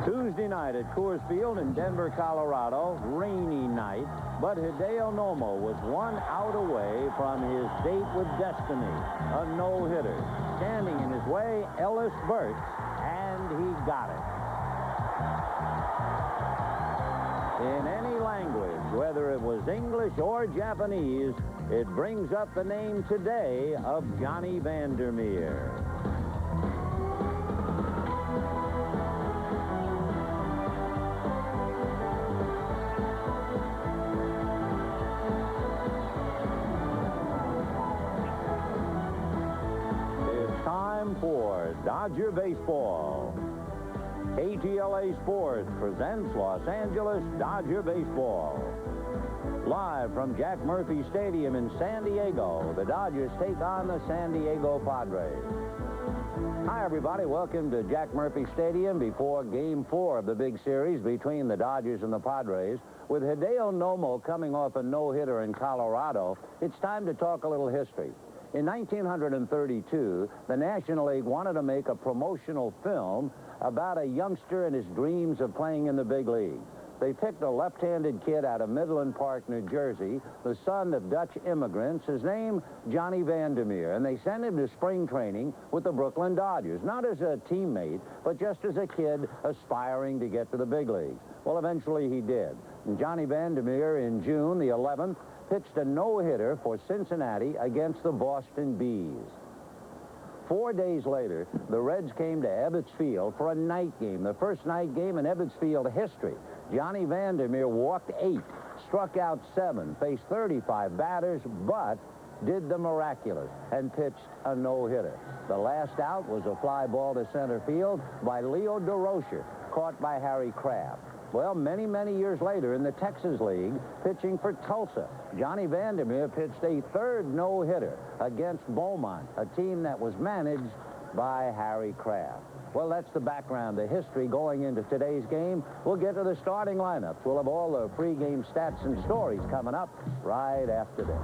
Tuesday night at Coors Field in Denver, Colorado. Rainy night, but Hideo Nomo was 1 out away from his date with destiny. A no-hitter. Standing in his way, Ellis Burks, and he got it. In any language, whether it was English or Japanese, it brings up the name today of Johnny Vandermeer. It's time for Dodger Baseball. KTLA Sports presents Los Angeles Dodger Baseball. Live from Jack Murphy Stadium in San Diego, the Dodgers take on the San Diego Padres. Hi, everybody. Welcome to Jack Murphy Stadium before Game 4 of the big series between the Dodgers and the Padres. With Hideo Nomo coming off a no-hitter in Colorado, it's time to talk a little history. In 1932, the National League wanted to make a promotional film about a youngster and his dreams of playing in the big leagues. They picked a left-handed kid out of Midland Park, New Jersey, the son of Dutch immigrants, his name Johnny Vandermeer, and they sent him to spring training with the Brooklyn Dodgers, not as a teammate, but just as a kid aspiring to get to the big leagues. Well, eventually he did. And Johnny Vandermeer, in June the 11th, pitched a no-hitter for Cincinnati against the Boston Bees. 4 days later, the Reds came to Ebbets Field for a night game, the first night game in Ebbets Field history. Johnny Vandermeer walked 8, struck out 7, faced 35 batters, but did the miraculous and pitched a no-hitter. The last out was a fly ball to center field by Leo DeRocher, caught by Harry Kraft. Well, many, many years later in the Texas League, pitching for Tulsa, Johnny Vandermeer pitched a third no-hitter against Beaumont, a team that was managed by Harry Kraft. Well, that's the background, the history going into today's game. We'll get to the starting lineups. We'll have all the pregame stats and stories coming up right after this.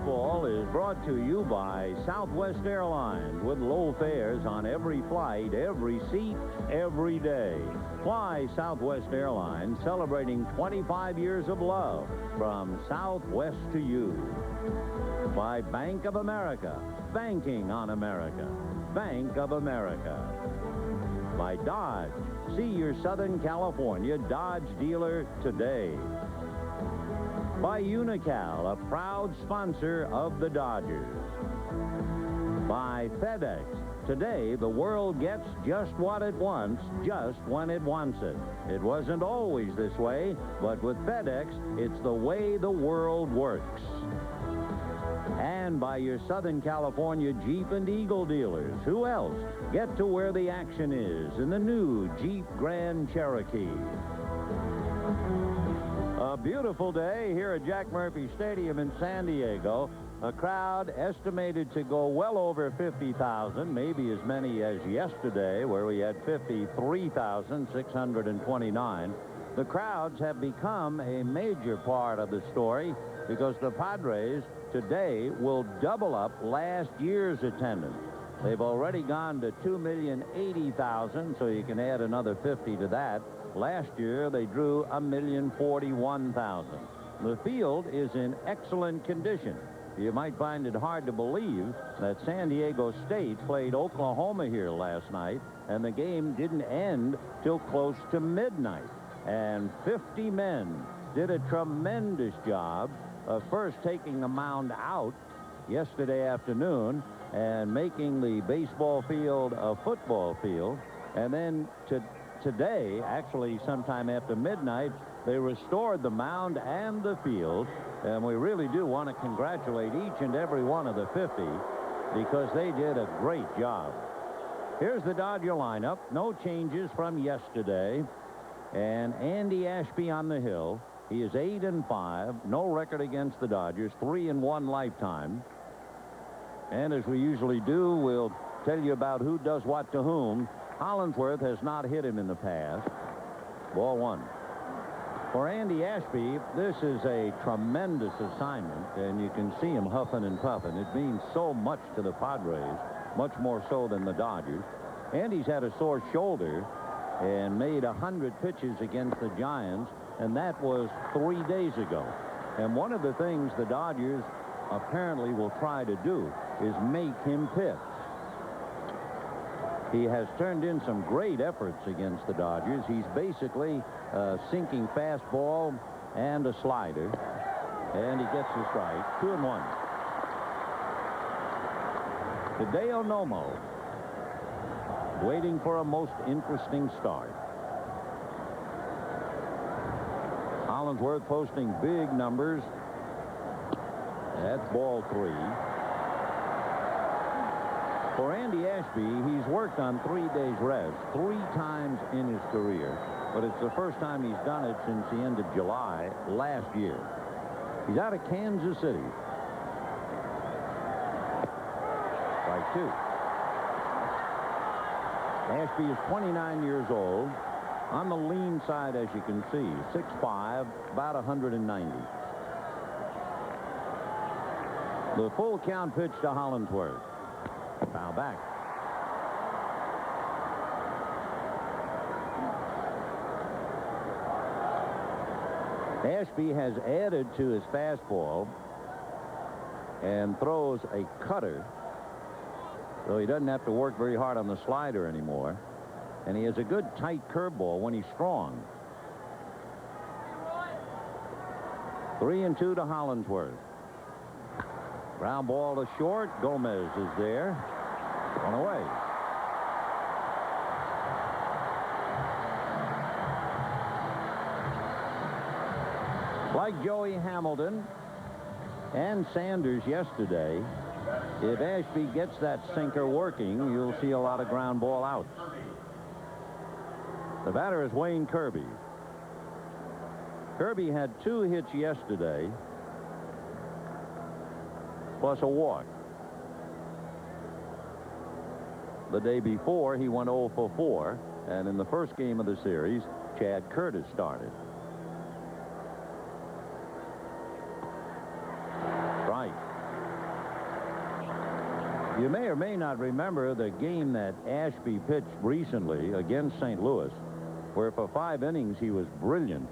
Ball is brought to you by Southwest Airlines, with low fares on every flight, every seat, every day. Fly Southwest Airlines, celebrating 25 years of love from Southwest to you. By Bank of America, banking on America. Bank of America. By Dodge, see your Southern California Dodge dealer today. By Unical, a proud sponsor of the Dodgers. By FedEx. Today, the world gets just what it wants, just when it wants it. It wasn't always this way, but with FedEx, it's the way the world works. And by your Southern California Jeep and Eagle dealers. Who else? Get to where the action is in the new Jeep Grand Cherokee. A beautiful day here at Jack Murphy Stadium in San Diego. A crowd estimated to go well over 50,000, maybe as many as yesterday, where we had 53,629. The crowds have become a major part of the story because the Padres today will double up last year's attendance. They've already gone to 2,080,000, so you can add another 50 to that. Last year, they drew 1,041,000. The field is in excellent condition. You might find it hard to believe that San Diego State played Oklahoma here last night, and the game didn't end till close to midnight. And 50 men did a tremendous job of first taking the mound out yesterday afternoon and making the baseball field a football field. And then today, actually sometime after midnight, they restored the mound and the field. And we really do want to congratulate each and every one of the 50 because they did a great job. Here's the Dodger lineup. No changes from yesterday. And Andy Ashby on the hill. He is 8-5. No record against the Dodgers. 3-1 lifetime. And as we usually do, we'll tell you about who does what to whom. Hollinsworth has not hit him in the past. Ball one. For Andy Ashby, this is a tremendous assignment, and you can see him huffing and puffing. It means so much to the Padres. much more so than the Dodgers. Andy's had a sore shoulder and made 100 pitches against the Giants, and that was 3 days ago. And one of the things the Dodgers apparently will try to do is make him pitch. He has turned in some great efforts against the Dodgers. He's basically a sinking fastball and a slider, and he gets the strike. 2-1. Hideo Nomo waiting for a most interesting start. Hollingsworth posting big numbers. That's ball 3. For Andy Ashby, he's worked on 3 days rest 3 times in his career, but it's the first time he's done it since the end of July last year. He's out of Kansas City. Strike 2. Ashby is 29 years old, on the lean side, as you can see, 6'5", about 190. The full count pitch to Hollingsworth. Foul back. Ashby has added to his fastball and throws a cutter, so he doesn't have to work very hard on the slider anymore. And he has a good tight curveball when he's strong. 3-2 to Hollingsworth. Ground ball to short. Gomez is there. One away. Like Joey Hamilton and Sanders yesterday, if Ashby gets that sinker working, you'll see a lot of ground ball outs. The batter is Wayne Kirby. Kirby had 2 hits yesterday, plus a walk. The day before, he went 0 for 4, and in the first game of the series, Chad Curtis started. Right. You may or may not remember the game that Ashby pitched recently against St. Louis, where for 5 innings he was brilliant.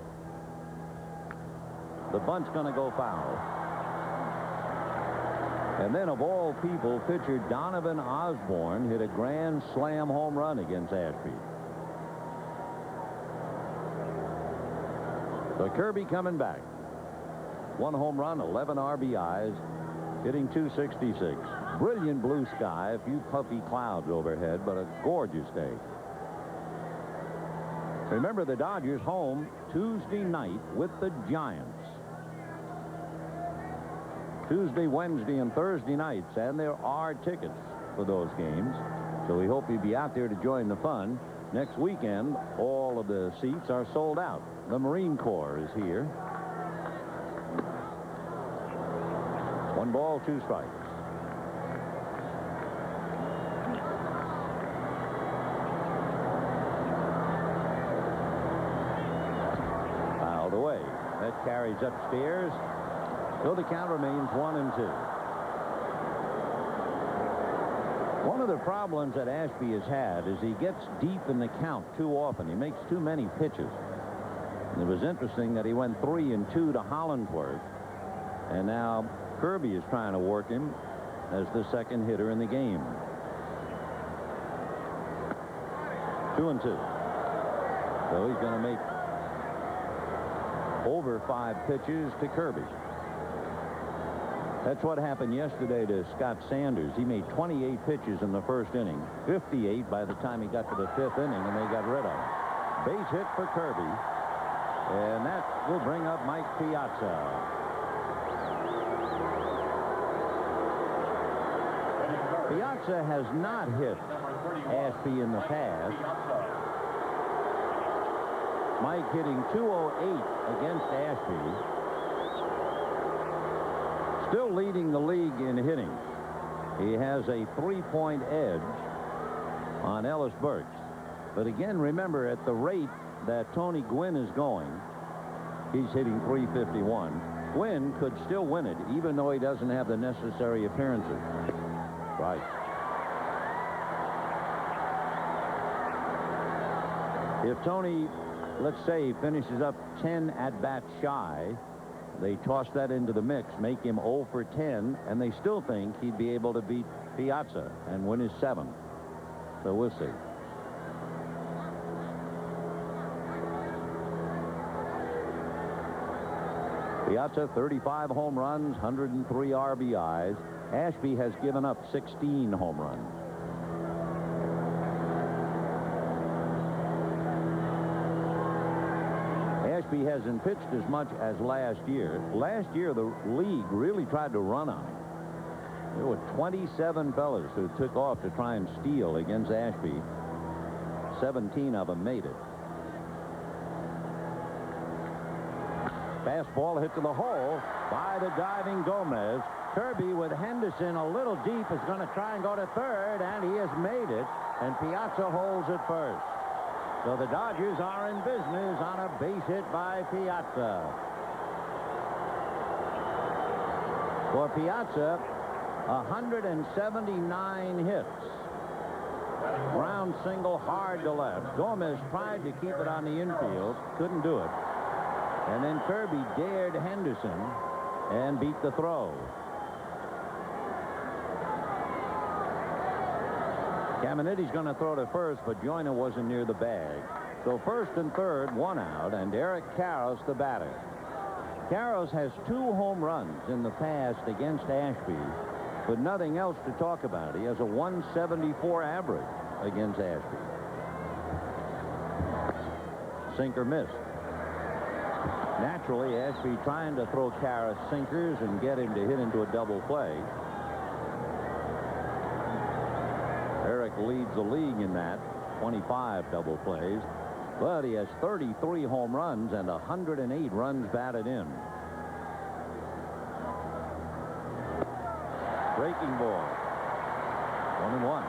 The bunt's going to go foul. And then, of all people, pitcher Donovan Osborne hit a grand slam home run against Ashby. So Kirby coming back. 1 home run, 11 RBIs, hitting .266. Brilliant blue sky, a few puffy clouds overhead, but a gorgeous day. Remember, the Dodgers home Tuesday night with the Giants. Tuesday, Wednesday, and Thursday nights, and there are tickets for those games. So we hope you'll be out there to join the fun. Next weekend, all of the seats are sold out. The Marine Corps is here. 1 ball, 2 strikes. Fouled away. That carries upstairs. So the count remains 1-2. One of the problems that Ashby has had is he gets deep in the count too often. He makes too many pitches. And it was interesting that he went 3-2 to Hollingsworth. And now Kirby is trying to work him as the second hitter in the game. 2-2. So he's going to make over 5 pitches to Kirby. That's what happened yesterday to Scott Sanders. He made 28 pitches in the first inning, 58 by the time he got to the 5th inning, and they got rid of him. Base hit for Kirby, and that will bring up Mike Piazza. Piazza has not hit Ashby in the past. Mike hitting .208 against Ashby. Still leading the league in hitting. He has a 3-point edge on Ellis Burks. But again, remember, at the rate that Tony Gwynn is going, he's hitting .351. Gwynn could still win it, even though he doesn't have the necessary appearances. Right. If Tony, let's say, finishes up 10 at-bats shy, they toss that into the mix, make him 0 for 10, and they still think he'd be able to beat Piazza and win his 7th. So we'll see. Piazza, 35 home runs, 103 RBIs. Ashby has given up 16 home runs. Ashby hasn't pitched as much as last year. Last year, the league really tried to run on him. There were 27 fellas who took off to try and steal against Ashby. 17 of them made it. Fastball hit to the hole by the diving Gomez. Kirby with Henderson a little deep is going to try and go to third, and he has made it, and Piazza holds at first. So the Dodgers are in business on a base hit by Piazza. For Piazza, 179 hits. Ground single hard to left. Gomez tried to keep it on the infield, couldn't do it. And then Kirby dared Henderson and beat the throw. Caminiti's going to throw to first, but Joyner wasn't near the bag. So first and third, 1 out, and Eric Karros the batter. Karros has 2 home runs in the past against Ashby, but nothing else to talk about. He has a 174 average against Ashby. Sinker missed. Naturally, Ashby trying to throw Karros sinkers and get him to hit into a double play. Eric leads the league in that, 25 double plays, but he has 33 home runs and 108 runs batted in. Breaking ball. 1-1.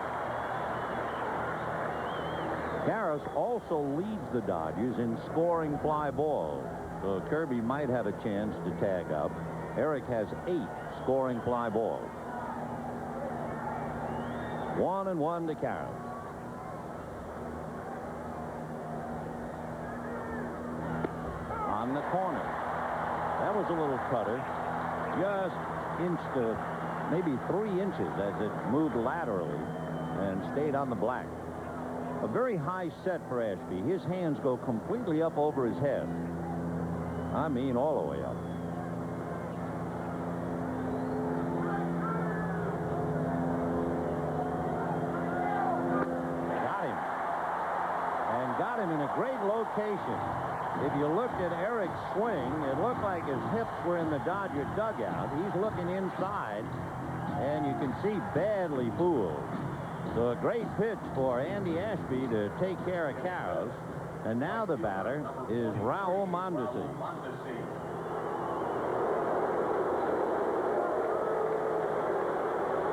Karros also leads the Dodgers in scoring fly balls. So Kirby might have a chance to tag up. Eric has 8 scoring fly balls. 1-1 to Karros. On the corner. That was a little cutter. Just inched to maybe 3 inches as it moved laterally and stayed on the black. A very high set for Ashby. His hands go completely up over his head. I mean, all the way up. Got him. And got him in a great location. If you looked at Eric's swing, it looked like his hips were in the Dodger dugout. He's looking inside, and you can see badly fooled. So a great pitch for Andy Ashby to take care of Karros. And now the batter is Raul Mondesi.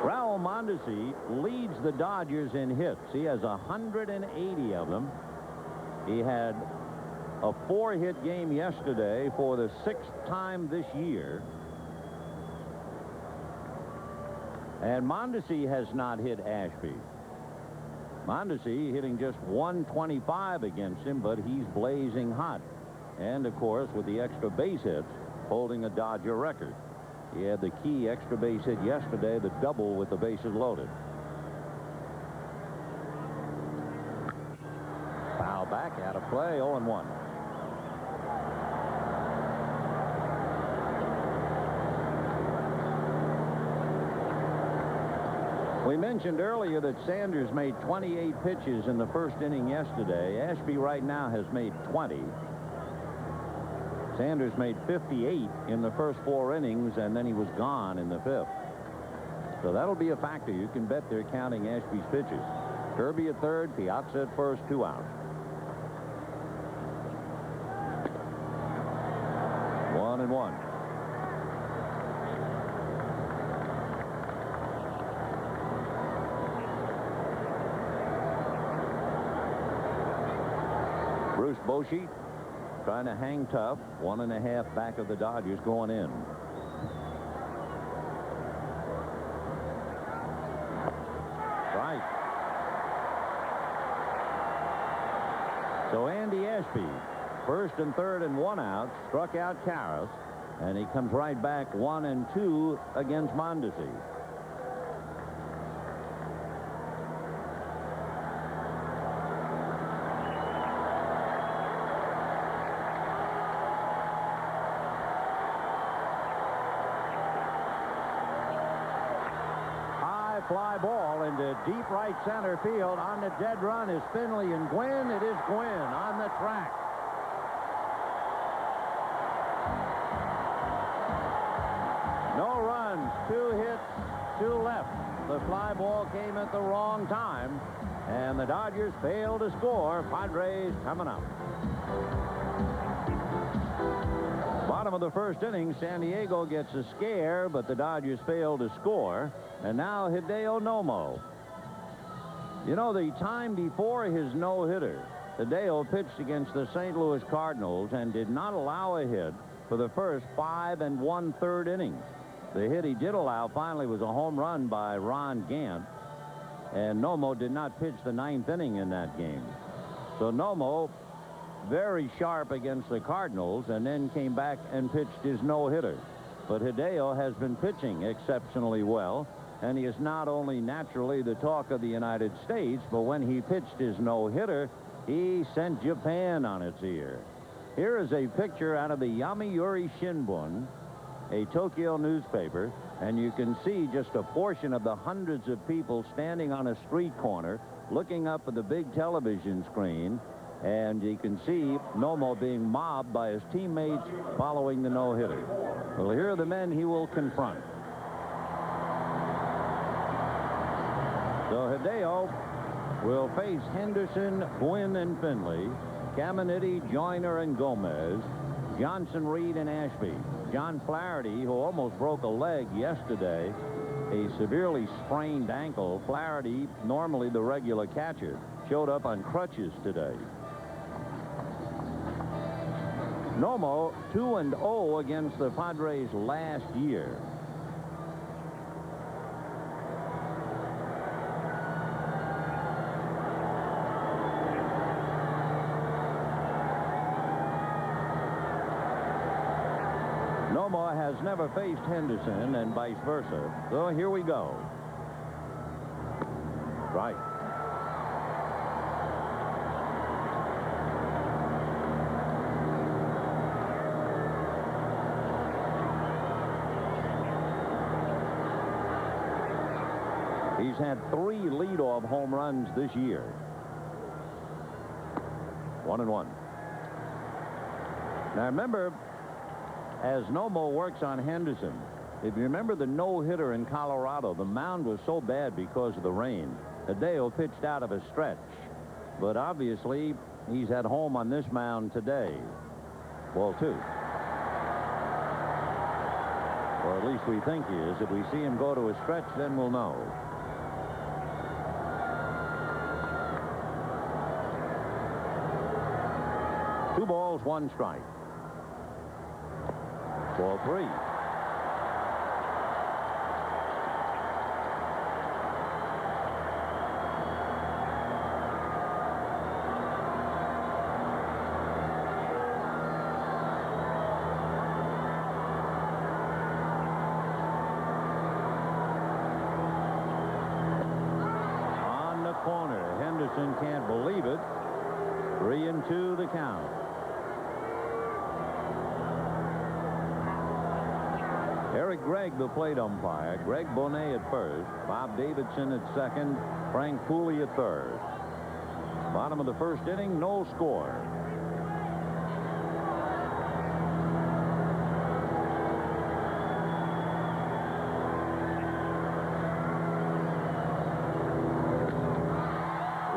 Raul Mondesi leads the Dodgers in hits. He has 180 of them. He had a 4-hit game yesterday for the 6th time this year. And Mondesi has not hit Ashby. Mondesi hitting just 125 against him, but he's blazing hot. And, of course, with the extra base hits, holding a Dodger record. He had the key extra base hit yesterday, the double with the bases loaded. Foul back, out of play, 0-1. We mentioned earlier that Sanders made 28 pitches in the first inning yesterday. Ashby right now has made 20. Sanders made 58 in the first 4 innings, and then he was gone in the 5th. So that'll be a factor. You can bet they're counting Ashby's pitches. Kirby at third, Piazza at first, 2 out. 1-1. Bruce Bochy trying to hang tough. 1.5 back of the Dodgers going in. Right. So Andy Ashby, first and third and 1 out, struck out Karras, and he comes right back 1 and 2 against Mondesi. Fly ball into deep right center field. On the dead run is Finley and Gwynn. It is Gwynn on the track. No runs, 2 hits, 2 left. The fly ball came at the wrong time, and the Dodgers failed to score. Padres coming up. Bottom of the first inning, San Diego gets a scare, but the Dodgers fail to score. And now Hideo Nomo. You know, the time before his no-hitter, Hideo pitched against the St. Louis Cardinals and did not allow a hit for the first 5 1/3 innings. The hit he did allow finally was a home run by Ron Gant, and Nomo did not pitch the 9th inning in that game. So Nomo, very sharp against the Cardinals, and then came back and pitched his no-hitter. But Hideo has been pitching exceptionally well, and he is not only naturally the talk of the United States, but when he pitched his no-hitter, he sent Japan on its ear. Here is a picture out of the Yomiuri Shimbun, a Tokyo newspaper, and you can see just a portion of the hundreds of people standing on a street corner looking up at the big television screen, and you can see Nomo being mobbed by his teammates following the no-hitter. Well, here are the men he will confront. So Hideo will face Henderson, Gwynn, and Finley, Caminiti, Joyner, and Gomez, Johnson, Reed, and Ashby. John Flaherty, who almost broke a leg yesterday, a severely sprained ankle. Flaherty, normally the regular catcher, showed up on crutches today. Nomo 2-0 against the Padres last year. Nomo has never faced Henderson and vice versa. So here we go. Right. He's had 3 leadoff home runs this year. 1-1. Now remember, as Nomo works on Henderson, if you remember the no-hitter in Colorado, the mound was so bad because of the rain. Hideo pitched out of a stretch, but obviously he's at home on this mound today. Ball 2. Or at least we think he is. If we see him go to a stretch, then we'll know. Two balls, 1 strike. Ball 3. On the corner, Henderson can't believe it. 3-2 the count. Eric Gregg, the plate umpire. Greg Bonet at first. Bob Davidson at second. Frank Cooley at third. Bottom of the first inning, no score.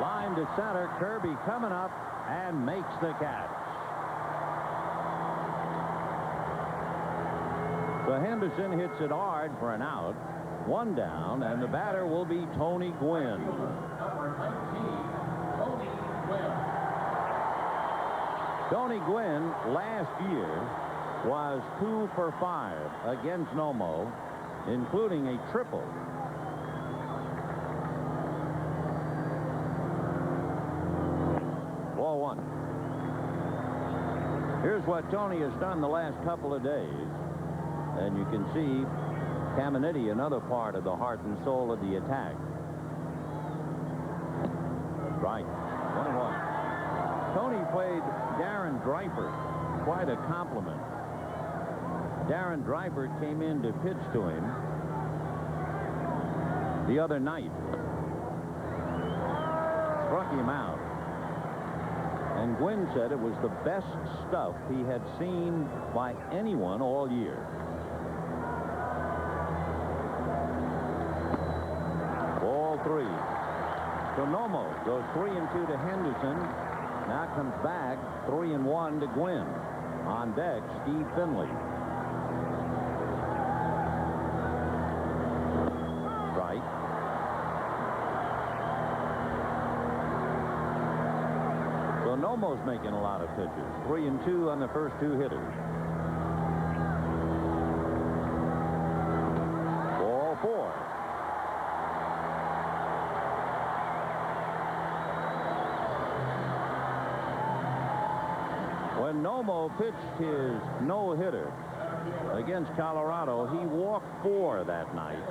Line to center. Kirby coming up and makes the catch. So Henderson hits it hard for an out. 1 down, and the batter will be Tony Gwynn. Tony Gwynn last year was 2 for 5 against Nomo, including a triple. Ball 1. Here's what Tony has done the last couple of days. And you can see Caminiti, another part of the heart and soul of the attack. Right. 1-1. Tony played Darren Dreifert. Quite a compliment. Darren Dreifert came in to pitch to him the other night. Struck him out. And Gwynn said it was the best stuff he had seen by anyone all year. Ball 3. So Nomo goes 3-2 to Henderson. Now comes back 3-1 to Gwynn. On deck, Steve Finley. Strike. So Nomo's making a lot of pitches. 3-2 on the first 2 hitters. Ball 4. When Nomo pitched his no-hitter against Colorado, he walked 4 that night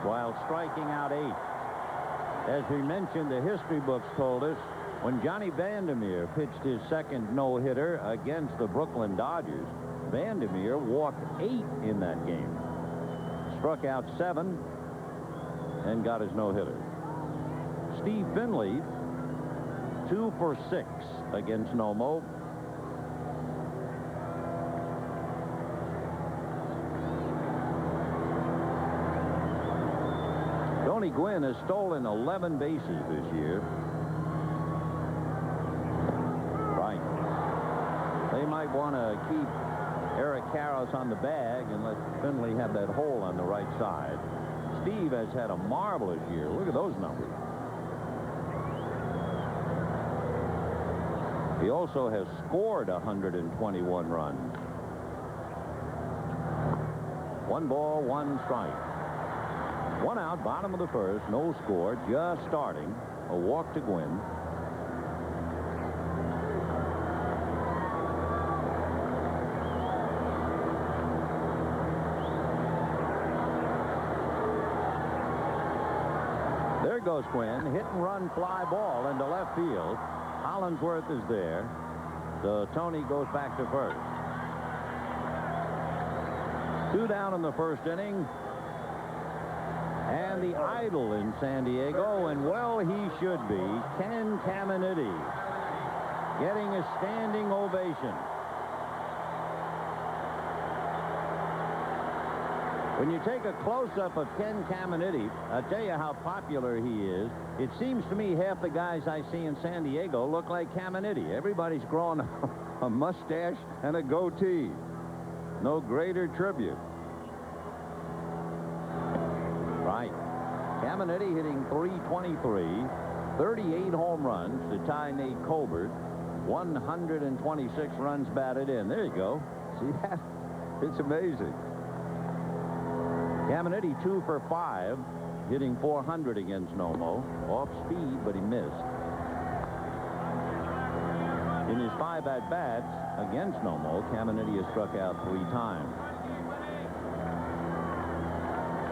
while striking out 8. As we mentioned, the history books told us when Johnny Vandermeer pitched his second no-hitter against the Brooklyn Dodgers, Vandermeer walked 8 in that game. Struck out 7 and got his no-hitter. Steve Finley, 2 for 6 against Nomo. Tony Gwynn has stolen 11 bases this year. Right. They might want to keep Eric Karros on the bag and let Finley have that hole on the right side. Steve has had a marvelous year. Look at those numbers. He also has scored 121 runs. 1 ball, 1 strike. 1 out, bottom of the first, no score, just starting. A walk to Gwynn. There goes Gwynn. Hit and run fly ball into left field. Hollingsworth is there. So Tony goes back to first. 2 down in the first inning. And the idol in San Diego, and well he should be, Ken Caminiti, getting a standing ovation. When you take a close-up of Ken Caminiti, I'll tell you how popular he is. It seems to me half the guys I see in San Diego look like Caminiti. Everybody's growing a mustache and a goatee. No greater tribute. Right. Caminiti hitting .323, 38 home runs to tie Nate Colbert, 126 runs batted in. There you go. See that? It's amazing. Caminiti 2 for 5, hitting .400 against Nomo. Off speed, but he missed. In his 5 at-bats against Nomo, Caminiti has struck out 3 times.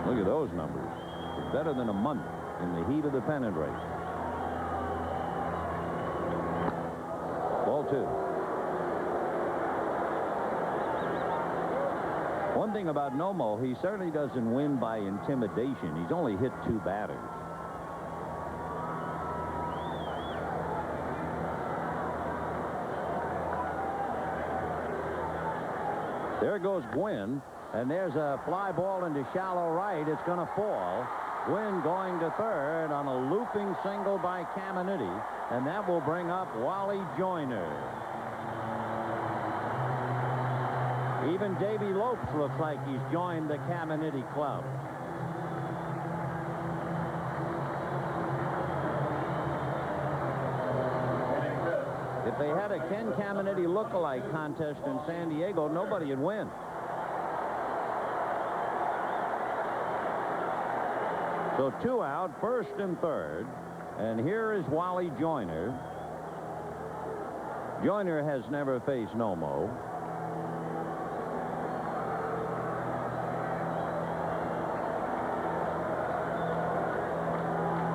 Look at those numbers. It's better than a month in the heat of the pennant race. Ball 2. One thing about Nomo, he certainly doesn't win by intimidation. He's only hit 2 batters. There goes Gwynn. And there's a fly ball into shallow right. It's going to fall. Gwynn going to third on a looping single by Caminiti. And that will bring up Wally Joyner. Even Davy Lopes looks like he's joined the Caminiti club. If they had a Ken Caminiti look-alike contest in San Diego, nobody would win. So 2 out, first and third. And here is Wally Joyner. Joyner has never faced Nomo.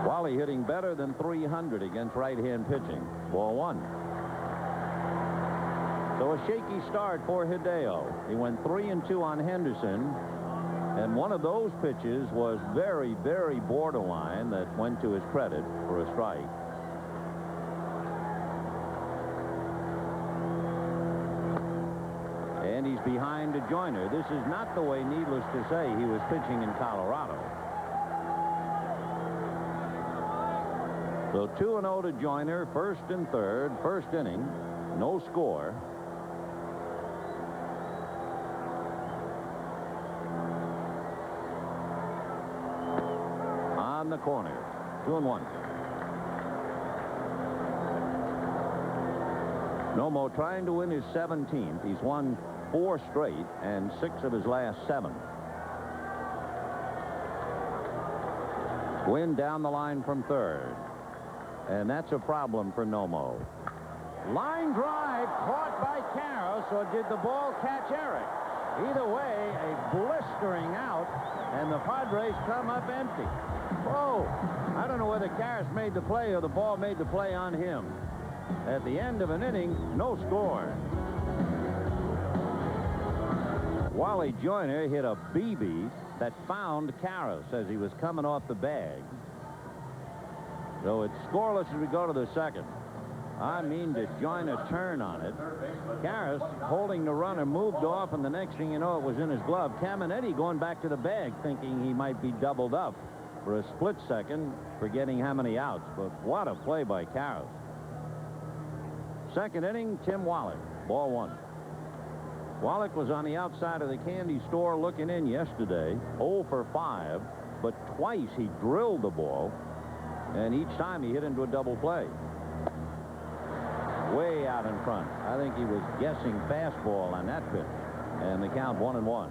Wally hitting better than 300 against right-hand pitching. Ball 1. So a shaky start for Hideo. He went 3-2 on Henderson, and one of those pitches was very, very borderline that went to his credit for a strike. And he's behind to Joyner. This is not the way, needless to say, he was pitching in Colorado. So 2-0 to Joyner, first and third, first inning, no score. On the corner, 2-1. Nomo trying to win his 17th. He's won 4 straight and 6 of his last 7. Win down the line from third. And that's a problem for Nomo. Line drive caught by Karras, or did the ball catch Eric? Either way, a blistering out, and the Padres come up empty. Oh, I don't know whether Karras made the play or the ball made the play on him. At the end of an inning, no score. Wally Joyner hit a BB that found Karras as he was coming off the bag. So it's scoreless as we go to the second. I mean, did Joyner turn on it? Karras, holding the runner, moved off, and the next thing you know, it was in his glove. Caminetti going back to the bag, thinking he might be doubled up for a split second, forgetting how many outs. But what a play by Karras. Second inning, Tim Wallach, ball 1. Wallach was on the outside of the candy store looking in yesterday, 0 for 5, but twice he drilled the ball, and each time he hit into a double play. Way out in front. I think he was guessing fastball on that pitch. And the count 1-1.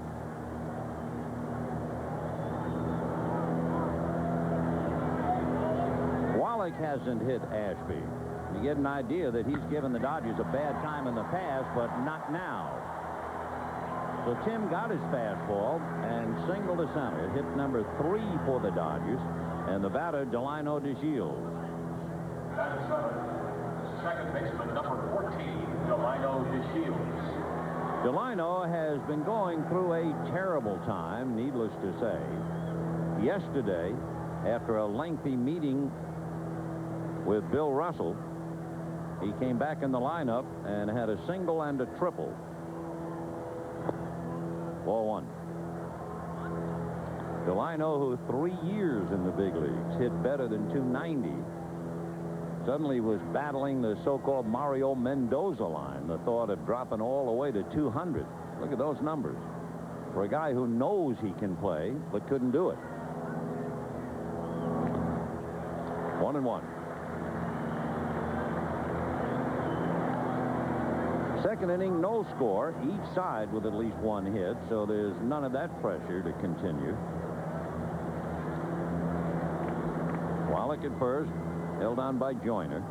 Wallach hasn't hit Ashby. You get an idea that he's given the Dodgers a bad time in the past, but not now. So Tim got his fastball and singled to center. Hit number 3 for the Dodgers. And the batter, Delino DeShields. Second baseman, number 14, Delino DeShields. Delino has been going through a terrible time, needless to say. Yesterday, after a lengthy meeting with Bill Russell, he came back in the lineup and had a single and a triple. Ball 1. Delino, who 3 years in the big leagues, hit better than .290, suddenly was battling the so-called Mario Mendoza line, the thought of dropping all the way to 200. Look at those numbers. For a guy who knows he can play, but couldn't do it. 1-1. Second inning, no score. Each side with at least 1 hit, so there's none of that pressure to continue. Wallach at first, held on by Joyner.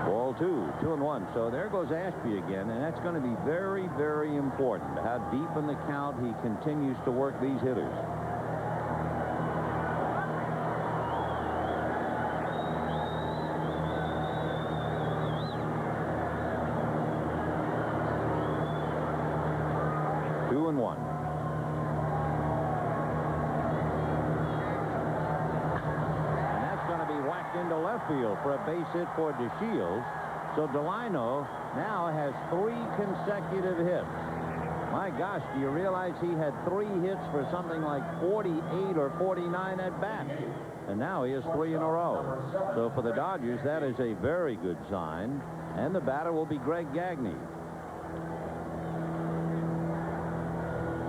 Ball 2, 2-1. So there goes Ashby again, and that's going to be very, very important. How deep in the count he continues to work these hitters. Into left field for a base hit for DeShields. So Delino now has 3 consecutive hits. My gosh, do you realize he had 3 hits for something like 48 or 49 at bat? And now he has 3 in a row. So for the Dodgers, that is a very good sign. And the batter will be Greg Gagne.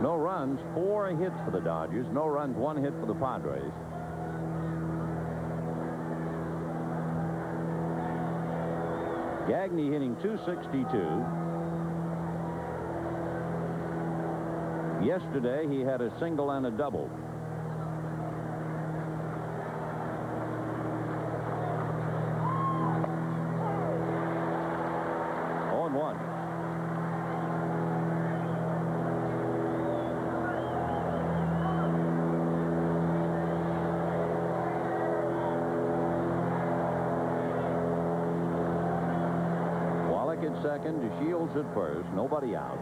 No runs, 4 hits for the Dodgers. No runs, 1 hit for the Padres. Gagne hitting .262. Yesterday, he had a single and a double. At second, DeShields at first, nobody out.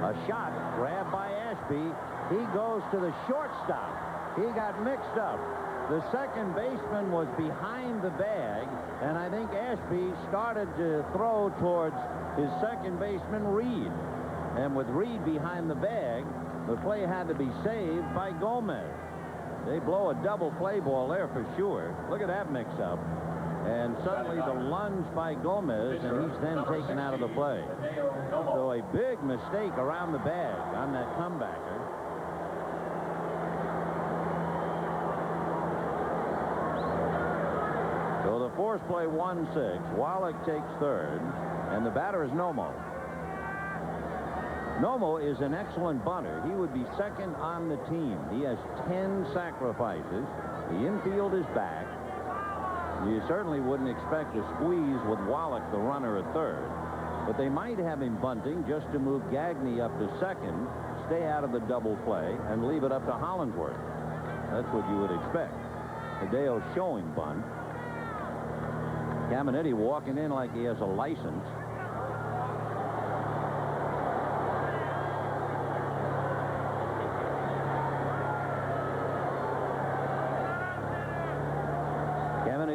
A shot grabbed by Ashby. He goes to the shortstop. He got mixed up. The second baseman was behind the bag, and I think Ashby started to throw towards his second baseman, Reed. And with Reed behind the bag, the play had to be saved by Gomez. They blow a double play ball there for sure. Look at that mix-up. And suddenly the lunge by Gomez, and he's then taken out of the play. So a big mistake around the bag on that comebacker. So the force play 1-6. Wallach takes third, and the batter is Nomo. Nomo is an excellent bunter. He would be second on the team. He has 10 sacrifices. The infield is back. You certainly wouldn't expect a squeeze with Wallach, the runner, at third. But they might have him bunting just to move Gagne up to second, stay out of the double play, and leave it up to Hollingsworth. That's what you would expect. Hideo showing bunt. Caminiti walking in like he has a license.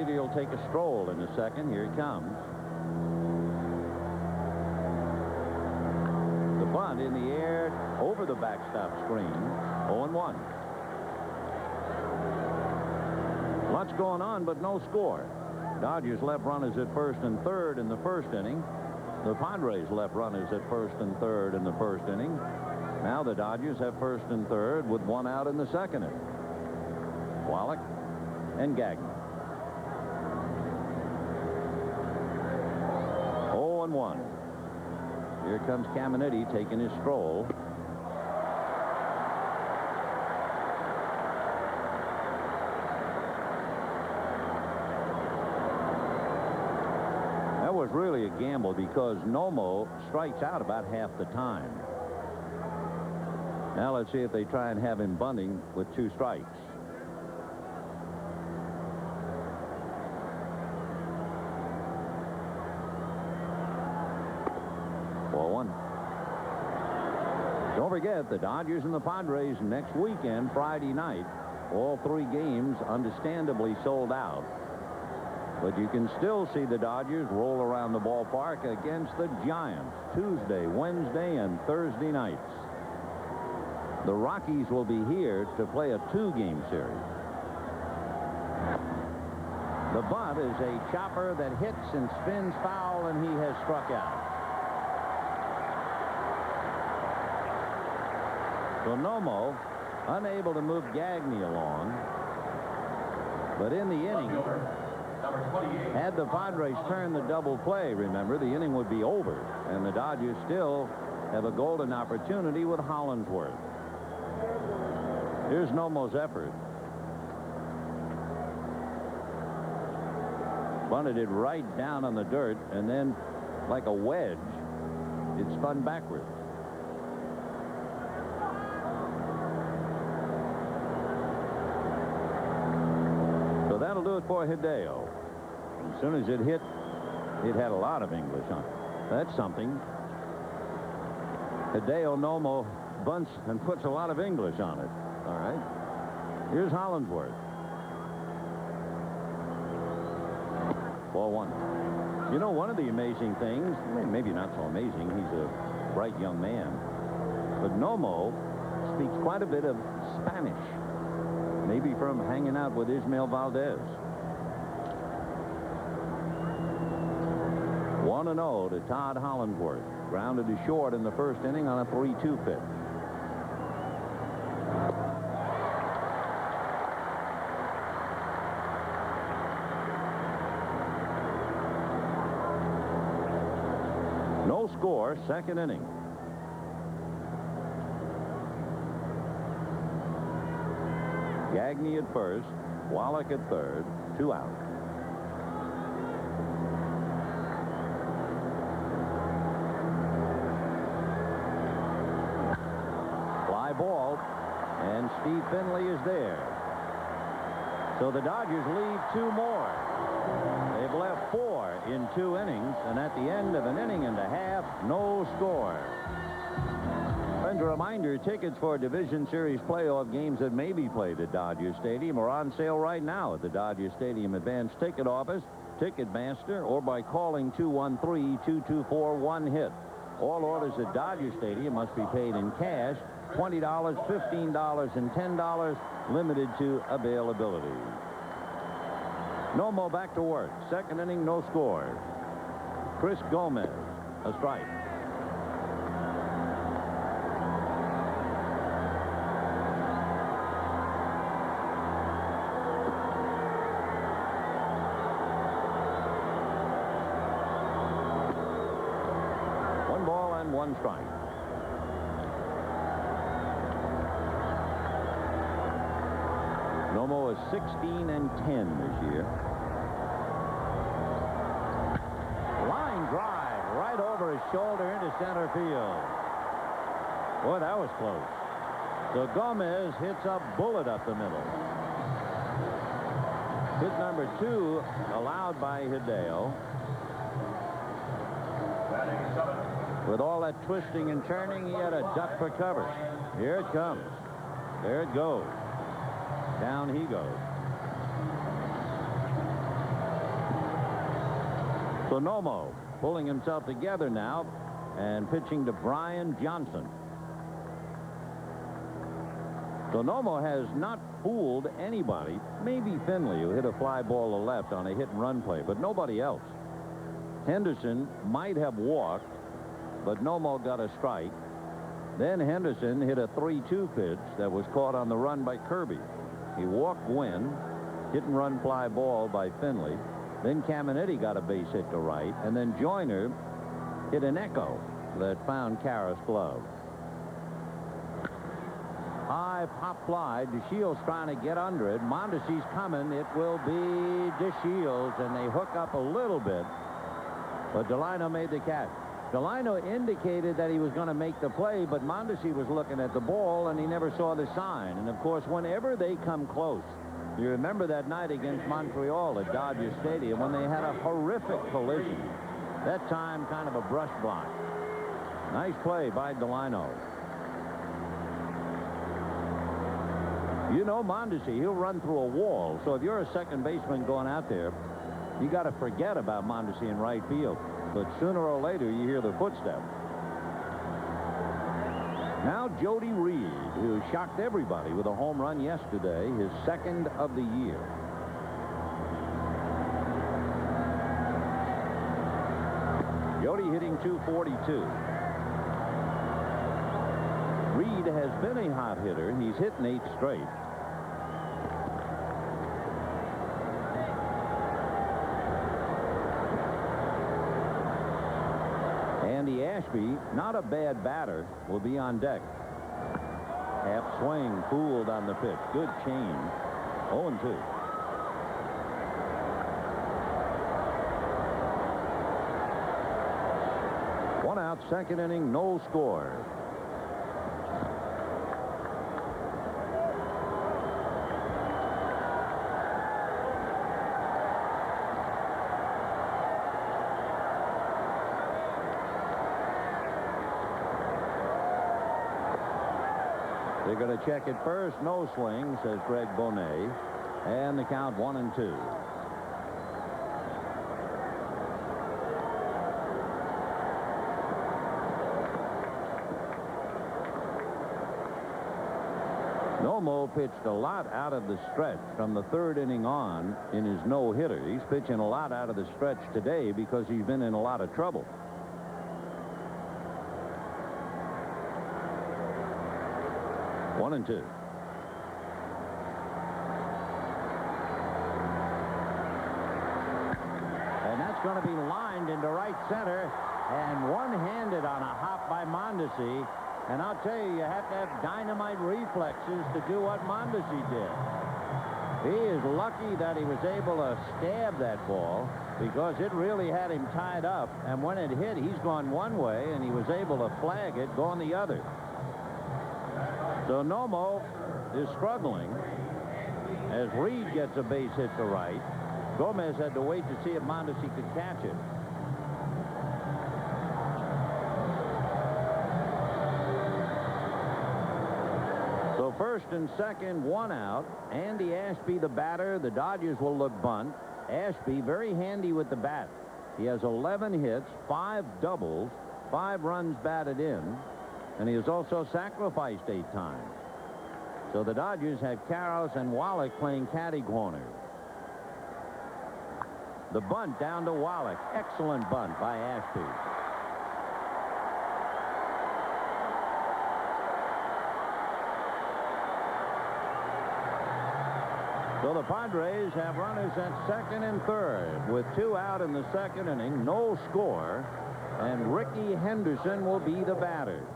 He'll take a stroll in a second. Here he comes. The bunt in the air over the backstop screen. 0-1. Lots going on, but no score. Dodgers left runners at first and third in the first inning. The Padres left runners at first and third in the first inning. Now the Dodgers have first and third with one out in the second inning. Wallach and Gagne. 0-1. Here comes Caminiti taking his stroll. That was really a gamble because Nomo strikes out about half the time. Now let's see if they try and have him bunting with 2 strikes. Don't forget the Dodgers and the Padres next weekend, Friday night. All 3 games understandably sold out. But you can still see the Dodgers roll around the ballpark against the Giants Tuesday, Wednesday, and Thursday nights. The Rockies will be here to play a 2-game series. The bunt is a chopper that hits and spins foul, and he has struck out. So Nomo unable to move Gagne along. But in the inning, had the Padres turned the double play, remember, the inning would be over. And the Dodgers still have a golden opportunity with Hollingsworth. Here's Nomo's effort. Bunted it right down on the dirt, and then, like a wedge, it spun backwards. So that'll do it for Hideo. As soon as it hit, it had a lot of English on it. That's something. Hideo Nomo bunts and puts a lot of English on it. All right. Here's Hollingsworth. 4-1. You know, one of the amazing things, maybe not so amazing, he's a bright young man, but Nomo speaks quite a bit of Spanish, maybe from hanging out with Ismael Valdez. 1-0 to Todd Hollingsworth. Grounded to short in the first inning on a 3-2 pitch. No No score, second inning. Gagne at first, Wallach at third, 2 out. Fly ball, and Steve Finley is there. So the Dodgers lead 2 more. They've left 4 in 2 innings, and at the end of an inning and a half, no score. And a reminder, tickets for Division Series playoff games that may be played at Dodger Stadium are on sale right now at the Dodger Stadium Advanced Ticket Office, Ticketmaster, or by calling 213-224-1-HIT. All orders at Dodger Stadium must be paid in cash, $20, $15, and $10, limited to availability. Nomo back to work. Second inning, no score. Chris Gomez, a strike. One strike. Nomo is 16-10 this year. Line drive right over his shoulder into center field. Boy, that was close. So Gomez hits a bullet up the middle. Hit number 2 allowed by Hideo. With all that twisting and turning, he had a duck for cover. Here it comes. There it goes. Down he goes. So Nomo pulling himself together now and pitching to Brian Johnson. So Nomo has not fooled anybody. Maybe Finley, who hit a fly ball to left on a hit-and-run play, but nobody else. Henderson might have walked, but Nomo got a strike. Then Henderson hit a 3-2 pitch that was caught on the run by Kirby. He walked Wynn, hit-and-run fly ball by Finley. Then Caminiti got a base hit to right, and then Joyner hit an echo that found Karras' glove. High pop fly. DeShields trying to get under it. Mondesi's coming. It will be DeShields, and they hook up a little bit, but Delino made the catch. Delino indicated that he was going to make the play, but Mondesi was looking at the ball, and he never saw the sign. And, of course, whenever they come close, you remember that night against Montreal at Dodger Stadium when they had a horrific collision. That time, kind of a brush block. Nice play by Delino. You know Mondesi, he'll run through a wall. So if you're a second baseman going out there, you got to forget about Mondesi in right field. But sooner or later, you hear the footsteps. Now Jody Reed, who shocked everybody with a home run yesterday, his second of the year. Jody hitting .242. Reed has been a hot hitter. He's hit in 8 straight. Andy Ashby, not a bad batter, will be on deck. Half swing, fooled on the pitch. Good change. 0-2. One out, second inning, no score. They're going to check it first. No swing, says Greg Bonet. And the count 1-2. Nomo pitched a lot out of the stretch from the third inning on in his no-hitter. He's pitching a lot out of the stretch today because he's been in a lot of trouble. 1-2. And that's going to be lined into right center. and one-handed on a hop by Mondesi. And I'll tell you, you have to have dynamite reflexes to do what Mondesi did. He is lucky that he was able to stab that ball because it really had him tied up. And when it hit, he's gone one way, and he was able to flag it going the other. So Nomo is struggling as Reed gets a base hit to right. Gomez had to wait to see if Mondesi could catch it. So first and second, one out. Andy Ashby, the batter. The Dodgers will look bunt. Ashby very handy with the bat. He has 11 hits, 5 doubles, 5 runs batted in, and he has also sacrificed 8 times. So the Dodgers have Karros and Wallach playing caddy corner. The bunt down to Wallach. Excellent bunt by Ashby. So the Padres have runners at second and third with 2 out in the second inning. No score. And Ricky Henderson will be the batter.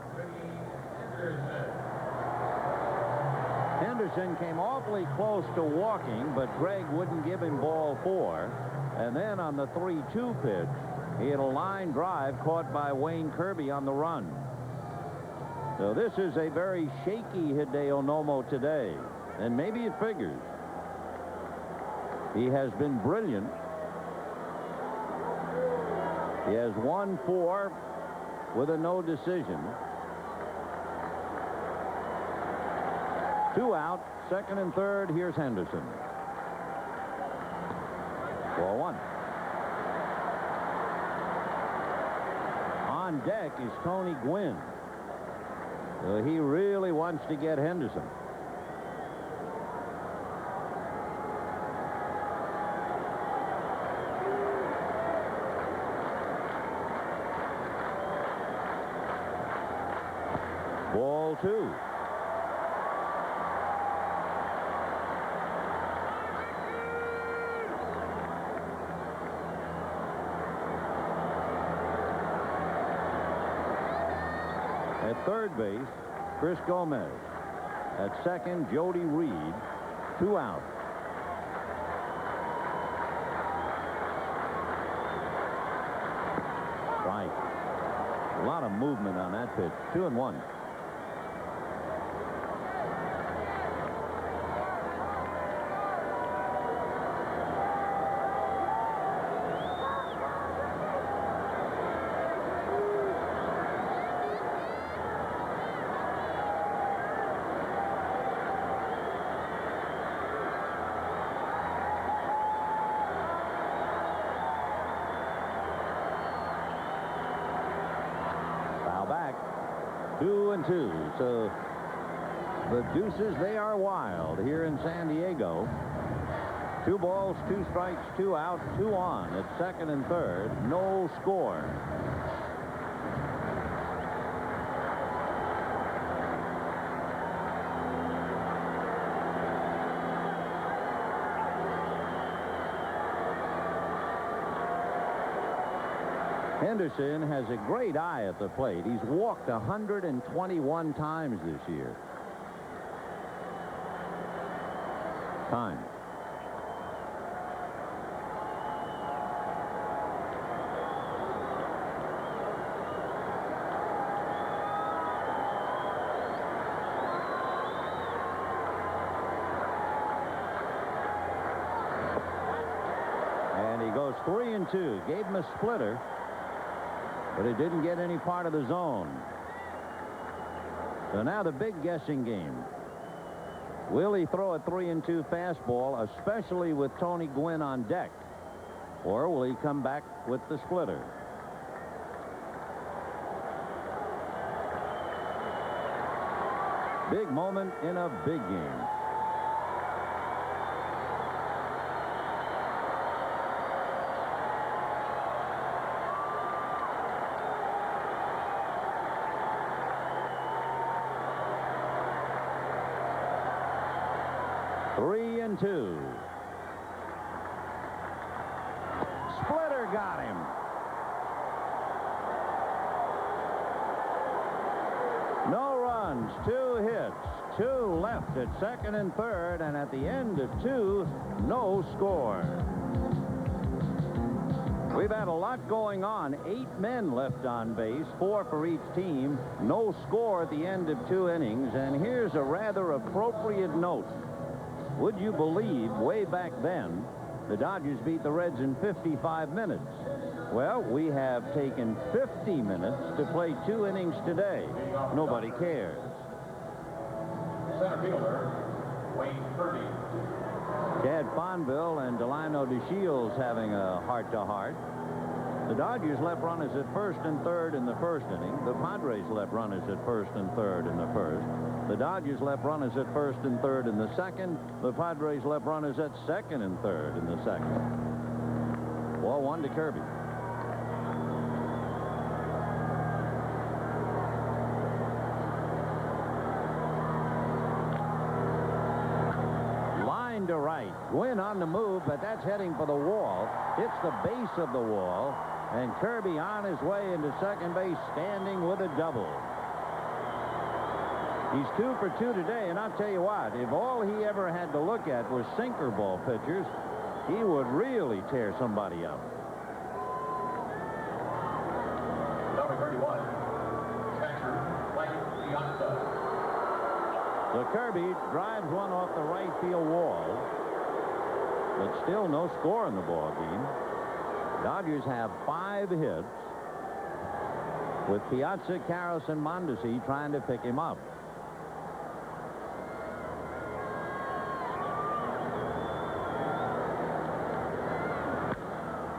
Henderson came awfully close to walking, but Greg wouldn't give him ball 4. And then on the 3-2 pitch, he had a line drive caught by Wayne Kirby on the run. So this is a very shaky Hideo Nomo today. And maybe it figures. He has been brilliant. He has won 4 with a no decision. 2 out, second and third. Here's Henderson. Ball 1. On deck is Tony Gwynn. He really wants to get Henderson. Ball 2. At third base, Chris Gomez. At second, Jody Reed. 2 out. Right. A lot of movement on that pitch. 2-1. Back 2-2. So the Deuces, they are wild here in San Diego. 2 balls, 2 strikes, 2 out, 2 on at second and third. No score. Henderson has a great eye at the plate. He's walked 121 times this year. Time. And he goes 3-2. Gave him a splitter, but it didn't get any part of the zone. So now the big guessing game. Will he throw a 3-2 fastball, especially with Tony Gwynn on deck? Or will he come back with the splitter? Big moment in a big game. Three and 2. Splitter got him. runs, 2 hits, 2 left at second and third, and at the end of 2, no score. We've had a lot going on. 8 men left on base, 4 for each team. No score at the end of 2 innings. And here's a rather appropriate note. Would you believe, way back then, the Dodgers beat the Reds in 55 minutes? Well, we have taken 50 minutes to play 2 innings today. Nobody cares. Center fielder, Wayne Kirby. Chad Fonville and Delino DeShields having a heart-to-heart. The Dodgers left runners at first and third in the first inning. The Padres left runners at first and third in the first. The Dodgers left runners at first and third in the second. The Padres left runners at second and third in the second. Ball 1 to Kirby. To right. Gwynn on the move, but that's heading for the wall. Hits the base of the wall, and Kirby on his way into second base, standing with a double. He's 2 for 2 today, and I'll tell you what, if all he ever had to look at was sinker ball pitchers, he would really tear somebody up. Number 31, catcher, Mike Piazza. So Kirby drives one off the right field wall, but still no score in the ball game. Dodgers have 5 hits, with Piazza, Karras, and Mondesi trying to pick him up.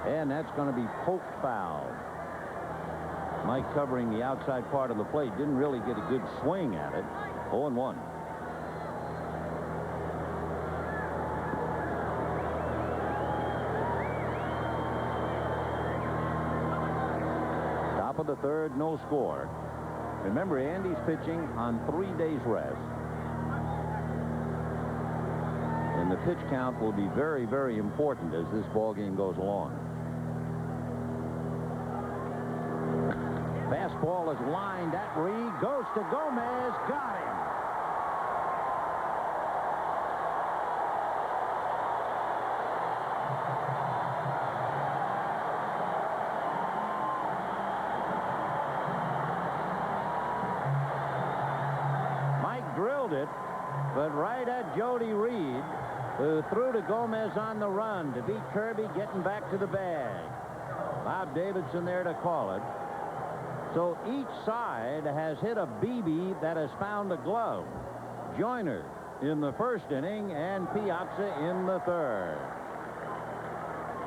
And that's going to be poked foul. Mike covering the outside part of the plate. Didn't really get a good swing at it. 0-1. Top of the third, no score. Remember, Andy's pitching on 3 days rest. And the pitch count will be very, very important as this ball game goes along. Fastball is lined at Reed. Goes to Gomez. Got him. Mike drilled it, but right at Jody Reed, who threw to Gomez on the run to beat Kirby getting back to the bag. Bob Davidson there to call it. So each side has hit a BB that has found a glove. Joyner in the first inning and Piazza in the third.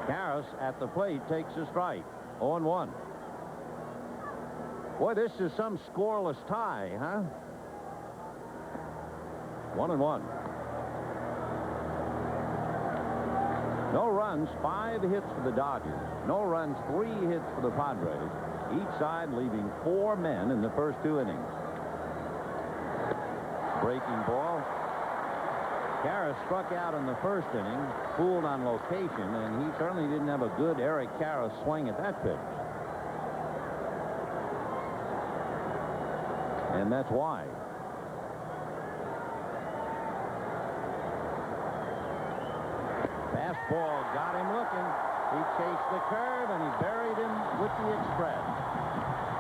Karras at the plate takes a strike. 0-1. Boy, this is some scoreless tie, huh? 1-1. No runs, 5 hits for the Dodgers. No runs, 3 hits for the Padres. Each side leaving 4 men in the first 2 innings. Breaking ball. Karras struck out in the first inning, fooled on location, and he certainly didn't have a good Eric Karras swing at that pitch. And that's why. Fastball got him looking. He chased the curve, and he buried him with the express.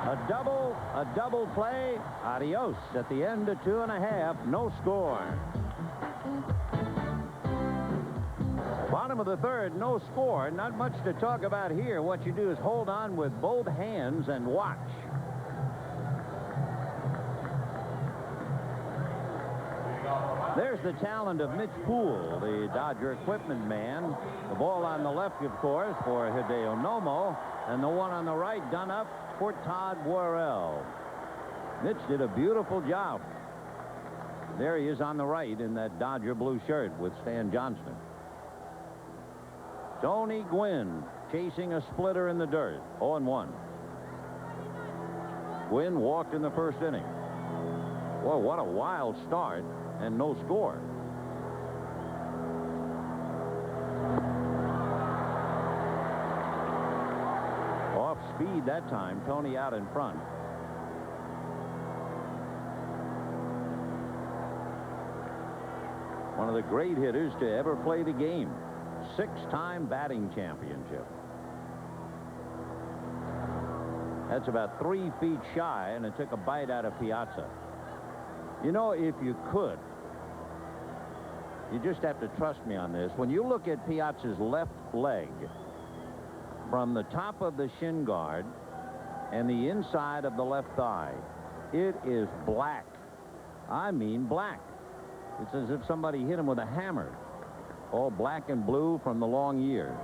A double play. Adios at the end of 2.5. No score. Bottom of the third, no score. Not much to talk about here. What you do is hold on with both hands and watch. There's the talent of Mitch Poole, the Dodger equipment man. The ball on the left, of course, for Hideo Nomo, and the one on the right done up for Todd Worrell. Mitch did a beautiful job. There he is on the right in that Dodger blue shirt with Stan Johnston. Tony Gwynn chasing a splitter in the dirt. 0-1. Gwynn walked in the first inning. Well, what a wild start. And no score. Off speed that time. Tony out in front. One of the great hitters to ever play the game. 6-time batting championship. That's about 3 feet shy, and it took a bite out of Piazza. You know, if you could, you just have to trust me on this. When you look at Piazza's left leg, from the top of the shin guard and the inside of the left thigh, it is black. I mean black. It's as if somebody hit him with a hammer. All black and blue from the long years.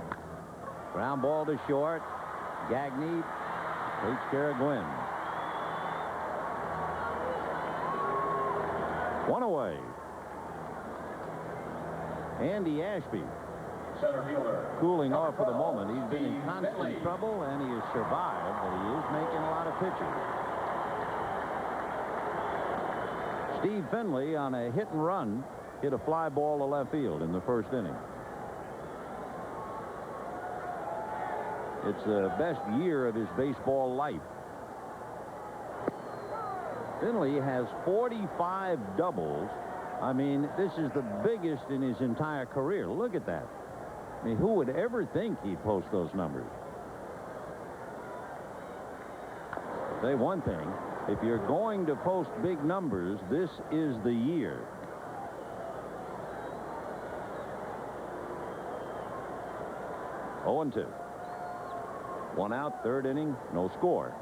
Ground ball to short. Gagne takes care of Gwynn. 1 away. Andy Ashby, Center fielder. cooling off for the moment. He's been in constant trouble, and he has survived, but he is making a lot of pitches. Steve Finley, on a hit and run, hit a fly ball to left field in the first inning. It's the best year of his baseball life. Finley has 45 doubles. I mean, this is the biggest in his entire career. Look at that. I mean, who would ever think he'd post those numbers? I'll say one thing. If you're going to post big numbers, this is the year. Oh, 0-2. 1 out, 3rd inning, no score.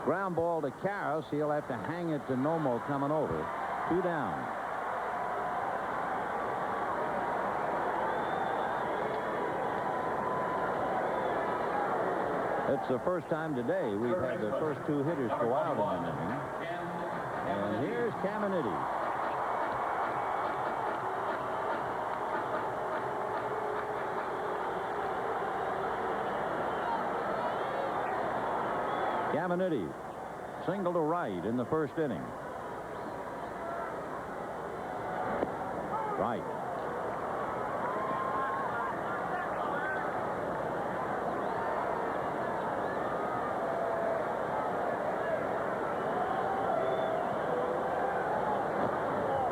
Ground ball to Karras. He'll have to hang it to Nomo coming over. 2 down. It's the first time today we've had the first 2 hitters go out in an inning. And here's Caminiti. Caminiti, single to right in the first inning. Right.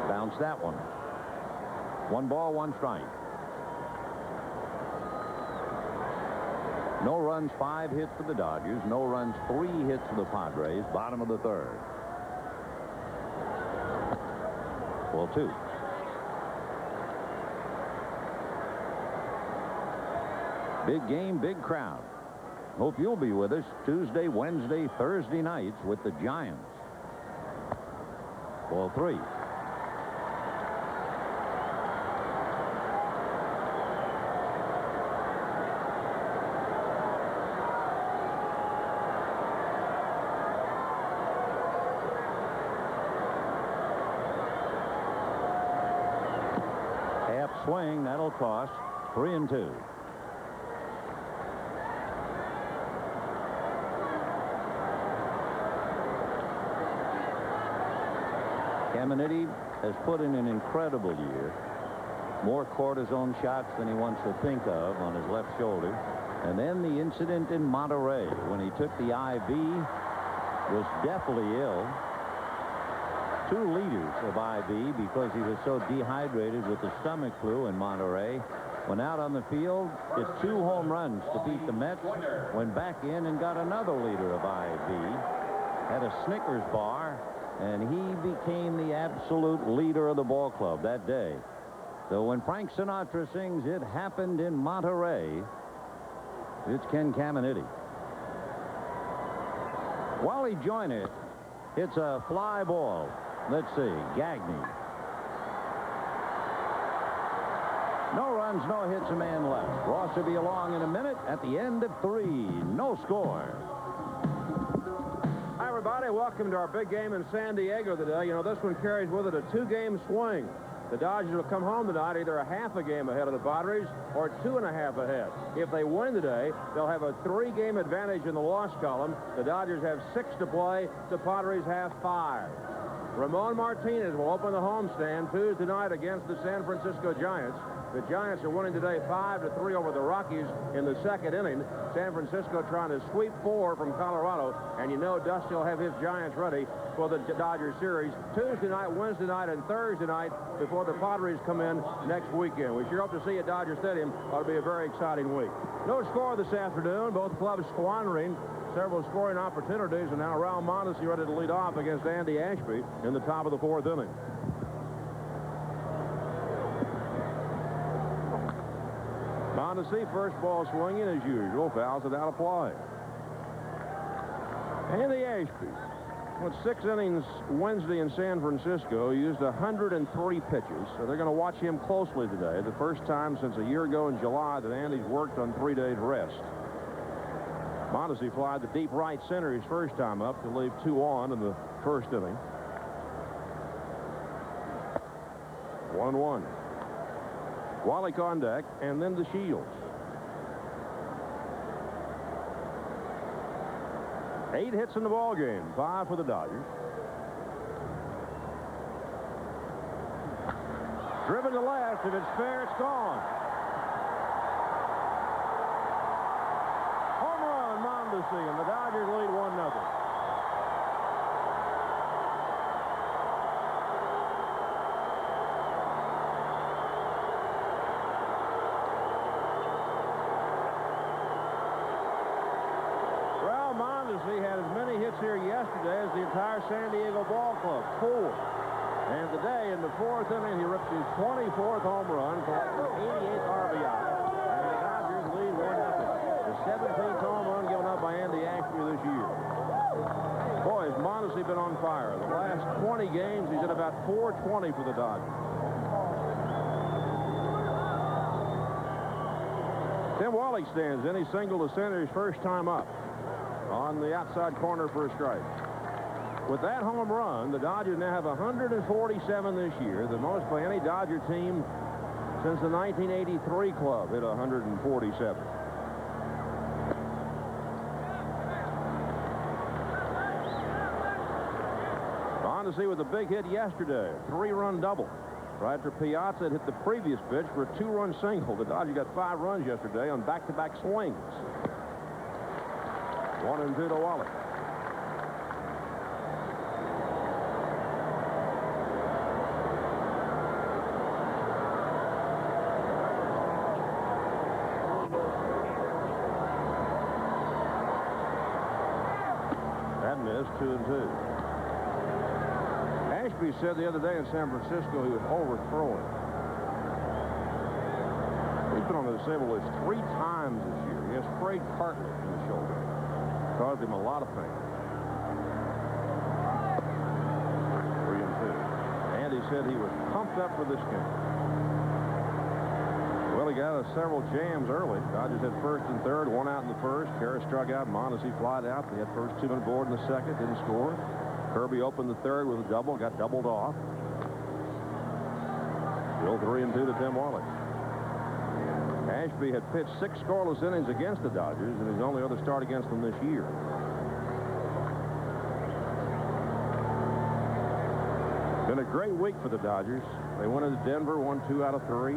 Bounce that one. 1 ball, 1 strike. No runs, 5 hits for the Dodgers. No runs, 3 hits for the Padres. Bottom of the 3rd. Ball 2. Big game, big crowd. Hope you'll be with us Tuesday, Wednesday, Thursday nights with the Giants. Ball 3. Swing, that'll cost 3-2. Caminiti has put in an incredible year. More cortisone shots than he wants to think of on his left shoulder. And then the incident in Monterey when he took the IV, was deathly ill. 2 liters of IV because he was so dehydrated with the stomach flu in Monterey. Went out on the field, hit 2 home runs to beat the Mets, went back in and got another liter of IV, had a Snickers bar, and he became the absolute leader of the ball club that day. So when Frank Sinatra sings "It Happened in Monterey," it's Ken Caminiti. Wally Joyner hits a fly ball. Let's see, Gagne. No runs, no hits, a man left. Ross will be along in a minute at the end of 3. No score. Hi, everybody. Welcome to our big game in San Diego today. You know, this one carries with it a 2-game swing. The Dodgers will come home tonight either a half a game ahead of the Padres or 2.5 ahead. If they win today, they'll have a 3-game advantage in the loss column. The Dodgers have 6 to play. The Padres have 5. Ramon Martinez will open the homestand Tuesday night against the San Francisco Giants. The Giants are winning today 5-3 over the Rockies in the second inning. San Francisco trying to sweep 4 from Colorado. And you know Dusty will have his Giants ready for the Dodgers series Tuesday night, Wednesday night, and Thursday night before the Padres come in next weekend. We sure hope to see you at Dodger Stadium. It'll be a very exciting week. No score this afternoon. Both clubs squandering several scoring opportunities. And now Raul Mondesi ready to lead off against Andy Ashby in the top of the fourth inning. Mondesi, first ball swinging as usual, fouls it out of play. Andy Ashby went 6 innings Wednesday in San Francisco, used 103 pitches, so they're going to watch him closely today. The first time since a year ago in July that Andy's worked on 3 days rest. Mondesi flied to deep right center his first time up to leave 2 on in the first inning. 1-1. Wally Kondak, and then the Shields. 8 hits in the ball game, 5 for the Dodgers. Driven to left. If it's fair, it's gone. Home run, Mondesi, and the Dodgers lead 1-0. He had as many hits here yesterday as the entire San Diego ball club, 4. And today, in the fourth inning, he ripped his 24th home run, collecting 88th RBI, and the Dodgers lead 1-0. The 17th home run given up by Andy Ashby this year. Boy, has Mondesi been on fire. The last 20 games, he's at about 420 for the Dodgers. Tim Wallach stands in. He singled to center his first time up on the outside corner for a strike. With that home run, the Dodgers now have 147 this year, the most by any Dodger team since the 1983 club hit 147. Mondesi with a big hit yesterday, a 3-run double. Right after Piazza had hit the previous pitch for a 2-run single. The Dodgers got 5 runs yesterday on back-to-back swings. 1-2 to Wallach. That missed, 2-2. Ashby said the other day in San Francisco he was overthrowing. He's been on the disabled list 3 times this year. He has frayed cartilage in the shoulder. Caused him a lot of pain. 3-2. And he said he was pumped up for this game. Well, he got several jams early. Dodgers had first and third, 1 out in the first. Karras struck out, Mondesi flied out. They had first 2 on board in the second, didn't score. Kirby opened the third with a double, got doubled off. Still 3-2 to Tim Wallach. Ashby had pitched 6 scoreless innings against the Dodgers in his only other start against them this year. Been a great week for the Dodgers. They went into Denver, won 2 out of 3.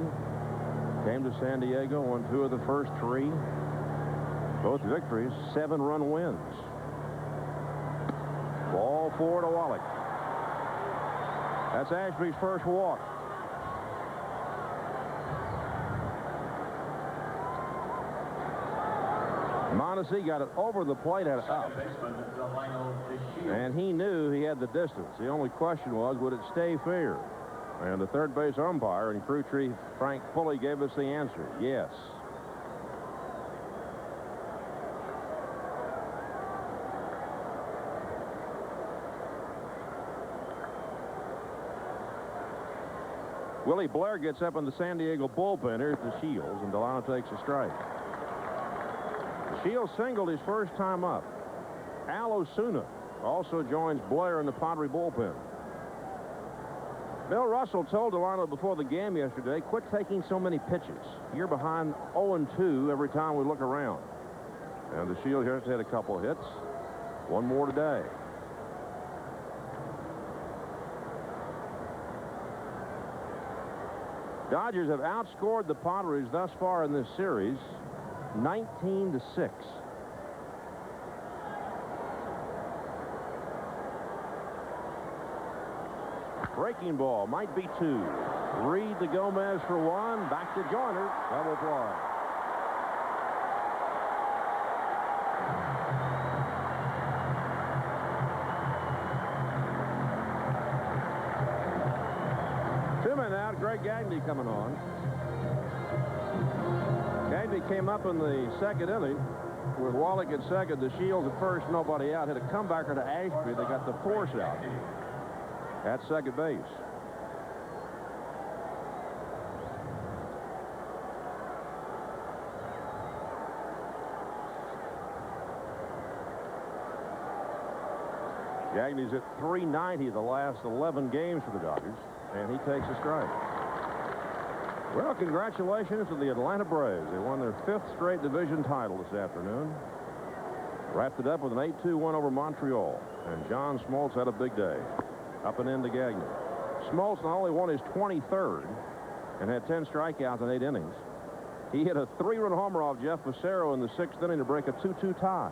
Came to San Diego, won 2 of the first 3. Both victories, 7-run wins. Ball 4 to Wallach. That's Ashby's first walk. Mondesi got it over the plate, had it up. And he knew he had the distance. The only question was, would it stay fair? And the third base umpire and crew chief Frank Pulley gave us the answer, yes. Willie Blair gets up in the San Diego bullpen. Here's the Shields, and Delano takes a strike. Shields singled his first time up. Al Osuna also joins Blair in the Padre bullpen. Bill Russell told Delano before the game yesterday, quit taking so many pitches. You're behind 0-2 every time we look around. And the Shields just had a couple of hits. 1 more today. Dodgers have outscored the Padres thus far in this series 19-6. Breaking ball might be 2. Reed to Gomez for 1. Back to Joyner. Double play. Two-man out. Greg Gagne coming on. Gagne came up in the second inning with Wallach at second, the Shields at first, nobody out. Hit a comebacker to Ashby. They got the force out at second base. Gagne's at 390 the last 11 games for the Dodgers, and he takes a strike. Well, congratulations to the Atlanta Braves. They won their 5th straight division title this afternoon. Wrapped it up with an 8-2 win over Montreal, and John Smoltz had a big day. Up and into Gagne. Smoltz not only won his 23rd and had 10 strikeouts in 8 innings, he hit a 3-run homer off Jeff Fassero in the 6th inning to break a 2-2 tie.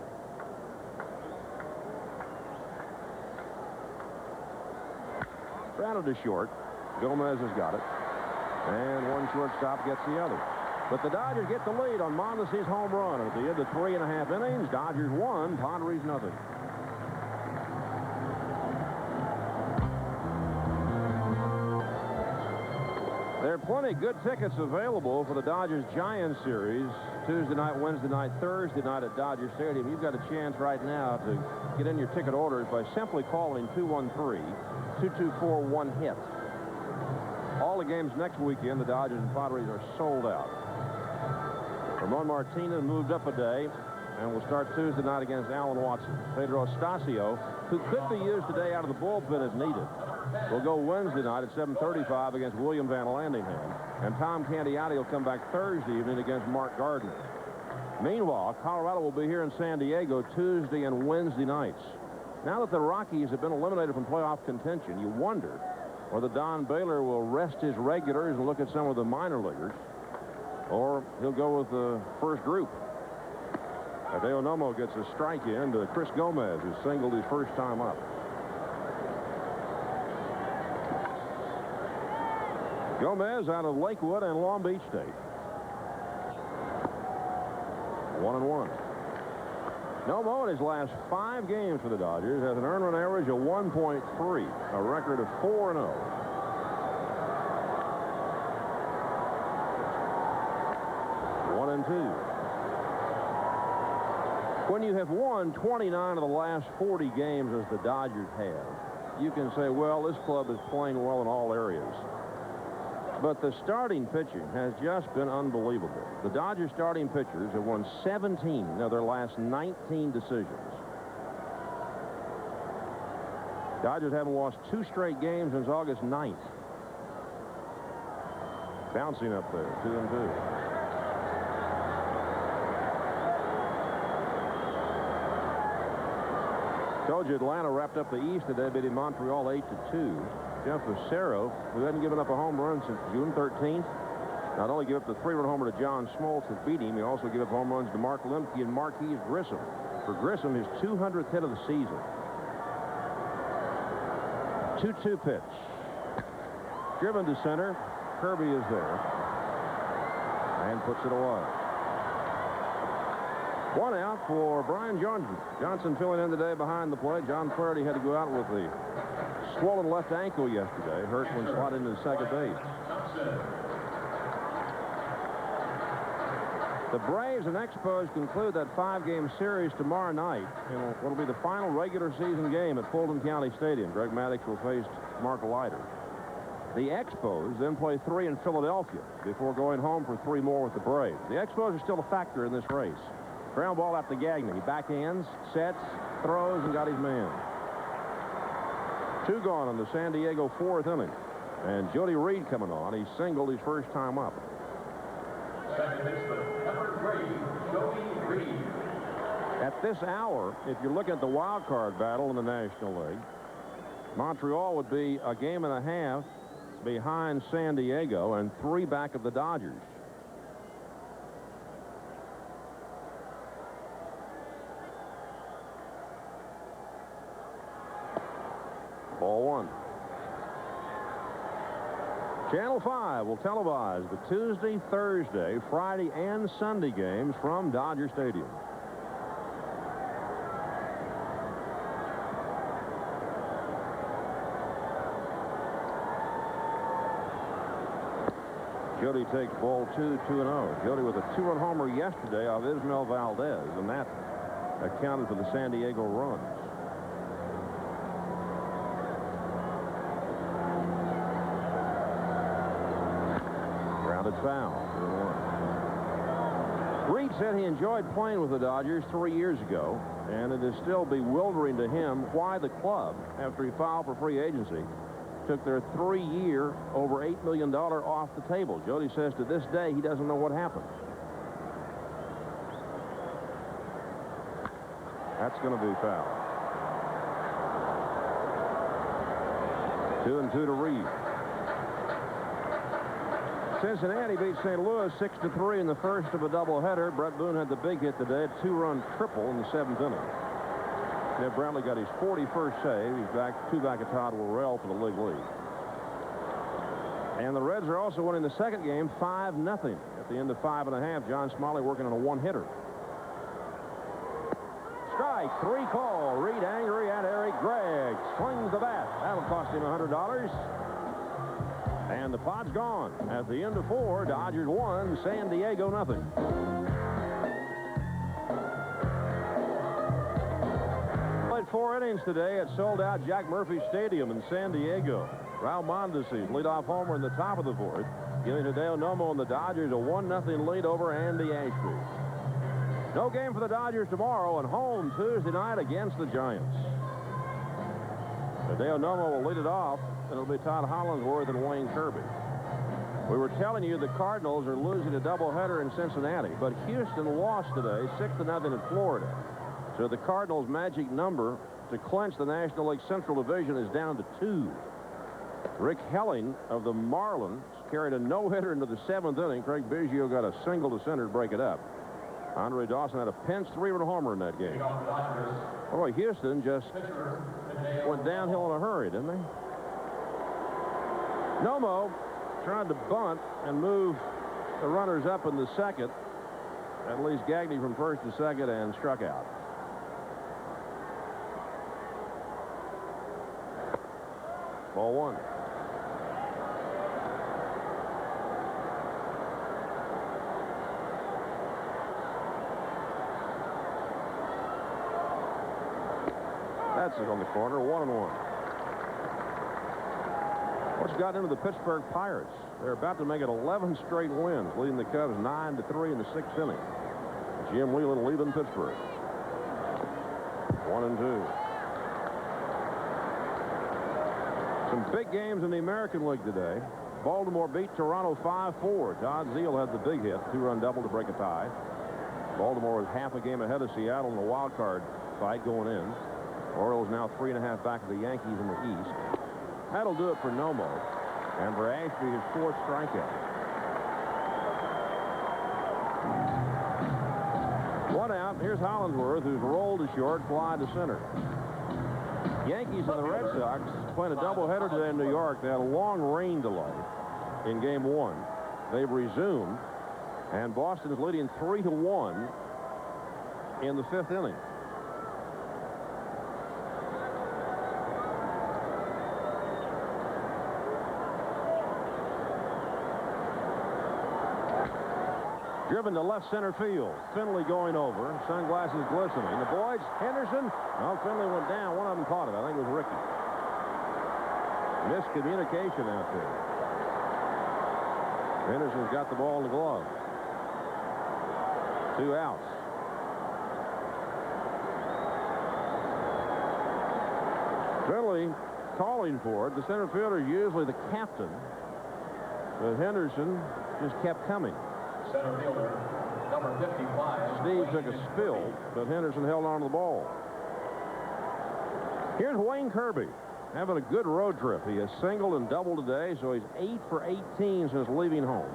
Grounded to short. Gomez has got it. And one shortstop gets the other. But the Dodgers get the lead on Mondesi's home run. At the end of 3.5 innings, Dodgers 1, Padres nothing. There are plenty of good tickets available for the Dodgers-Giants series. Tuesday night, Wednesday night, Thursday night at Dodger Stadium. You've got a chance right now to get in your ticket orders by simply calling 213-224-1-HIT. All the games next weekend, the Dodgers and Padres are sold out. Ramon Martinez moved up a day and will start Tuesday night against Alan Watson. Pedro Estacio, who could be used today out of the bullpen as needed, will go Wednesday night at 7:35 against William Van Landingham. And Tom Candiotti will come back Thursday evening against Mark Gardner. Meanwhile, Colorado will be here in San Diego Tuesday and Wednesday nights. Now that the Rockies have been eliminated from playoff contention, you wonder whether Don Baylor will rest his regulars and look at some of the minor leaguers, or he'll go with the first group. Hideo Nomo gets a strike in to Chris Gomez, who singled his first time up. Gomez out of Lakewood and Long Beach State. 1-1. Nomo in his last 5 games for the Dodgers has an earned run average of 1.3, a record of 4-0. One and two. When you have won 29 of the last 40 games as the Dodgers have, you can say, well, this club is playing well in all areas. But the starting pitching has just been unbelievable. The Dodgers starting pitchers have won 17 of their last 19 decisions. Dodgers haven't lost 2 straight games since August 9th. Bouncing up there, 2-2. Told you Atlanta wrapped up the East today, beating Montreal 8-2. Jeff Fassero, who hadn't given up a home run since June 13th, not only gave up the 3-run homer to John Smoltz that beat him, he also gave up home runs to Mark Lemke and Marquise Grissom. For Grissom, his 200th hit of the season. 2-2 pitch. Driven to center. Kirby is there. And puts it away. 1 out for Brian Johnson. Johnson filling in today behind the plate. John Flaherty had to go out with the swollen left ankle yesterday. Hurt when slotted into second base. The Braves and Expos conclude that 5-game series tomorrow night in what will be the final regular season game at Fulton County Stadium. Greg Maddux will face Mark Leiter. The Expos then play 3 in Philadelphia before going home for 3 more with the Braves. The Expos are still a factor in this race. Ground ball out to Gagne. He backhands, sets, throws, and got his man. 2 gone in the San Diego 4th inning. And Jody Reed coming on. He singled his first time up. Second baseman, number 3, Jody Reed. At this hour, if you're looking at the wild card battle in the National League, Montreal would be a game and a half behind San Diego and 3 back of the Dodgers. Ball 1. Channel 5 will televise the Tuesday, Thursday, Friday, and Sunday games from Dodger Stadium. Jody takes ball 2, 2-0. Jody with a 2-run homer yesterday off Ismael Valdez, and that accounted for the San Diego runs. Grounded foul. 2-1. Reed said he enjoyed playing with the Dodgers 3 years ago, and it is still bewildering to him why the club, after he filed for free agency, took their 3-year, over $8 million off the table. Jody says to this day he doesn't know what happened. That's going to be foul. 2-2 to Reed. Cincinnati beat St. Louis 6-3 in the first of a doubleheader. Brett Boone had the big hit today, a 2-run triple in the 7th inning. Ned Brantley got his 41st save. He's back 2 back of Todd Worrell for the league lead. And the Reds are also winning the second game 5-0. At the end of 5.5, John Smiley working on a 1-hitter. Strike 3 call. Reed angry at Eric Gregg. Swings the bat. That'll cost him $100. And the pot's gone. At the end of 4, Dodgers 1, San Diego 0. Played 4 innings today at sold-out Jack Murphy Stadium in San Diego. Raul Mondesi leadoff homer in the top of the 4th, giving Hideo Nomo and the Dodgers a 1-0 lead over Andy Ashby. No game for the Dodgers tomorrow, and home Tuesday night against the Giants. Hideo Nomo will lead it off, and it'll be Todd Hollandsworth and Wayne Kirby. We were telling you the Cardinals are losing a doubleheader in Cincinnati, but Houston lost today 6-0 in Florida. So the Cardinals' magic number to clinch the National League Central Division is down to 2. Rick Helling of the Marlins carried a no-hitter into the 7th inning. Craig Biggio got a single to center to break it up. Andre Dawson had a pinch 3-run homer in that game. Boy, Houston just went downhill in a hurry, didn't they? Nomo tried to bunt and move the runners up in the 2nd. At least Gagne from 1st to 2nd and struck out. Ball 1. That's it on the corner, 1-1. What's gotten into the Pittsburgh Pirates? They're about to make it 11 straight wins, leading the Cubs 9-3 in the 6th inning. Jim Whelan leaving Pittsburgh. 1-2. Some big games in the American League today. Baltimore beat Toronto 5-4. Todd Zeile had the big hit, 2-run double to break a tie. Baltimore was half a game ahead of Seattle in the wild card fight going in. Orioles now 3.5 back of the Yankees in the East. That'll do it for Nomo. And for Ashby, his 4th strikeout. 1 out. Here's Hollandsworth, who's rolled to short, fly to center. Yankees and the Red Sox playing a doubleheader today in New York. They had a long rain delay in Game 1. They've resumed, and Boston is leading 3-1 in the 5th inning. Driven to left center field. Finley going over. Sunglasses glistening. The boys, Henderson. Well, Finley went down. One of them caught it. I think it was Ricky. Miscommunication out there. Henderson's got the ball in the glove. 2 outs. Finley calling for it. The center fielder is usually the captain. But Henderson just kept coming. Center fielder, number 55. Steve took a spill, but Henderson held on to the ball. Here's Wayne Kirby. having a good road trip. He has singled and doubled today, so he's 8 for 18 since leaving home.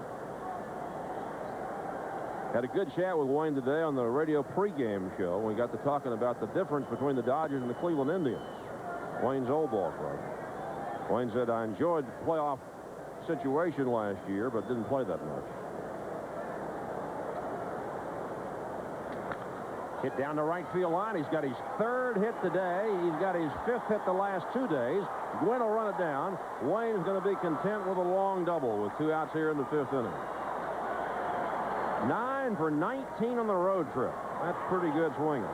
Had a good chat with Wayne today on the radio pregame show. We got to talking about the difference between the Dodgers and the Cleveland Indians, Wayne's old ball club. Wayne said, I enjoyed the playoff situation last year, but didn't play that much. Hit down the right field line. He's got his 3rd hit today. He's got his 5th hit the last 2 days. Gwynn will run it down. Wayne's going to be content with a long double with 2 outs here in the 5th inning. 9 for 19 on the road trip. That's pretty good swinging.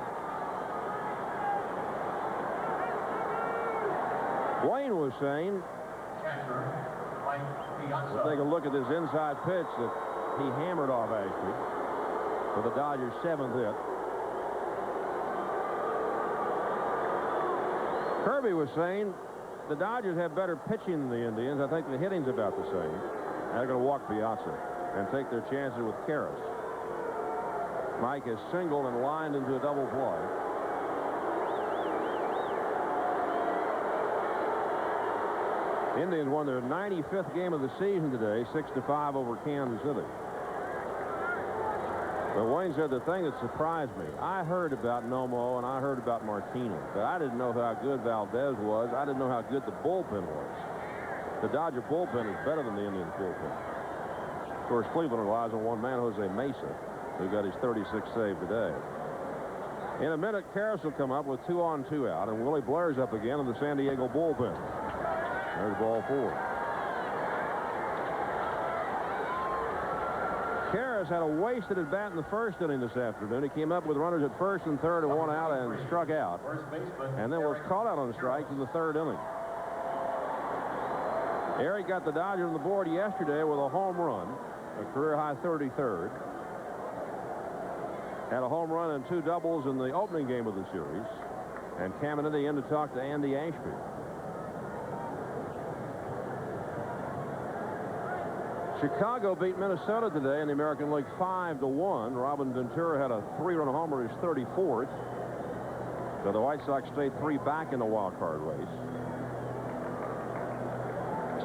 Wayne was saying, we'll take a look at this inside pitch that he hammered off Ashby for the Dodgers' 7th hit. Kirby was saying the Dodgers have better pitching than the Indians. I think the hitting's about the same. They're going to walk Piazza and take their chances with Karras. Mike has singled and lined into a double play. Indians won their 95th game of the season today, 6-5 over Kansas City. But Wayne said the thing that surprised me, I heard about Nomo and I heard about Martinez, but I didn't know how good Valdez was. I didn't know how good the bullpen was. The Dodger bullpen is better than the Indians bullpen. Of course, Cleveland relies on one man, Jose Mesa, who got his 36th save today. In a minute, Karras will come up with 2 on, 2 out, and Willie Blair's up again in the San Diego bullpen. There's ball 4. Karras had a wasted at bat in the 1st inning this afternoon. He came up with runners at 1st and 3rd and 1 out and struck out. And then was caught out on strikes in the 3rd inning. Eric got the Dodgers on the board yesterday with a home run, a career-high 33rd. Had a home run and 2 doubles in the opening game of the series. And Caminiti in to talk to Andy Ashby. Chicago beat Minnesota today in the American League 5-1. Robin Ventura had a 3-run homer, his 34th. So the White Sox stayed 3 back in the wild card race.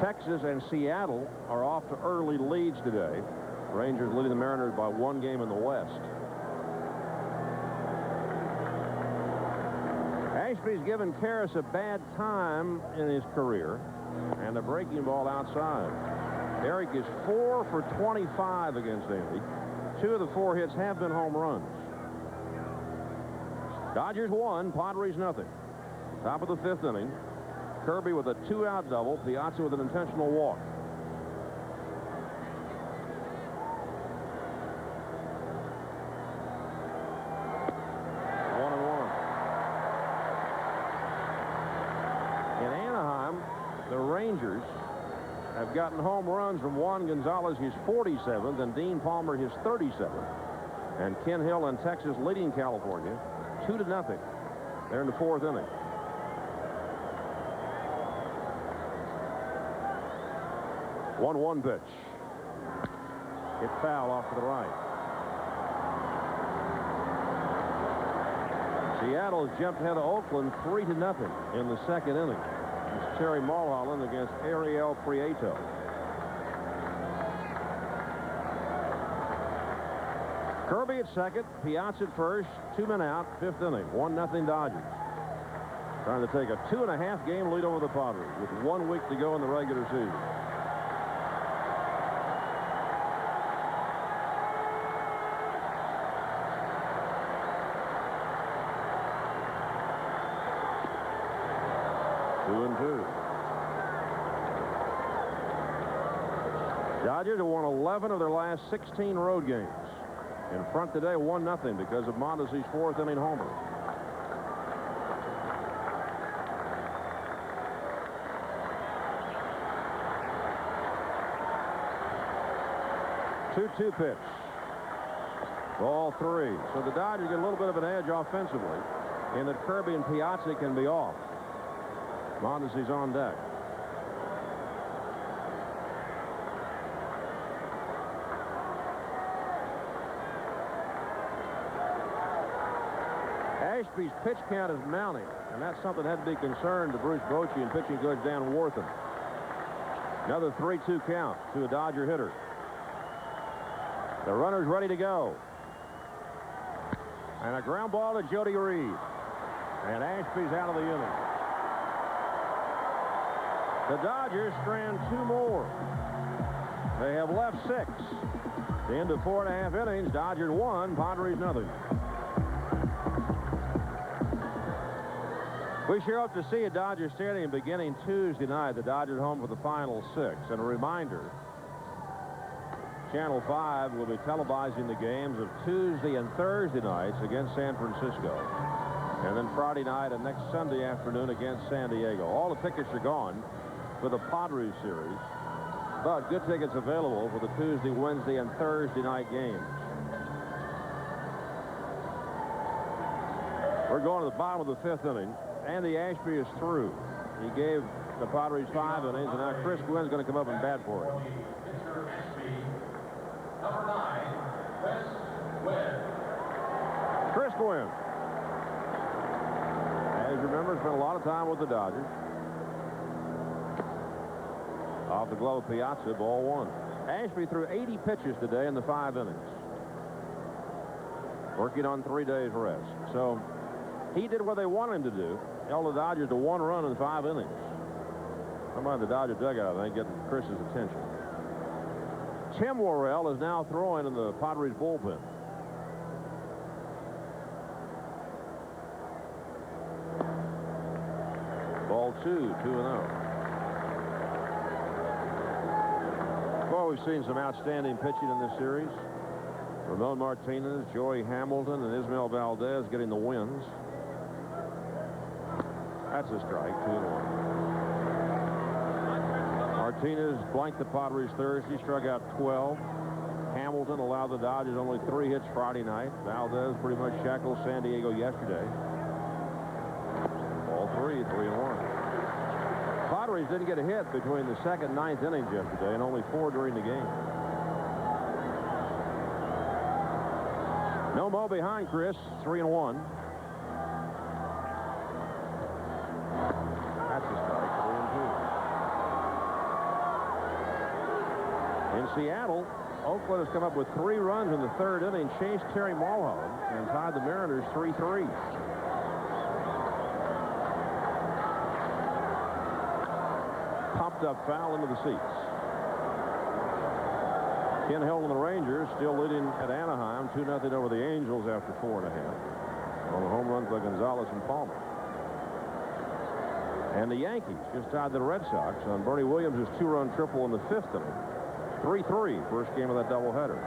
Texas and Seattle are off to early leads today. Rangers leading the Mariners by 1 game in the West. Ashby's given Karras a bad time in his career, and a breaking ball outside. Eric is 4 for 25 against Andy. 2 of the 4 hits have been home runs. Dodgers 1, Padres nothing. Top of the 5th inning. Kirby with a 2-out double. Piazza with an intentional walk. In Anaheim, the Rangers have gotten home runs from Juan Gonzalez, his 47th, and Dean Palmer, his 37th. And Ken Hill in Texas leading California 2-0. They're in the 4th inning. One pitch. Hit foul off to the right. Seattle has jumped ahead of Oakland 3-0 in the 2nd inning. It's Terry Mulholland against Ariel Prieto. Kirby at 2nd, Piazza at 1st, 2 men out, 5th inning, 1-0 Dodgers. Trying to take a 2.5 game lead over the Padres with 1 week to go in the regular season. Dodgers have won 11 of their last 16 road games. In front today, 1-0 because of Mondesi's 4th inning homer. Two pitch. Ball 3. So the Dodgers get a little bit of an edge offensively in that Kirby and Piazza can be off. Mondesi's on deck. Ashby's pitch count is mounting, and that's something that had to be concerned to Bruce Bochy and pitching coach Dan Wortham. Another 3-2 count to a Dodger hitter. The runner's ready to go. And a ground ball to Jody Reed. And Ashby's out of the inning. The Dodgers strand 2 more. They have left 6. The end of 4.5 innings. Dodgers 1, Padres nothing. We sure hope to see you at Dodger Stadium beginning Tuesday night. The Dodgers home for the final 6. And a reminder, Channel 5 will be televising the games of Tuesday and Thursday nights against San Francisco. And then Friday night and next Sunday afternoon against San Diego. All the tickets are gone for the Padres series, but good tickets available for the Tuesday, Wednesday, and Thursday night games. We're going to the bottom of the 5th inning. Andy Ashby is through. He gave the Padres 5 innings, and now Chris Gwynn's going to come up and bat for him. Number 9, Chris Gwynn. Chris Gwynn. As you remember, spent a lot of time with the Dodgers. Off the glove of Piazza, ball 1. Ashby threw 80 pitches today in the 5 innings. Working on 3 days rest. So he did what they wanted him to do. Held the Dodgers to 1 run in 5 innings. Somebody in the Dodger dugout, I think, getting Chris's attention. Tim Worrell is now throwing in the Padres bullpen. Ball 2, 2-0. Well, we've seen some outstanding pitching in this series. Ramon Martinez, Joey Hamilton, and Ismael Valdez getting the wins. That's a strike, 2-1. Martinez blanked the Padres Thursday, struck out 12. Hamilton allowed the Dodgers only 3 hits Friday night. Valdez pretty much shackled San Diego yesterday. Ball 3, 3-1. Padres didn't get a hit between the 2nd and 9th innings yesterday, and only 4 during the game. Nomo behind Chris, 3-1. That's a strike, 3-2. In Seattle, Oakland has come up with 3 runs in the 3rd inning, chased Terry Mulholland, and tied the Mariners 3-3. Popped up foul into the seats. Ken Hill and the Rangers still leading at Anaheim 2-0 over the Angels after 4.5 on the home runs by Gonzalez and Palmer. And the Yankees just tied the Red Sox on Bernie Williams' 2-run triple in the 5th inning. 3-3, first game of that doubleheader.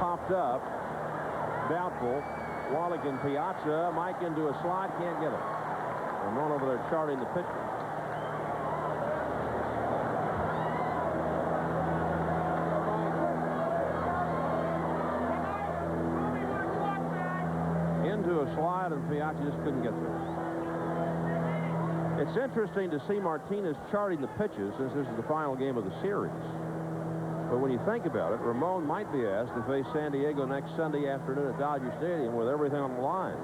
Popped up, doubtful. Wallach and Piazza, Mike into a slot, can't get it. And one over there charting the pitcher. Into a slide, and Piazza just couldn't get there. It's interesting to see Martinez charting the pitches since this is the final game of the series. But when you think about it, Ramon might be asked to face San Diego next Sunday afternoon at Dodger Stadium with everything on the line.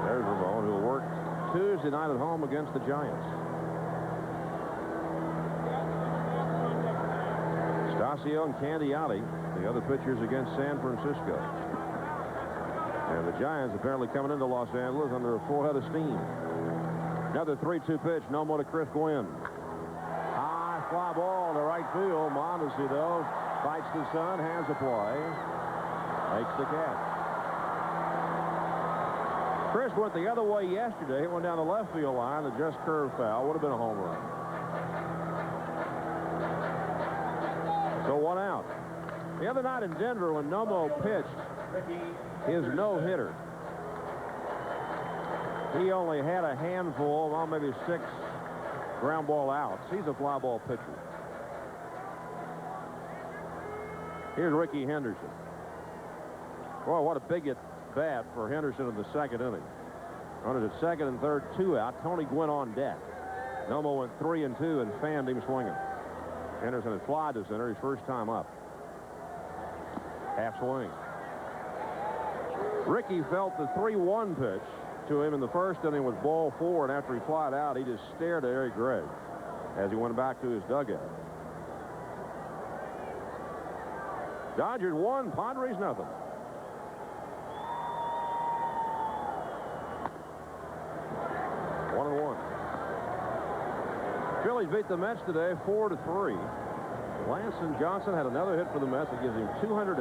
There's Ramon, who will work Tuesday night at home against the Giants. Stasio and Candiati, the other pitchers against San Francisco. And the Giants apparently coming into Los Angeles under a full head of steam. Another 3-2 pitch, Nomo to Chris Gwynn. High fly ball to right field. Mondesi, though, fights the sun, has a play, makes the catch. Chris went the other way yesterday. He went down the left field line, the just curved foul. Would have been a home run. So 1 out. The other night in Denver, when Nomo pitched his no-hitter, he only had a handful, well, maybe 6 ground ball outs. He's a fly ball pitcher. Here's Ricky Henderson. Boy, what a big at bat for Henderson in the 2nd inning. Runners at 2nd and 3rd, 2 out. Tony Gwynn on deck. Nomo went 3-2 and fanned him swinging. Henderson had flied to center his first time up. Half swing. Ricky felt the 3-1 pitch to him in the first inning was ball 4, and after he flied out, he just stared at Eric Gregg as he went back to his dugout. Dodgers 1, Padres nothing. One and one. Phillies beat the Mets today 4-3. Lanson Johnson had another hit for the Mets that gives him 219,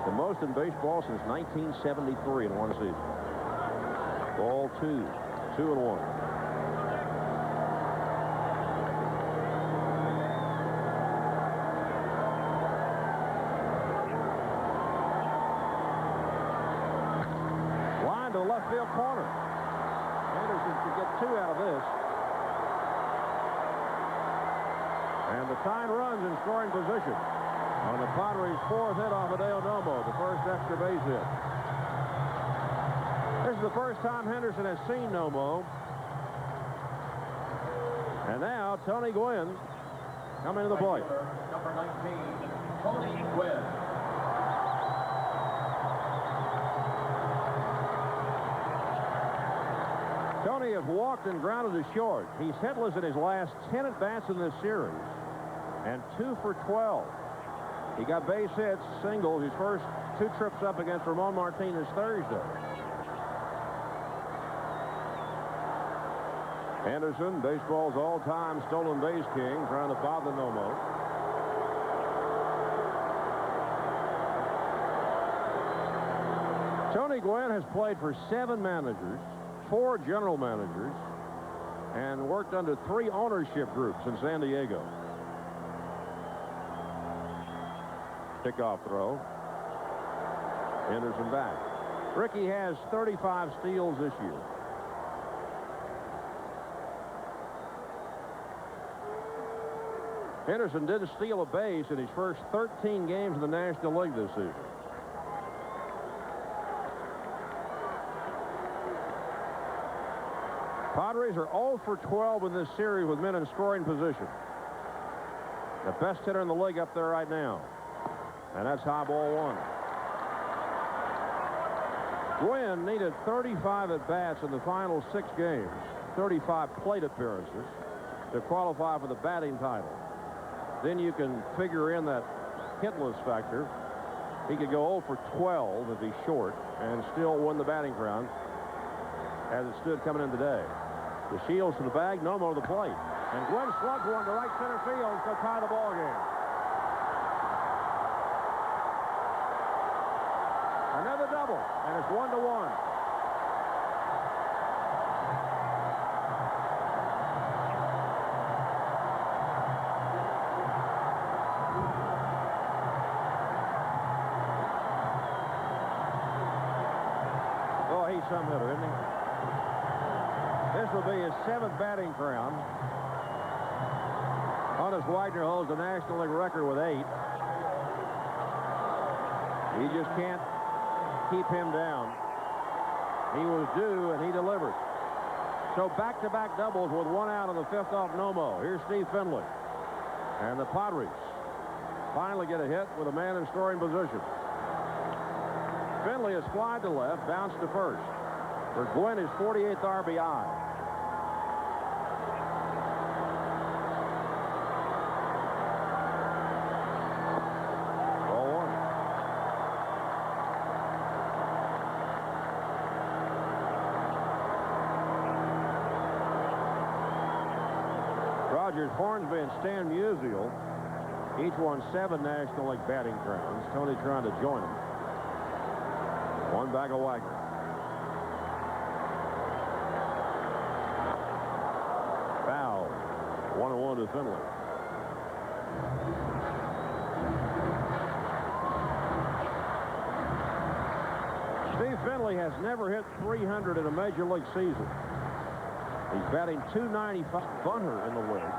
the most in baseball since 1973 in one season. Ball 2, 2-1. Line to the left field corner. Anderson could get 2 out of this. And the tying runs in scoring position on the Padres' 4th hit off Hideo Nomo, the first extra base hit. This is the first time Henderson has seen Nomo. And now Tony Gwynn coming to the plate. Number 19, Tony Gwynn. Tony has walked and grounded to short. He's hitless in his last 10 at-bats in this series. And 2 for 12. He got base hits, singles, his first 2 trips up against Ramon Martinez Thursday. Anderson, baseball's all-time stolen base king, trying to bother Nomo. Tony Gwynn has played for 7 managers, 4 general managers, and worked under 3 ownership groups in San Diego. Pickoff throw. Henderson back. Ricky has 35 steals this year. Henderson didn't steal a base in his first 13 games in the National League this season. Padres are 0 for 12 in this series with men in scoring position. The best hitter in the league up there right now. And that's high ball 1. Gwynn needed 35 at-bats in the final 6 games, 35 plate appearances, to qualify for the batting title. Then you can figure in that hitless factor. He could go 0 for 12 if he's short and still win the batting crown as it stood coming in today. The Shields to the bag, Nomo to the plate. And Gwynn slugs one to right center field to tie the ball game. Another double, and it's 1-1. Oh, he's some hitter, isn't he? This will be his 7th batting crown. Honus Wagner holds the National League record with 8. He just can't keep him down. He was due, and he delivered. So back-to-back doubles with 1 out on the 5th off Nomo. Here's Steve Finley. And the Padres finally get a hit with a man in scoring position. Finley has flied to left, bounced to first. For Gwynn, his 48th RBI. Ball 1. Rogers, Hornsby, and Stan Musial each won 7 National League batting crowns. Tony trying to join them. One back of Wagner. Foul. 1-1 to Finley. Steve Finley has never hit 300 in a major league season. He's batting .295 bunter in the league,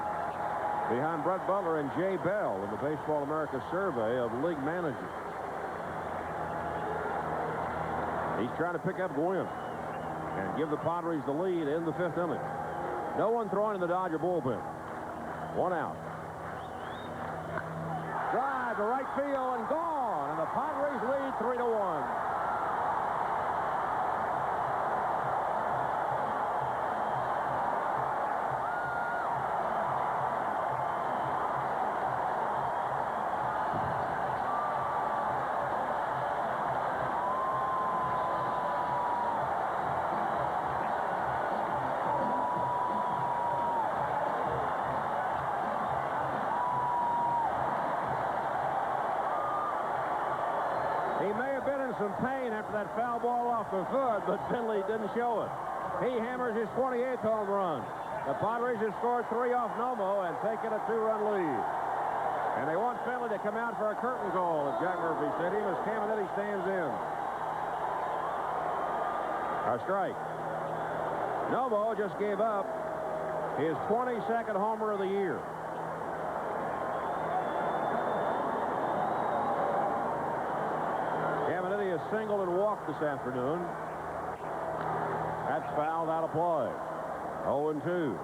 behind Brett Butler and Jay Bell in the Baseball America survey of league managers. He's trying to pick up Gwynn and give the Padres the lead in the 5th inning. No one throwing in the Dodger bullpen. One out. Drive to right field and gone. And the Padres lead 3-1. He may have been in some pain after that foul ball off the foot, but Finley didn't show it. He hammers his 28th home run. The Padres have scored 3 off Nomo and taken a 2-run lead. And they want Finley to come out for a curtain call at Jack Murphy Stadium as Caminiti stands in. A strike. Nomo just gave up his 22nd homer of the year. Caminiti has singled and walked this afternoon. That's fouled out of play. 0-2.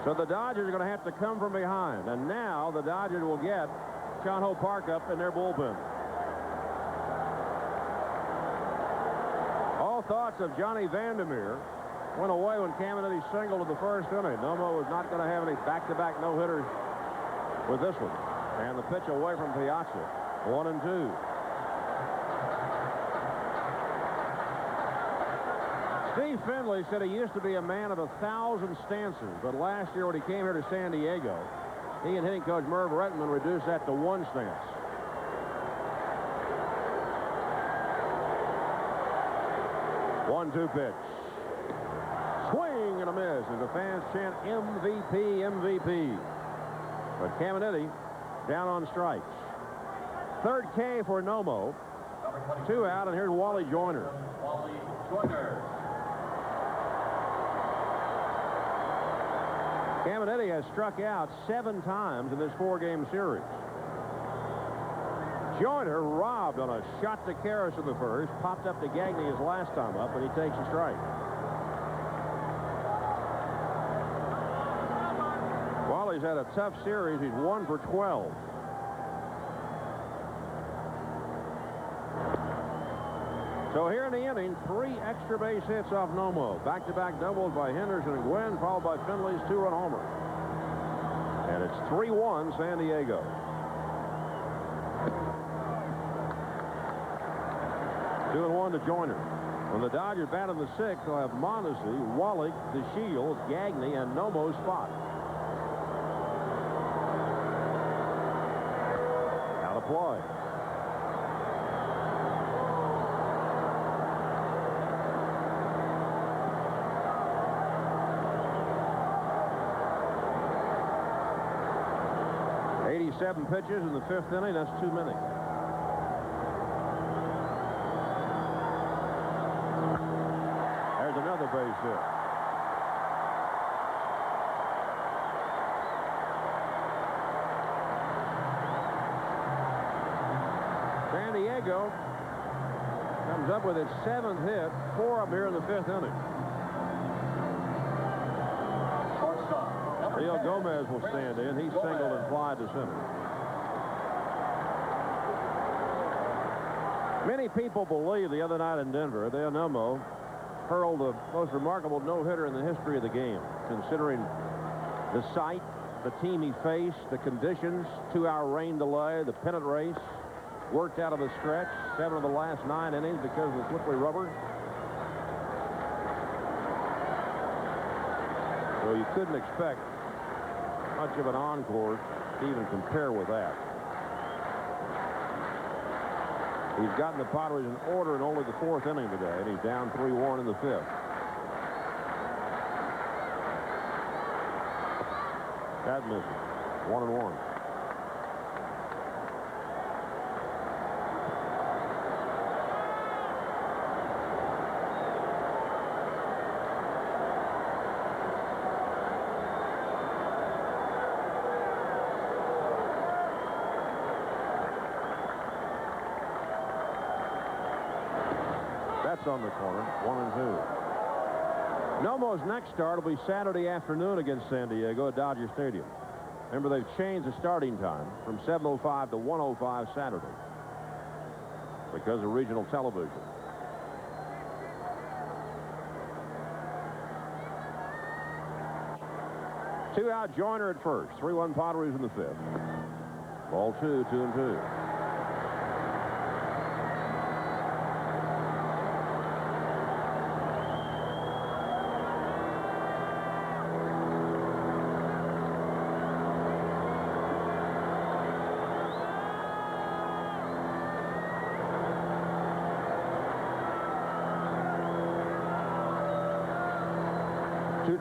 So the Dodgers are going to have to come from behind. And now the Dodgers will get Sean Ho Park up in their bullpen. All thoughts of Johnny Vandermeer went away when Caminiti singled in the first inning. Nomo was not going to have any back-to-back no-hitters with this one. And the pitch away from Piazza. 1-2. Steve Finley said he used to be a man of 1,000 stances, but last year when he came here to San Diego, he and hitting coach Merv Rettenman reduced that to 1 stance. One-two pitch. Swing and a miss as the fans chant MVP, MVP. But Caminiti down on strikes. Third K for Nomo. 2 out, and here's Wally Joyner. Wally Joyner. Caminiti has struck out 7 times in this 4-game series. Joyner robbed on a shot to Karras in the first, popped up to Gagne his last time up, and he takes a strike. Wally's had a tough series. He's 1 for 12. So here in the inning, 3 extra base hits off Nomo. Back-to-back doubles by Henderson and Gwynn, followed by Finley's 2-run homer. And it's 3-1 San Diego. Two and 1 to Joyner. When the Dodgers bat in the 6th, they'll have Mondesi, Wallach, DeShields, Gagne, and Nomo's spot. Out of play. Seven pitches in the 5th inning. That's too many. There's another base hit. San Diego comes up with its 7th hit, 4 of them here in the 5th inning. Leo Gomez will stand in. He singled and flied to center. Many people believe the other night in Denver, Hideo Nomo hurled the most remarkable no-hitter in the history of the game, considering the site, the team he faced, the conditions, 2-hour rain delay, the pennant race, worked out of the stretch, 7 of the last 9 innings because of the slippery rubber. So you couldn't expect much of an encore to even compare with that. He's gotten the Padres in order in only the 4th inning today, and he's down 3-1 in the 5th. That misses. 1-1. That's on the corner. 1-2. Nomo's next start will be Saturday afternoon against San Diego at Dodger Stadium. Remember, they've changed the starting time from 7:05 to 1:05 Saturday because of regional television. Two out, Joyner at first. 3-1 Padres in the fifth. Ball 2, 2-2.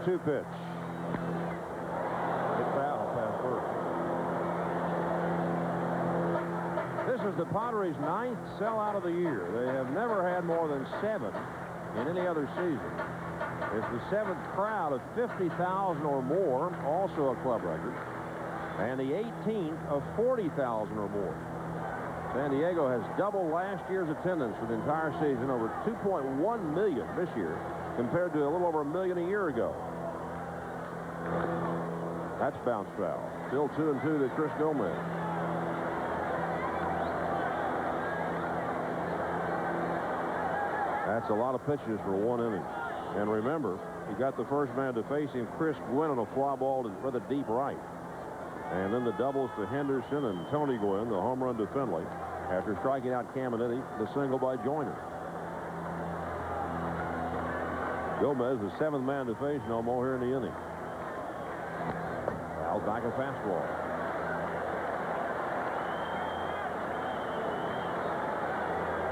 Two pitch. Hit foul past first. This is the Padres' 9th sellout of the year. They have never had more than 7 in any other season. It's the 7th crowd of 50,000 or more, also a club record, and the 18th of 40,000 or more. San Diego has doubled last year's attendance for the entire season, over 2.1 million this year, compared to a little over 1 million a year ago. That's bounced foul. Still 2-2 to Chris Gomez. That's a lot of pitches for 1 inning. And remember, he got the first man to face him, Chris Gwynn, on a fly ball to rather deep right. And then the doubles to Henderson and Tony Gwynn, the home run to Finley, after striking out Caminiti, the single by Joyner. Gomez, the 7th man to face Nomo here in the inning. Fouled back a fastball.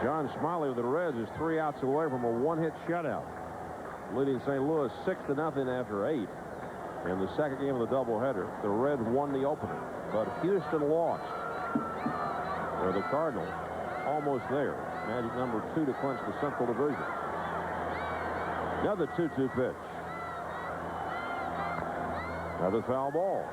John Smiley of the Reds is 3 outs away from a 1-hit shutout, leading St. Louis 6-0 after 8 in the second game of the doubleheader. The Reds won the opener, but Houston lost. Where the Cardinals almost there. Magic number 2 to clinch the Central Division. Another 2-2 pitch. Another foul ball.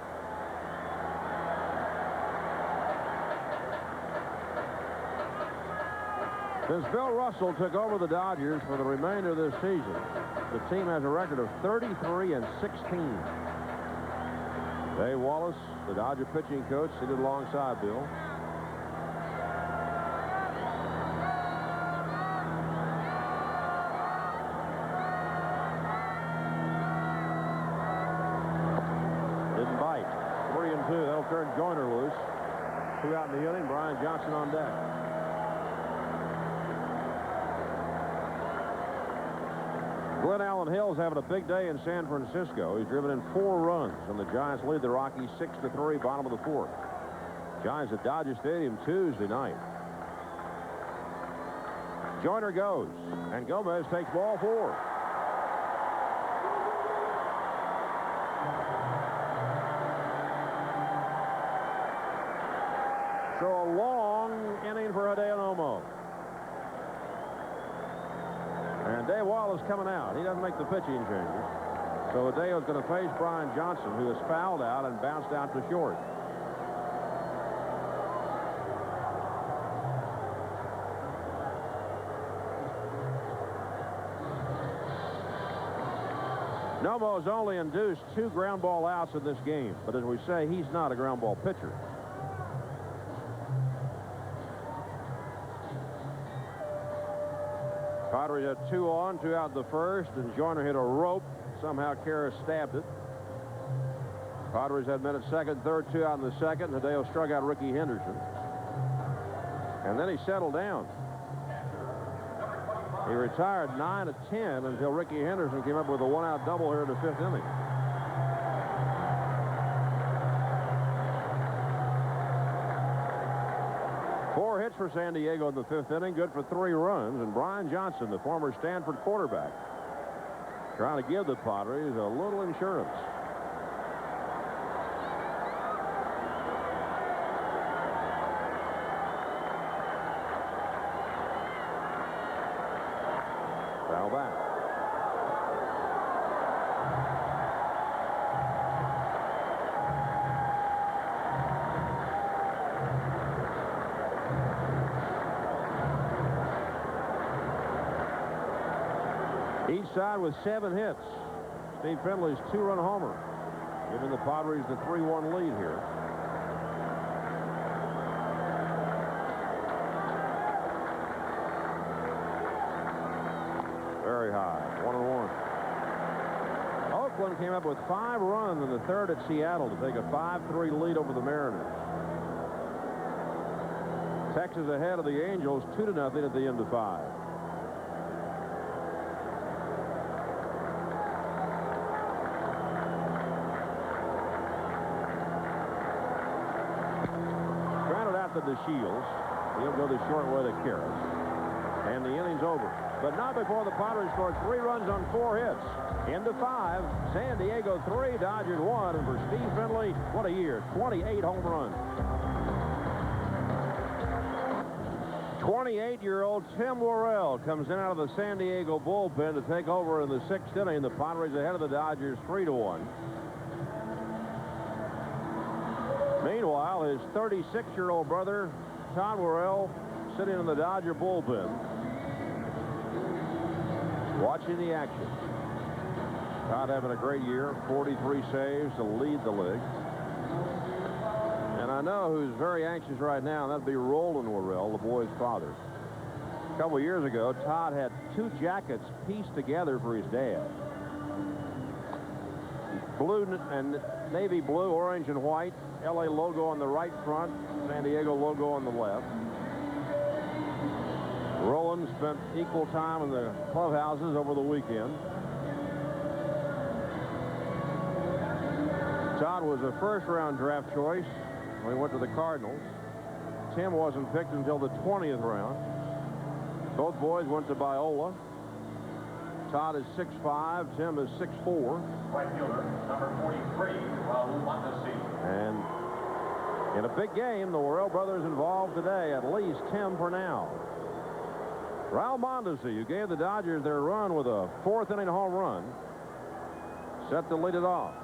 Since Bill Russell took over the Dodgers for the remainder of this season, the team has a record of 33-16. Dave Wallace, the Dodger pitching coach, seated alongside Bill. Didn't bite. 3-2. That'll turn Joyner loose. 2 out in the inning. Brian Johnson on deck. Glenn Allen Hill's having a big day in San Francisco. He's driven in 4 runs, and the Giants lead the Rockies 6-3, bottom of the 4th. Giants at Dodger Stadium Tuesday night. Joyner goes, and Gomez takes ball 4. So a long inning for Hideo Nomo. And Dave Wallace coming out. He doesn't make the pitching changes. So Hideo's going to face Brian Johnson, who is fouled out and bounced out to short. Nomo's only induced 2 ground ball outs in this game. But as we say, he's not a ground ball pitcher. Padres had 2 on, 2 out in the first, and Joyner hit a rope. Somehow Karras stabbed it. Padres had men at second, third, 2 out in the second. Hideo struck out Ricky Henderson. And then he settled down. He retired 9 of 10 until Ricky Henderson came up with a 1-out double here in the 5th inning. For San Diego in the 5th inning, good for 3 runs, and Brian Johnson, the former Stanford quarterback, trying to give the Padres a little insurance. Foul back. Each side with 7 hits. Steve Finley's 2-run homer, giving the Padres the 3-1 lead here. Very high, 1-1. Oakland came up with 5 runs in the third at Seattle to take a 5-3 lead over the Mariners. Texas ahead of the Angels 2-0 at the end of 5. Grounded out to the Shields. He'll go the short way to Karras. And the inning's over. But not before the Padres scored 3 runs on 4 hits. Into 5. San Diego 3, Dodgers 1. And for Steve Finley, what a year. 28 home runs. 28-year-old Tim Worrell comes in out of the San Diego bullpen to take over in the 6th inning. The Padres ahead of the Dodgers 3-1. Meanwhile, his 36-year-old brother, Todd Worrell, sitting in the Dodger bullpen, watching the action. Todd having a great year, 43 saves to lead the league. And I know who's very anxious right now, and that'd be Roland Worrell, the boy's father. A couple of years ago, Todd had 2 jackets pieced together for his dad. Blue and navy blue, orange and white, LA logo on the right front, San Diego logo on the left. Roland spent equal time in the clubhouses over the weekend. Todd was a first-round draft choice when he went to the Cardinals. Tim wasn't picked until the 20th round. Both boys went to Biola. Todd is 6'5", Tim is 6'4". Right fielder, number 43, Raul Mondesi. And in a big game, the Worrell brothers involved today, at least 10 for now. Raul Mondesi, who gave the Dodgers their run with a 4th inning home run, set to lead it off.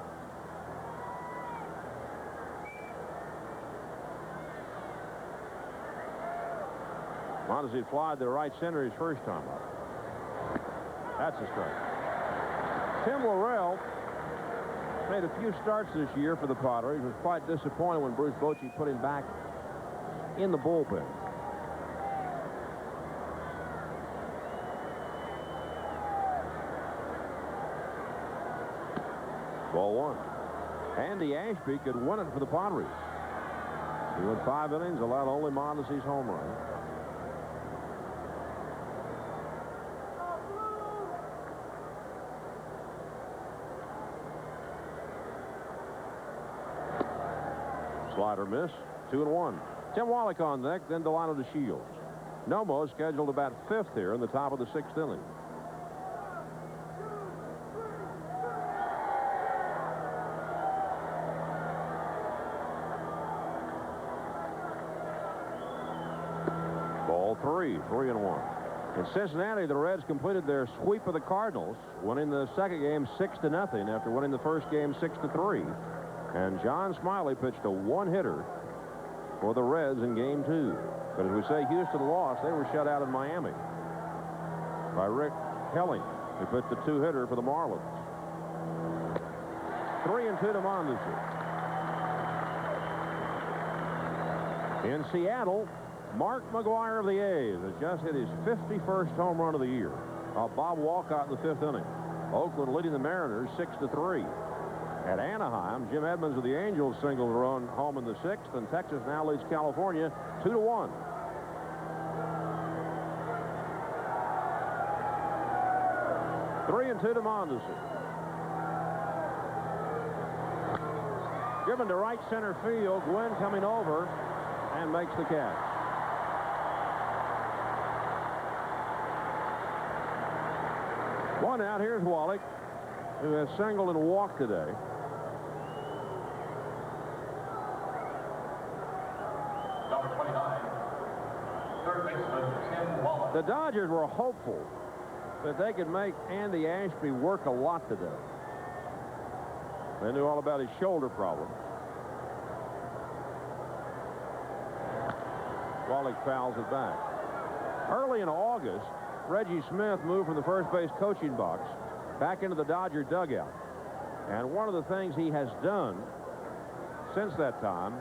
Mondesi flied to right center his first time up. That's a strike. Tim Worrell made a few starts this year for the Padres. Was quite disappointed when Bruce Bochy put him back in the bullpen. Ball 1. Andy Ashby could win it for the Padres. He went 5 innings, allowed only Mondesi's home run. Slider miss. 2-1. Tim Wallach on deck, then Delano to Shields. Nomo scheduled about 5th here in the top of the 6th inning. Ball 3, 3-1. In Cincinnati, the Reds completed their sweep of the Cardinals, winning the second game 6-0 after winning the first game 6-3. And John Smiley pitched a 1-hitter for the Reds in Game 2. But as we say, Houston lost. They were shut out in Miami by Rick Helling, who pitched a 2-hitter for the Marlins. 3-2 to Mondesi. In Seattle, Mark McGwire of the A's has just hit his 51st home run of the year. Bob Walcott in the 5th inning. Oakland leading the Mariners 6-3. At Anaheim, Jim Edmonds of the Angels singled run home in the 6th, and Texas now leads California 2-1. Three and 2 to Mondesi. Given to right center field, Gwynn coming over and makes the catch. One out. Here's Wallach, who has singled and walked today. Number 29, third baseman Tim Wallach. The Dodgers were hopeful that they could make Andy Ashby work a lot today. They knew all about his shoulder problem. Wallach fouls it back. Early in August, Reggie Smith moved from the first base coaching box back into the Dodger dugout. And one of the things he has done since that time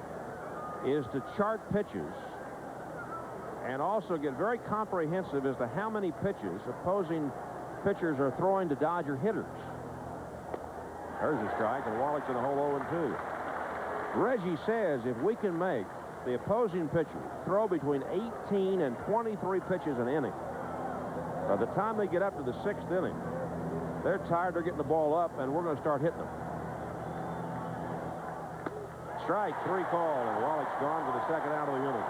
is to chart pitches and also get very comprehensive as to how many pitches opposing pitchers are throwing to Dodger hitters. There's a strike, and Wallach's in the hole 0-2. Reggie says if we can make the opposing pitcher throw between 18 and 23 pitches an inning, by the time they get up to the 6th inning, they're tired, they're getting the ball up, and we're going to start hitting them. Strike, 3 called, and Wallach's gone for the 2nd out of the inning.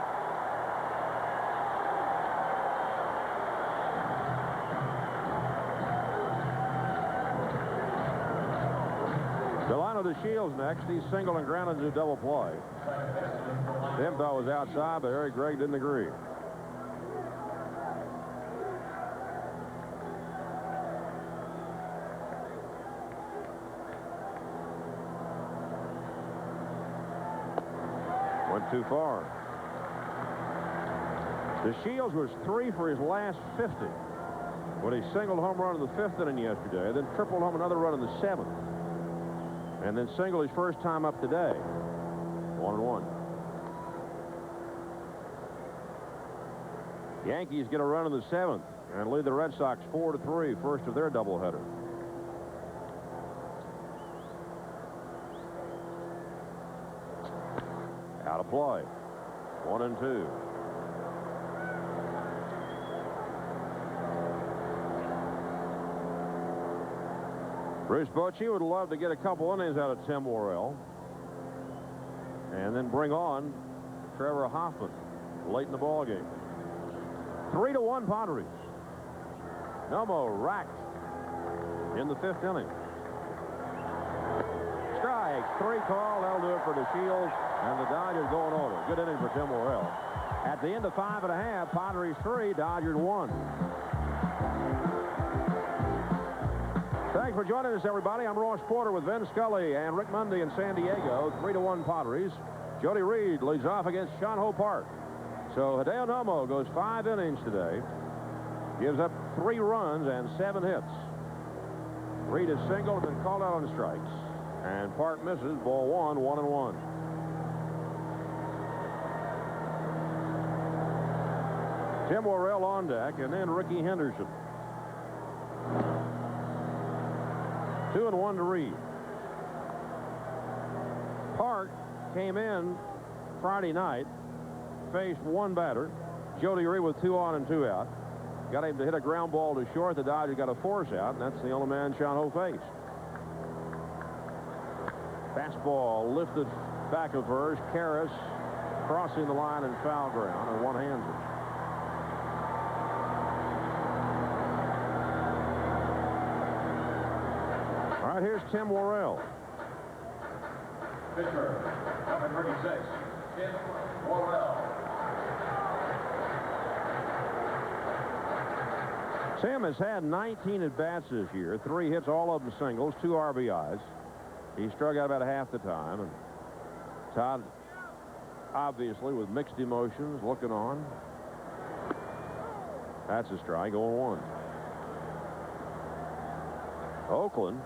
Delano DeShields next. He's single and grounded to double play. Tim thought was outside, but Eric Gregg didn't agree. Went too far. DeShields was 3 for his last 50 when he singled home run in the 5th inning yesterday, then tripled home another run in the 7th. And then single his first time up today. 1-1. Yankees get a run in the 7th and lead the Red Sox 4-3, first of their doubleheader. Out of play. 1-2. Bruce Bochy would love to get a couple innings out of Tim Worrell and then bring on Trevor Hoffman late in the ball game. 3-1 Padres. Nomo racked in the 5th inning. Strike, 3 call. That'll do it for DeShields, and the Dodgers going over. Good inning for Tim Worrell. At the end of 5.5, Padres 3, Dodgers 1. Thanks for joining us, everybody. I'm Ross Porter with Vin Scully and Rick Mundy in San Diego. 3-1 Padres. Jody Reed leads off against Sean Ho Park. So Hideo Nomo goes 5 innings today. Gives up 3 runs and 7 hits. Reed is single and been called out on strikes. And Park misses. Ball 1, 1-1. Tim Worrell on deck, and then Ricky Henderson. 2-1 to Reed. Park came in Friday night, faced 1 batter, Jody Reed with 2 on and 2 out. Got him to hit a ground ball to short. The Dodgers got a force out, and that's the only man Sean Ho faced. Fastball lifted back of hers. Karras crossing the line and foul ground, and one-hander. All right, here's Tim Worrell. Pitcher, number 36, Tim Worrell. Tim has had 19 at-bats this year, 3 hits, all of them singles, 2 RBIs. He struck out about half the time, and Todd, obviously, with mixed emotions, looking on. That's a strike, 0-1. Oakland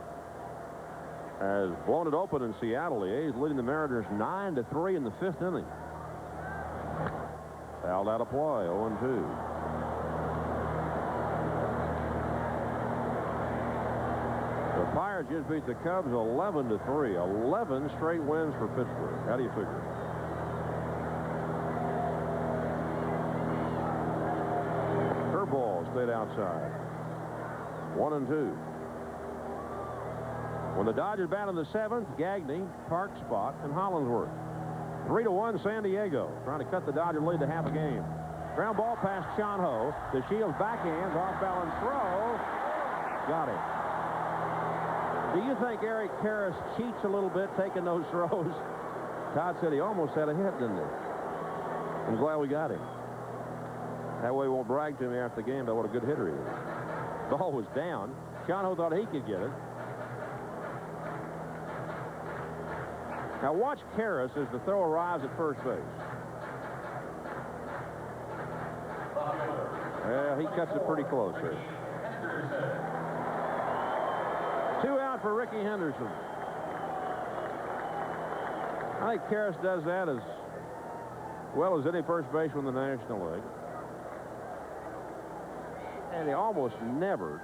has blown it open in Seattle. The A's leading the Mariners 9-3 in the 5th inning. Fouled out of play, 0-2. The Pirates just beat the Cubs 11-3. 11 straight wins for Pittsburgh. How do you figure? Curveball stayed outside. 1-2. When the Dodgers bat in the 7th, Gagne, Park Spot, and Hollinsworth. 3-1 San Diego, trying to cut the Dodger lead to half a game. Ground ball past Sean Ho. DeShields backhands, off balance throw. Got it. Do you think Eric Karras cheats a little bit taking those throws? Todd said he almost had a hit, didn't he? I'm glad we got him. That way he won't brag to me after the game about what a good hitter he is. The ball was down. Sean Ho thought he could get it. Now watch Karras as the throw arrives at first base. Well, he cuts it pretty close here. 2 out for Ricky Henderson. I think Karras does that as well as any first baseman in the National League. And he almost never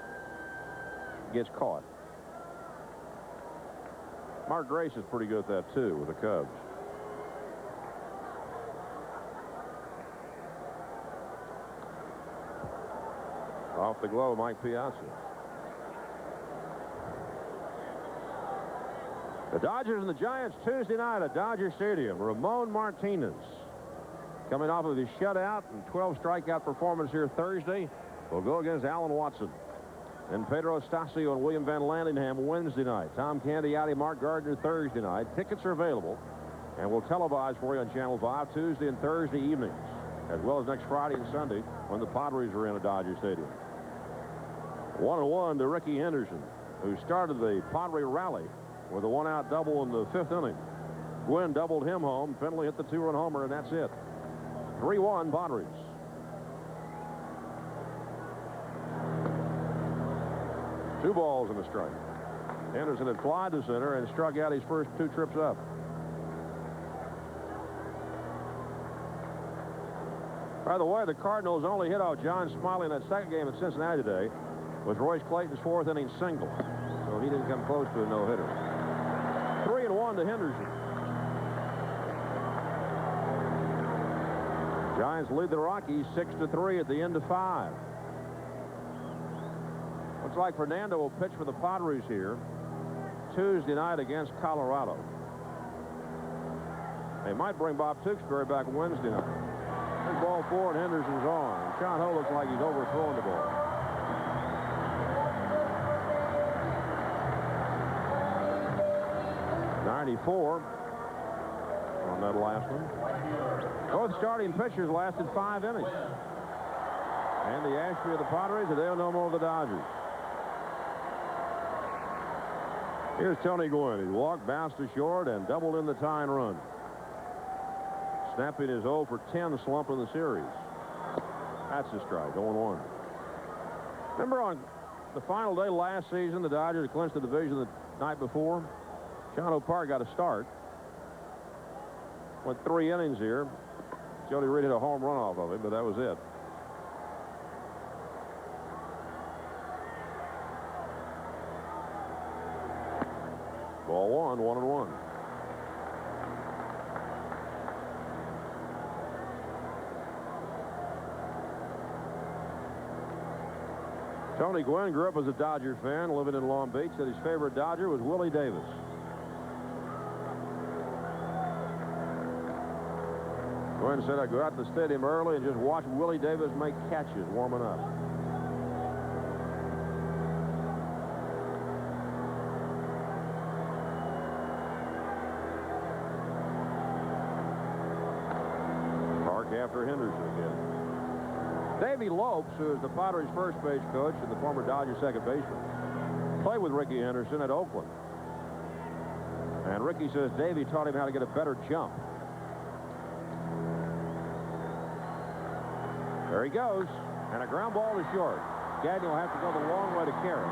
gets caught. Mark Grace is pretty good at that, too, with the Cubs. Off the glove, Mike Piazza. The Dodgers and the Giants Tuesday night at Dodger Stadium. Ramon Martinez coming off of his shutout and 12 strikeout performance here Thursday will go against Alan Watson. And Pedro Estacio and William Van Landingham Wednesday night. Tom Candiotti, Mark Gardner Thursday night. Tickets are available and we'll televise for you on Channel 5 Tuesday and Thursday evenings, as well as next Friday and Sunday when the Padres are in at Dodger Stadium. 1-1 to Ricky Henderson, who started the Padre rally with a 1-out double in the 5th inning. Gwynn doubled him home. Finley hit the 2-run homer, and that's it. 3-1 Padres. Two balls and a strike. Henderson had flied to center and struck out his first 2 trips up. By the way, the Cardinals only hit out John Smiley in that second game at Cincinnati today. Was Royce Clayton's 4th inning single. So he didn't come close to a no-hitter. 3-1 to Henderson. Giants lead the Rockies 6-3 at the end of 5. Looks like Fernando will pitch for the Padres here Tuesday night against Colorado. They might bring Bob Tewksbury back Wednesday night. There's ball 4 and Henderson's on. And Sean Ho looks like he's overthrowing the ball. .94 on that last one. Both starting pitchers lasted 5 innings. And the Ashby of the Padres, Hideo Nomo of the Dodgers. Here's Tony Gwynn. He walked, bounced to short, and doubled in the tying run. Snapping his 0 for 10 slump in the series. That's a strike, 0-1. Remember on the final day last season, the Dodgers clinched the division the night before? John O'Park got a start. Went 3 innings here. Jody Reed hit a home run off of it, but that was it. Ball 1, 1-1. Tony Gwynn grew up as a Dodger fan, living in Long Beach. Said his favorite Dodger was Willie Davis. Gwynn said, "I go out to the stadium early and just watch Willie Davis make catches warming up." Park after Henderson again. Davey Lopes, who is the Padres' first base coach and the former Dodgers second baseman, played with Ricky Henderson at Oakland. And Ricky says Davey taught him how to get a better jump. There he goes, and a ground ball to short. Gagnon will have to go the long way to carry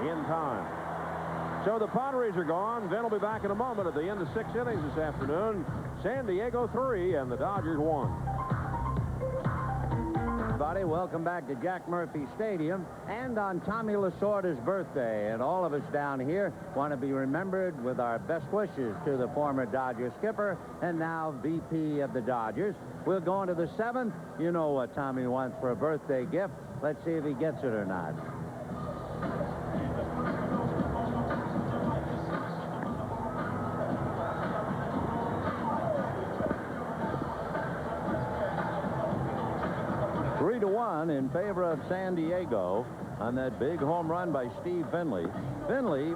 in time. So the Padres are gone. Vin will be back in a moment at the end of 6 innings this afternoon. San Diego 3 and the Dodgers 1. Everybody, welcome back to Jack Murphy Stadium and on Tommy Lasorda's birthday. And all of us down here want to be remembered with our best wishes to the former Dodger skipper and now VP of the Dodgers. We'll go into the 7th. You know what Tommy wants for a birthday gift. Let's see if he gets it or not. In favor of San Diego on that big home run by Steve Finley. Finley,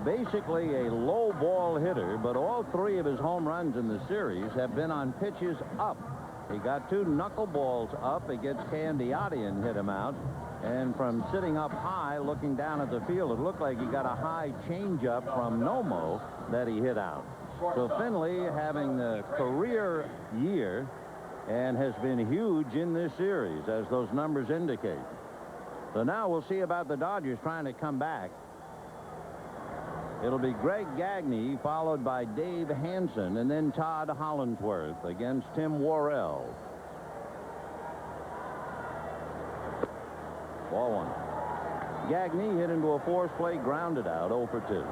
basically a low ball hitter, but all 3 of his home runs in the series have been on pitches up. He got 2 knuckleballs up against Candiotti and hit him out. And from sitting up high, looking down at the field, it looked like he got a high changeup from Nomo that he hit out. So Finley having a career year and has been huge in this series, as those numbers indicate. So now we'll see about the Dodgers trying to come back. It'll be Greg Gagne, followed by Dave Hansen, and then Todd Hollandsworth against Tim Worrell. Ball one. Gagne hit into a force play, grounded out, 0 for 2.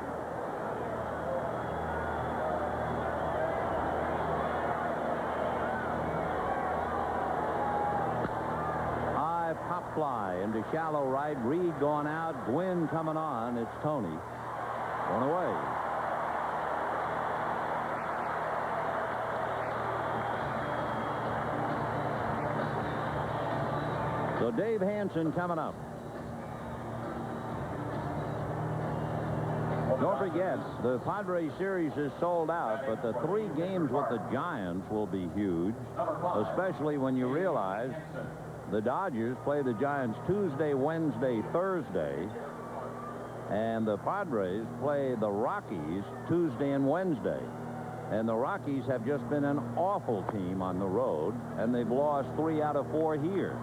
High pop fly into shallow right. Reed gone out. Gwynn coming on. It's Tony. One away. So Dave Hansen coming up. Don't forget, the Padres series is sold out, but the 3 games with the Giants will be huge, especially when you realize the Dodgers play the Giants Tuesday, Wednesday, Thursday, and the Padres play the Rockies Tuesday and Wednesday. And the Rockies have just been an awful team on the road, and they've lost 3 out of 4 here.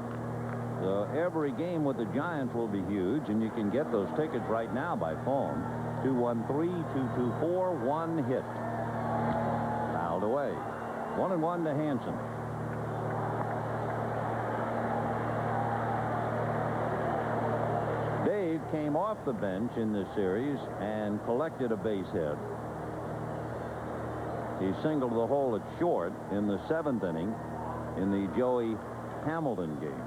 So every game with the Giants will be huge, and you can get those tickets right now by phone. 213-224-1 hit. Fouled away. 1-1 to Hansen. Dave came off the bench in this series and collected a base hit. He singled the hole at short in the 7th inning in the Joey Hamilton game.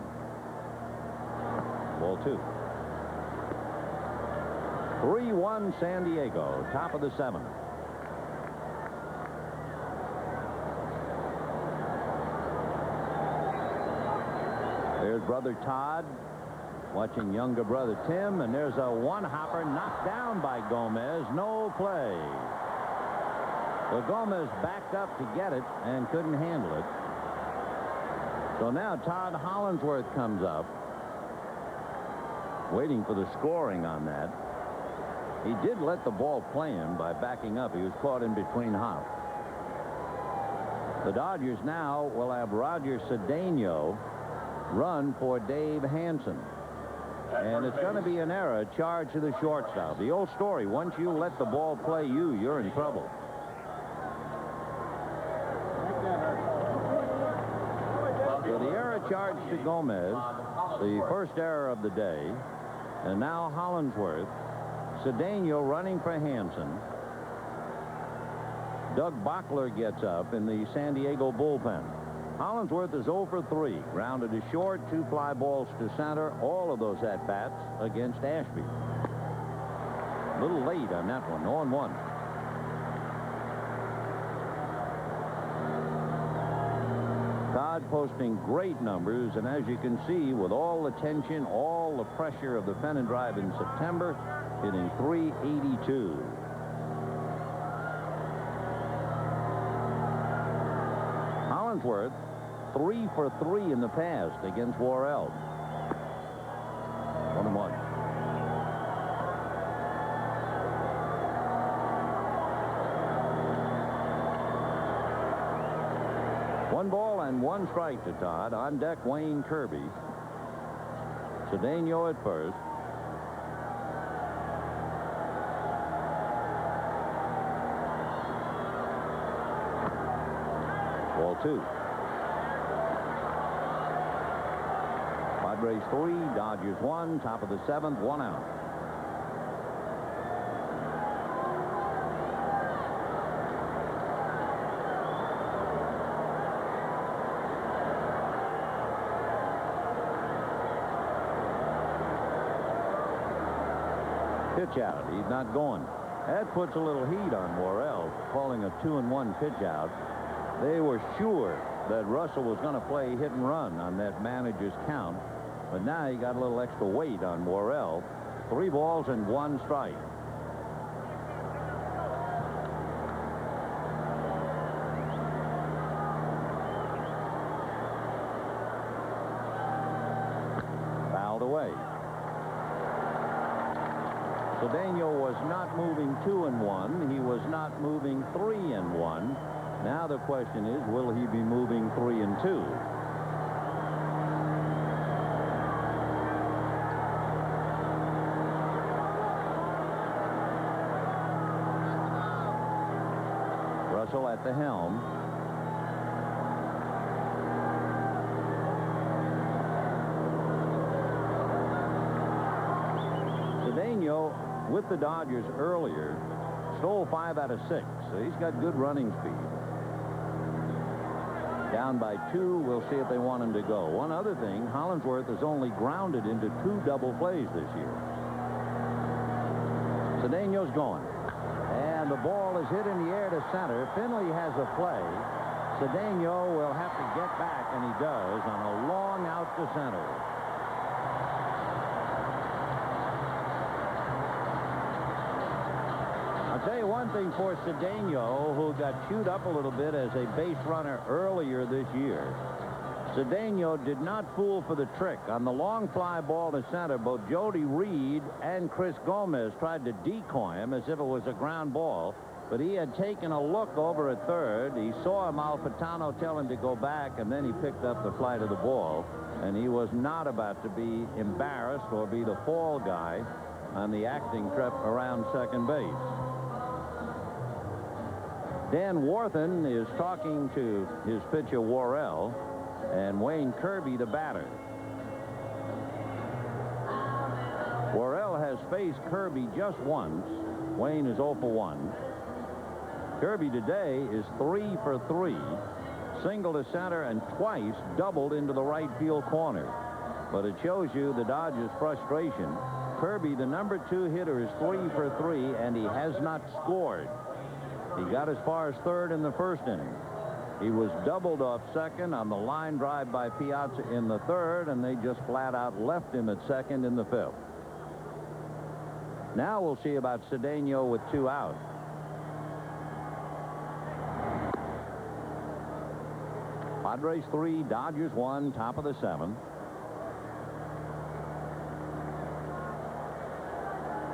Ball 2. 3-1 San Diego, top of the 7th. There's brother Todd watching younger brother Tim, and there's a one-hopper knocked down by Gomez. No play. Well, Gomez backed up to get it and couldn't handle it. So now Todd Hollandsworth comes up, waiting for the scoring on that. He did let the ball play him by backing up. He was caught in between hops. The Dodgers now will have Roger Cedeno run for Dave Hansen. And it's going to be an error, charge to the shortstop. The old story, once you let the ball play you, you're in trouble. So the error charge to Gomez, the first error of the day. And now Hollandsworth. Cedeno running for Hansen. Doug Bockler gets up in the San Diego bullpen. Hollandsworth is 0 for 3. Grounded to short, 2 fly balls to center. All of those at-bats against Ashby. A little late on that one, 0-1. Todd posting great numbers, and as you can see, with all the tension, all the pressure of the pennant drive in September, hitting .382. Hollandsworth 3 for 3 in the past against Worrell. 1-1. One ball and 1 strike to Todd. On deck, Wayne Kirby. Cedeno at first. Ball 2. Padres 3, Dodgers 1, top of the 7th, 1 out. Pitch out. He's not going. That puts a little heat on Worrell, calling a 2-1 pitch out. They were sure that Russell was going to play hit and run on that manager's count, but now he got a little extra weight on Worrell. 3 balls and 1 strike. Fouled away. Cedeno was not moving 2-1. He was not moving 3-1. Now the question is, will he be moving 3 and 2? Russell at the helm. Cedeno, with the Dodgers earlier, stole 5 out of 6, so he's got good running speed. Down by 2, we'll see if they want him to go. One other thing, Hollingsworth has only grounded into 2 double plays this year. Cedeno's going. And the ball is hit in the air to center. Finley has a play. Cedeno will have to get back, and he does, on a long out to center. I'll tell you one thing for Cedeno, who got chewed up a little bit as a base runner earlier this year. Cedeno did not fool for the trick. On the long fly ball to center, both Jody Reed and Chris Gomez tried to decoy him as if it was a ground ball, but he had taken a look over at third. He saw Malfitano tell him to go back, and then he picked up the flight of the ball, and he was not about to be embarrassed or be the fall guy on the acting trip around second base. Dan Warthen is talking to his pitcher Worrell, and Wayne Kirby, the batter. Worrell has faced Kirby just once. Wayne is 0 for 1. Kirby today is 3 for 3. Single to center and twice doubled into the right field corner. But it shows you the Dodgers' frustration. Kirby, the number 2 hitter, is 3 for 3, and he has not scored. He got as far as third in the first inning. He was doubled off second on the line drive by Piazza in the third, and they just flat out left him at second in the fifth. Now we'll see about Cedeno with 2 out. Padres 3, Dodgers 1, top of the 7th.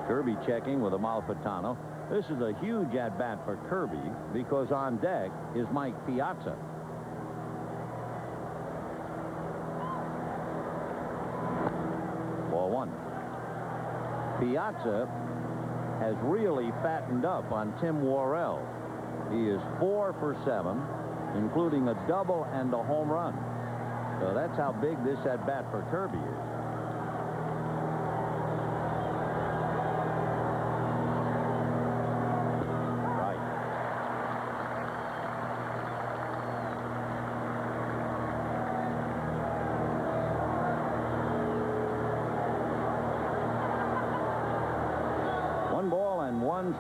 Kirby checking with Amalfitano. This is a huge at-bat for Kirby because on deck is Mike Piazza. Ball 1. Piazza has really fattened up on Tim Worrell. He is 4 for 7, including a double and a home run. So that's how big this at-bat for Kirby is.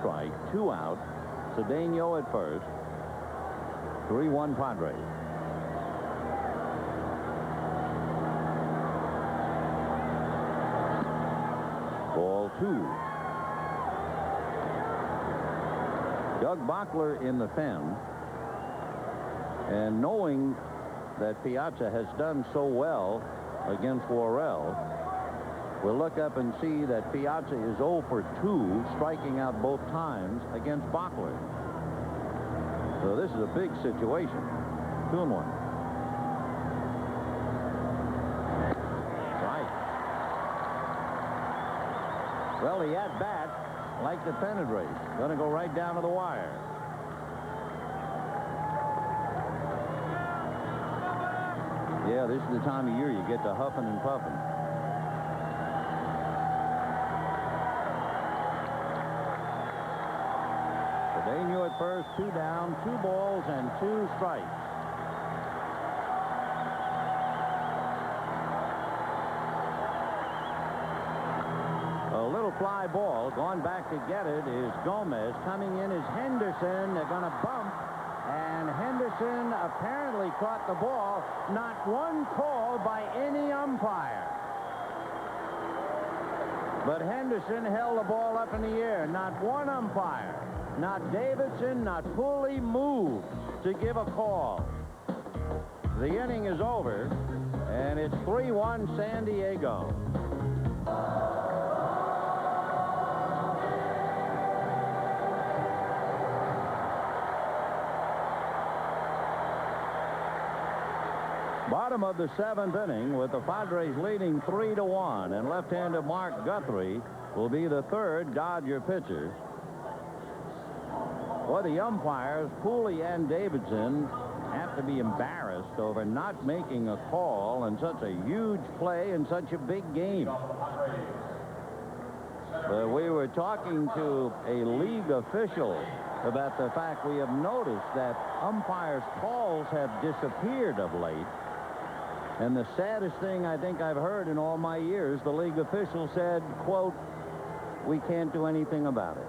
Strike, 2 out. Cedeno at first. 3-1 Padres. Ball 2. Doug Bockler in the pen, and knowing that Piazza has done so well against Worrell, we'll look up and see that Piazza is 0 for 2, striking out both times against Bockler. So this is a big situation. 2-1. Right. Well, the at-bat, like the pennant race, going to go right down to the wire. Yeah, this is the time of year you get to huffing and puffing. Cedeno at first, 2 down, 2 balls and 2 strikes. A little fly ball. Going back to get it is Gomez. Coming in is Henderson. They're going to bump. And Henderson apparently caught the ball. Not one call by any umpire. But Henderson held the ball up in the air. Not one umpire. Not Davidson, not Pulley moved to give a call. The inning is over, and it's 3-1 San Diego. Bottom of the 7th inning with the Padres leading 3-1, and left-hander Mark Guthrie will be the third Dodger pitcher. Well, the umpires, Pooley and Davidson, have to be embarrassed over not making a call on such a huge play in such a big game. We were talking to a league official about the fact we have noticed that umpires' calls have disappeared of late. And the saddest thing I think I've heard in all my years, the league official said, quote, "We can't do anything about it."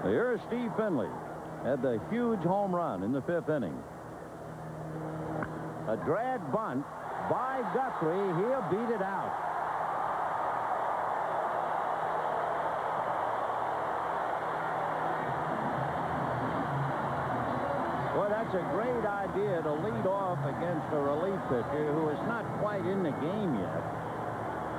Here's Steve Finley had the huge home run in the 5th inning. A drag bunt by Guthrie. He'll beat it out. Well, that's a great idea to lead off against a relief pitcher who is not quite in the game yet.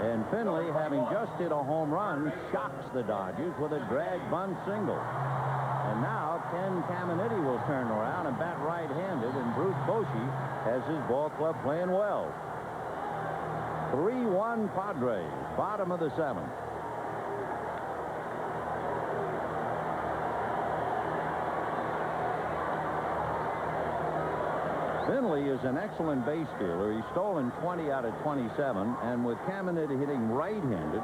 And Finley, having just hit a home run, shocks the Dodgers with a drag bunt single. And now Ken Caminiti will turn around and bat right-handed, and Bruce Bochy has his ball club playing well. 3-1 Padres, bottom of the 7th. Finley is an excellent base stealer. He's stolen 20 out of 27, and with Caminiti hitting right-handed,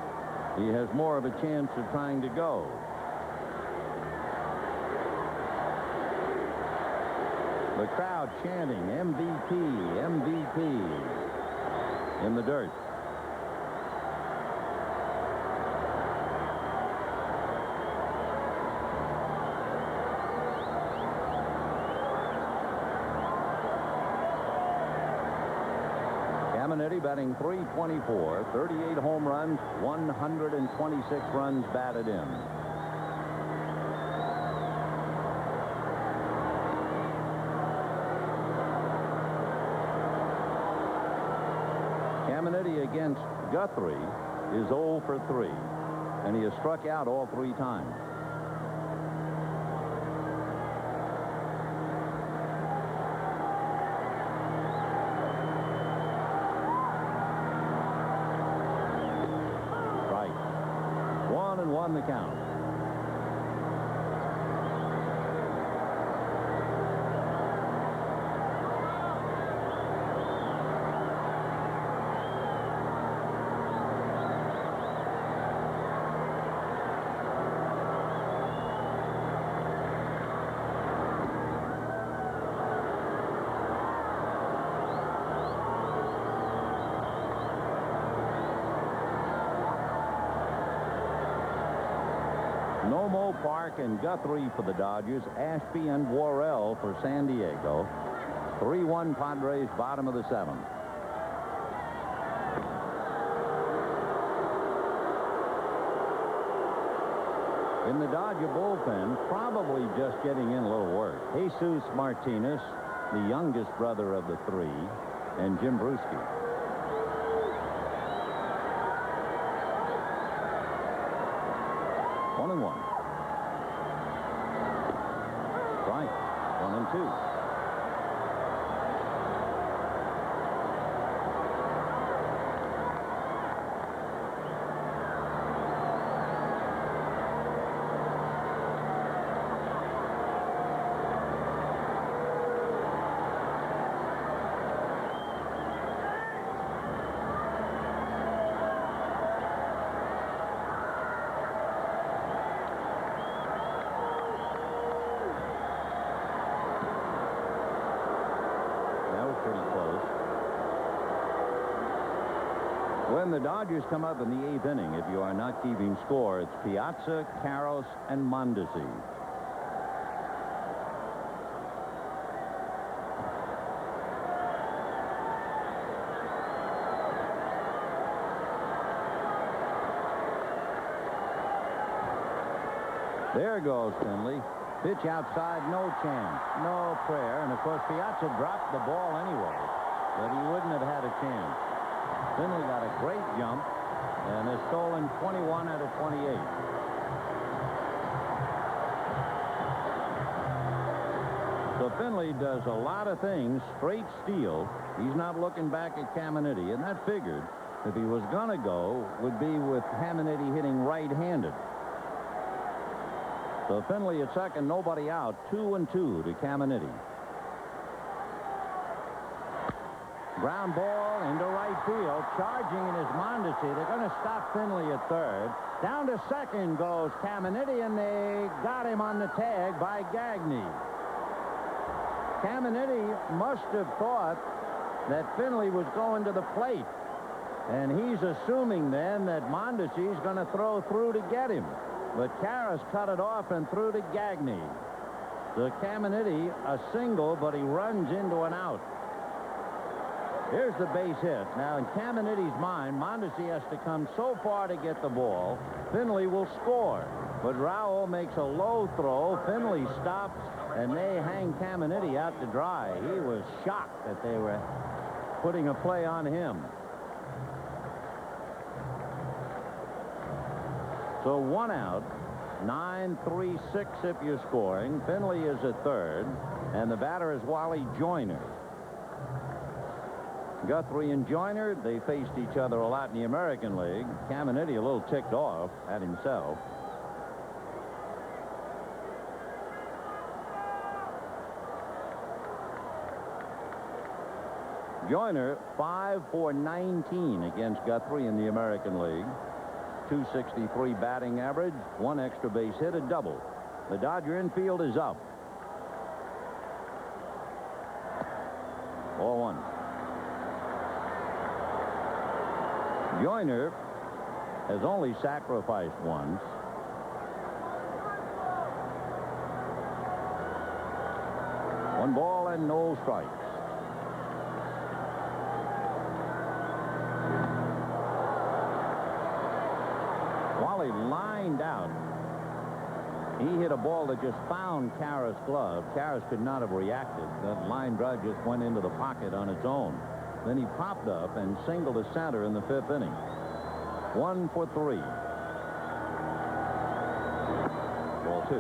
he has more of a chance of trying to go. The crowd chanting MVP, MVP in the dirt. Caminiti batting .324, 38 home runs, 126 runs batted in. Caminiti against Guthrie is 0 for 3, and he has struck out all 3 times. The count. Nomo, Park, and Guthrie for the Dodgers. Ashby and Worrell for San Diego. 3-1 Padres, bottom of the 7th. In the Dodger bullpen, probably just getting in a little work, Jesus Martinez, the youngest brother of the 3, and Jim Brewski. One and 1. Strike. 1 and 2. When the Dodgers come up in the 8th inning, if you are not keeping score, it's Piazza, Karros, and Mondesi. There goes Finley. Pitch outside, no chance, no prayer. And, of course, Piazza dropped the ball anyway, but he wouldn't have had a chance. Finley got a great jump and has stolen 21 out of 28. So So Finley does a lot of things straight steal. He's not looking back at Caminiti, and that figured if he was going to go would be with Caminiti hitting right-handed. So Finley at second, nobody out, 2-2 to Caminiti. Ground ball into right field. Charging in is Mondesi. They're going to stop Finley at third. Down to second goes Caminiti, and they got him on the tag by Gagne. Caminiti must have thought that Finley was going to the plate. And he's assuming then that Mondesi's going to throw through to get him. But Karras cut it off and threw to Gagne. So Caminiti, a single, but he runs into an out. Here's the base hit. Now, in Caminiti's mind, Mondesi has to come so far to get the ball, Finley will score. But Raul makes a low throw. Finley stops, and they hang Caminiti out to dry. He was shocked that they were putting a play on him. So 1 out, 9-3-6 if you're scoring. Finley is at third, and the batter is Wally Joyner. Guthrie and Joyner, they faced each other a lot in the American League. Caminiti a little ticked off at himself. Joyner 5 for 19 against Guthrie in the American League. 263 batting average, 1 extra base hit, a double. The Dodger infield is up. 4-1. Joyner has only sacrificed once. One ball and no strikes. Wally lined out. He hit a ball that just found Karras' glove. Karras could not have reacted. That line drive just went into the pocket on its own. Then he popped up and singled to center in the 5th inning. 1 for 3. Ball 2.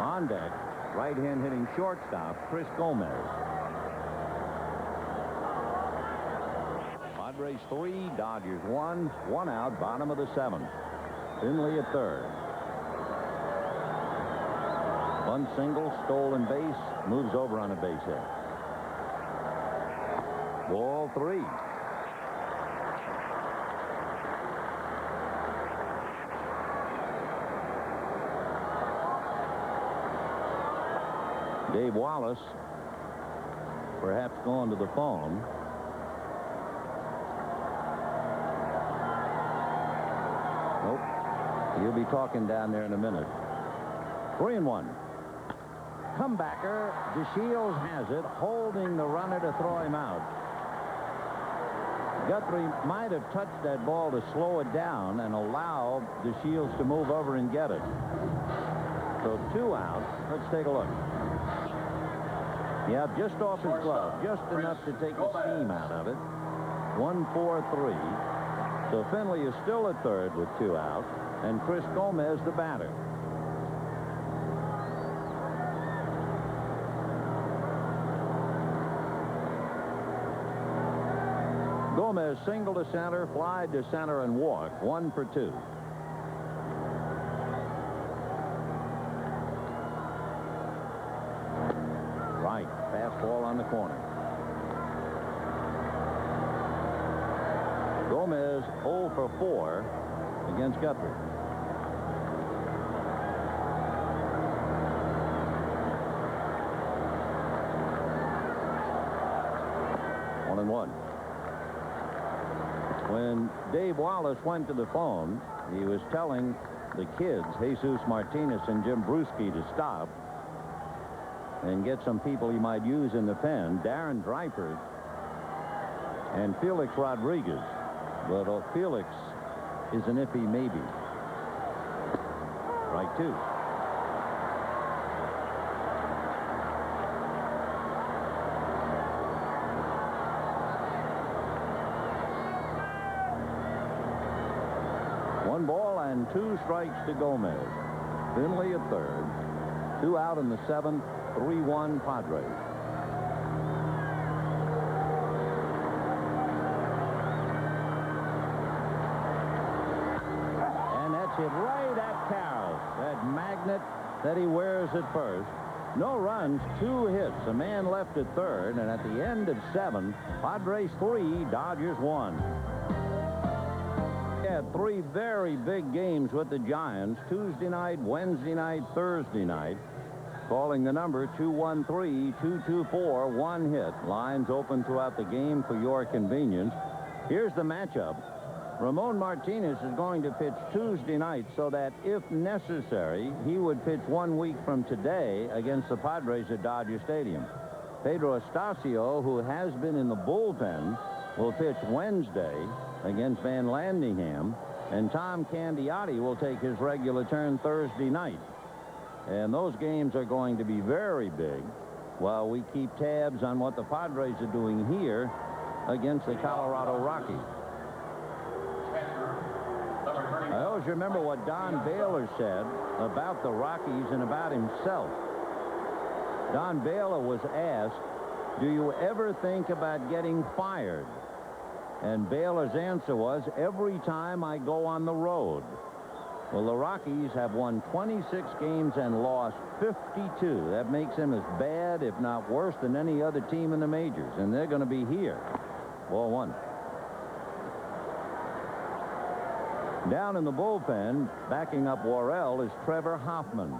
On deck, right-hand hitting shortstop, Chris Gomez. Padres 3, Dodgers 1. 1 out, bottom of the 7th. Finley at third. Bunt single, stolen base, moves over on a base hit. Ball 3. Dave Wallace perhaps going to the phone. Nope. He'll be talking down there in a minute. 3-1. Comebacker. DeShields has it, holding the runner to throw him out. Guthrie might have touched that ball to slow it down and allow DeShields to move over and get it. So 2 out. Let's take a look. Yeah, just off his glove. Just enough to take the steam out of it. 1-4-3. So Finley is still at third with 2 out. And Chris Gomez the batter. Gomez single to center, fly to center, and walk. 1 for 2. Right, fastball on the corner. Gomez 0 for 4 against Guthrie. One and one. When Dave Wallace went to the phone, he was telling the kids, Jesus Martinez and Jim Bruschi, to stop and get some people he might use in the pen, Darren Dreifert and Felix Rodriguez. But Felix is an iffy maybe. Right 2. One ball and 2 strikes to Gomez. Finley at third. 2 out in the 7th. 3-1 Padres. And that's hit right at Carroll. That magnet that he wears at first. No runs, 2 hits, a man left at third, and at the end of 7, Padres 3, Dodgers 1. He had 3 very big games with the Giants, Tuesday night, Wednesday night, Thursday night. Calling the number 213-224, 1 hit. Lines open throughout the game for your convenience. Here's the matchup. Ramon Martinez is going to pitch Tuesday night so that, if necessary, he would pitch 1 week from today against the Padres at Dodger Stadium. Pedro Estacio, who has been in the bullpen, will pitch Wednesday against Van Landingham, and Tom Candiotti will take his regular turn Thursday night. And those games are going to be very big while we keep tabs on what the Padres are doing here against the Colorado Rockies. I always remember what Don Baylor said about the Rockies and about himself. Don Baylor was asked, "Do you ever think about getting fired?" And Baylor's answer was, "Every time I go on the road." Well, the Rockies have won 26 games and lost 52. That makes them as bad, if not worse, than any other team in the majors. And they're going to be here. Ball 1. Down in the bullpen, backing up Worrell, is Trevor Hoffman.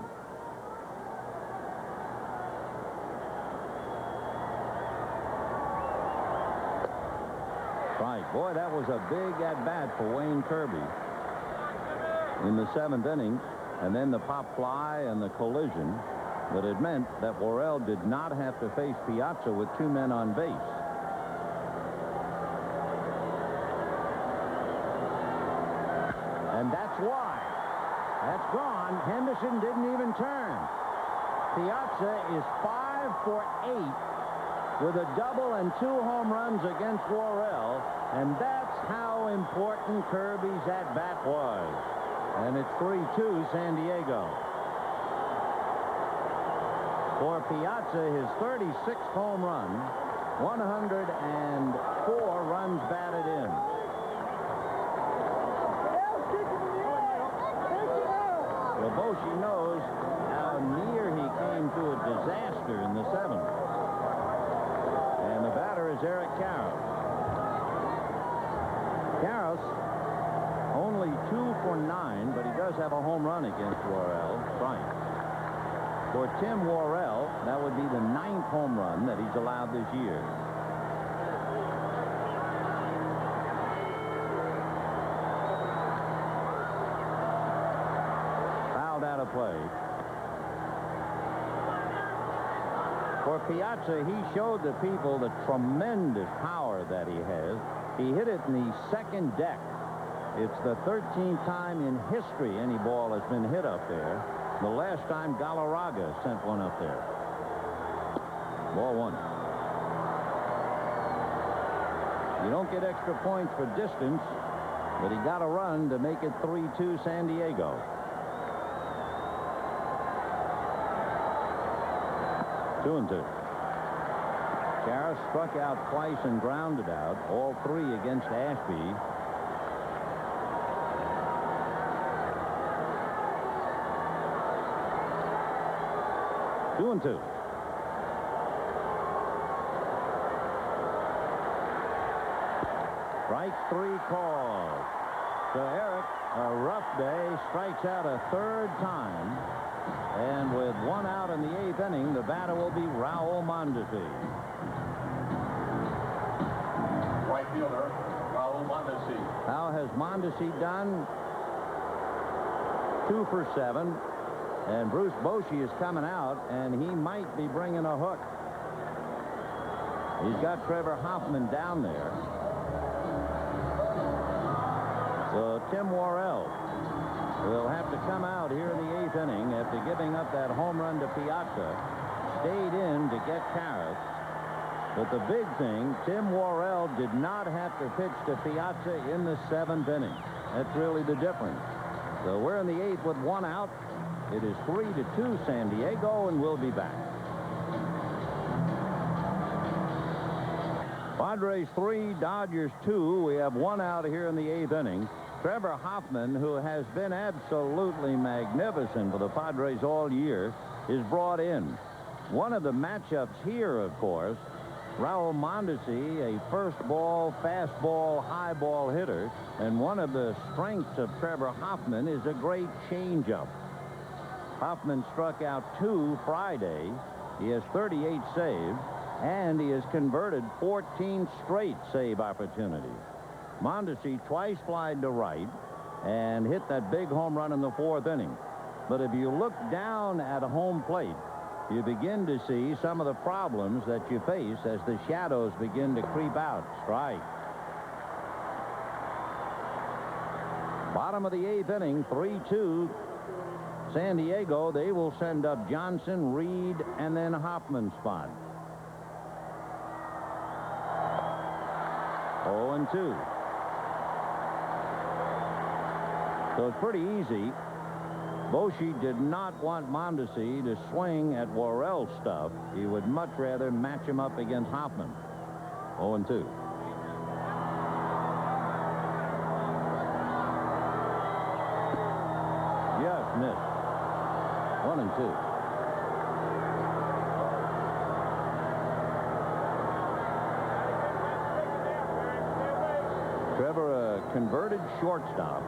Right. Boy, that was a big at-bat for Wayne Kirby in the 7th inning. And then the pop fly and the collision. But it meant that Worrell did not have to face Piazza with 2 men on base. And that's why. That's gone. Henderson didn't even turn. Piazza is 5 for 8 with a double and 2 home runs against Worrell. And that's how important Kirby's at-bat was. And it's 3-2 San Diego. For Piazza, his 36th home run, 104 runs batted in. Boshi knows how near he came to a disaster in the 7th. And the batter is Eric Karros. Karros only 2 for 9, but he does have a home run against Worrell. Right. For Tim Worrell, that would be the 9th home run that he's allowed this year. Out of play. For Piazza, he showed the people the tremendous power that he has. He hit it in the 2nd deck. It's the 13th time in history any ball has been hit up there. The last time Galarraga sent one up there. Ball 1. You don't get extra points for distance, but he got a run to make it 3-2 San Diego. 2-2. Karros struck out twice and grounded out, all 3 against Ashby. Two and 2. Strike 3 called. So Eric, a rough day, strikes out a 3rd time. And with 1 out in the 8th inning, the batter will be Raul Mondesi. Right fielder, Raul Mondesi. How has Mondesi done? 2 for 7. And Bruce Bochy is coming out, and he might be bringing a hook. He's got Trevor Hoffman down there. So Tim Worrell will have to come out here in the 8th inning after giving up that home run to Piazza. Stayed in to get Karros. But the big thing, Tim Worrell did not have to pitch to Piazza in the 7th inning. That's really the difference. So we're in the 8th with 1 out. It is 3-2 San Diego, and we'll be back. Padres 3, Dodgers 2. We have one out here in the 8th inning. Trevor Hoffman, who has been absolutely magnificent for the Padres all year, is brought in. One of the matchups here, of course, Raul Mondesi, a first ball, fastball, high ball hitter, and one of the strengths of Trevor Hoffman is a great changeup. Hoffman struck out 2 Friday. He has 38 saves, and he has converted 14 straight save opportunities. Mondesi twice flied to right and hit that big home run in the 4th inning. But if you look down at a home plate, you begin to see some of the problems that you face as the shadows begin to creep out. Strike. Bottom of the 8th inning, 3-2. San Diego. They will send up Johnson, Reed, and then Hoffman's spot. 0-2. So it's pretty easy. Boshi did not want Mondesi to swing at Worrell's stuff. He would much rather match him up against Hoffman. 0-2. Yes, missed. 1-2. Trevor, a converted shortstop.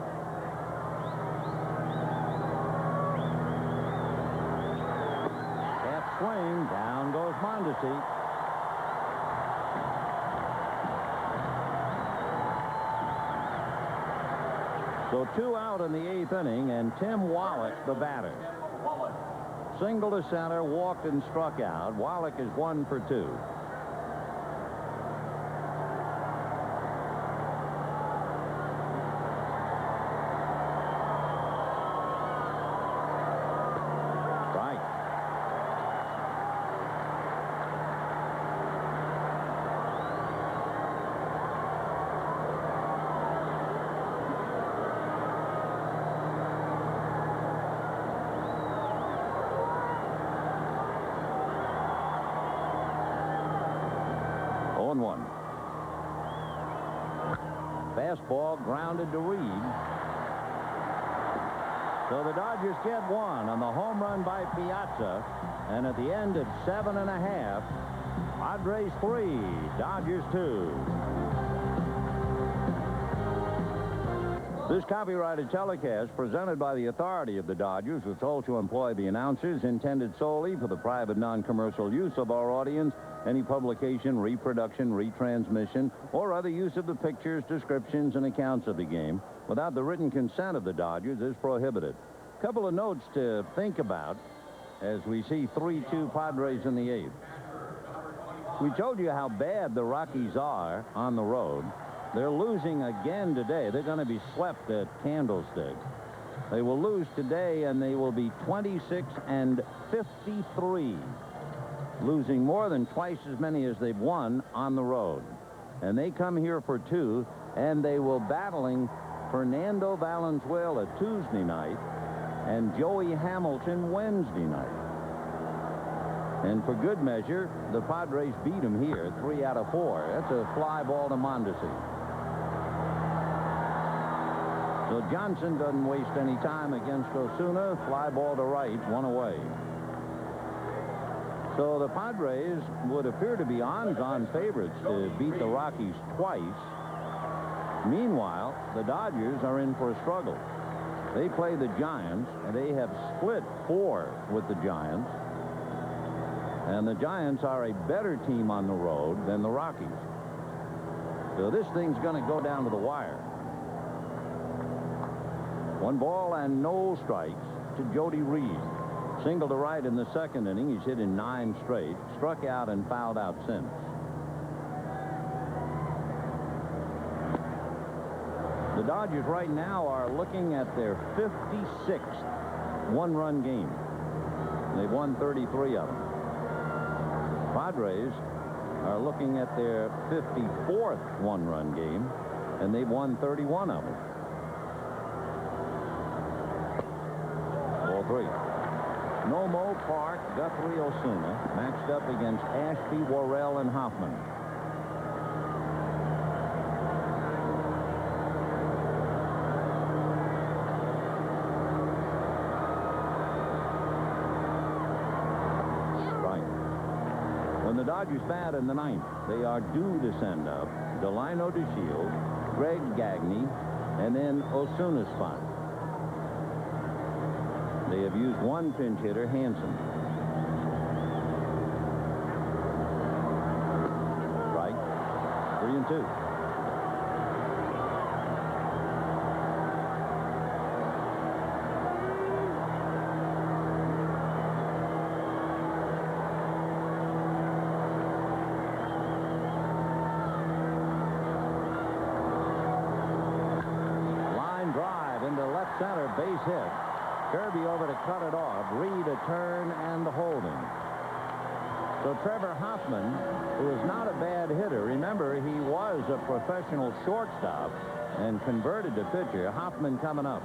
Swing, down goes Mondesi. So 2 out in the 8th inning, and Tim Wallach, the batter. Single to center, walked and struck out. Wallach is 1 for 2. Fastball grounded to Reed. So the Dodgers get 1 on the home run by Piazza. And at the end of 7.5, Padres 3, Dodgers 2. This copyrighted telecast presented by the authority of the Dodgers was told to employ the announcers intended solely for the private non-commercial use of our audience. Any publication, reproduction, retransmission, or other use of the pictures, descriptions, and accounts of the game without the written consent of the Dodgers is prohibited. Couple of notes to think about as we see 3-2 Padres in the 8th. We told you how bad the Rockies are on the road. They're losing again today. They're going to be swept at Candlestick. They will lose today, and they will be 26-53. Losing more than twice as many as they've won on the road. And they come here for 2, and they will battling Fernando Valenzuela Tuesday night and Joey Hamilton Wednesday night. And for good measure, the Padres beat them here 3 out of 4. That's a fly ball to Mondesi. So Johnson doesn't waste any time against Osuna. Fly ball to right, 1 away. So the Padres would appear to be odds-on favorites to beat the Rockies twice. Meanwhile, the Dodgers are in for a struggle. They play the Giants, and they have split 4 with the Giants. And the Giants are a better team on the road than the Rockies. So this thing's going to go down to the wire. 1 ball and no strikes to Jody Reed. Single to right in the 2nd inning. He's hit in 9 straight. Struck out and fouled out since. The Dodgers right now are looking at their 56th one-run game. They've won 33 of them. Padres are looking at their 54th one-run game, and they've won 31 of them. Ball 3. Nomo, Park, Guthrie, Osuna matched up against Ashby, Worrell, and Hoffman. When the Dodgers bat in the ninth, they are due to send up Delino DeShields, Greg Gagne, and then Osuna's spot. They have used one pinch hitter, Hansen. Right. 3-2. Center, base hit. Kirby over to cut it off. Reed a turn and the holding. So Trevor Hoffman, who is not a bad hitter, remember he was a professional shortstop and converted to pitcher. Hoffman coming up.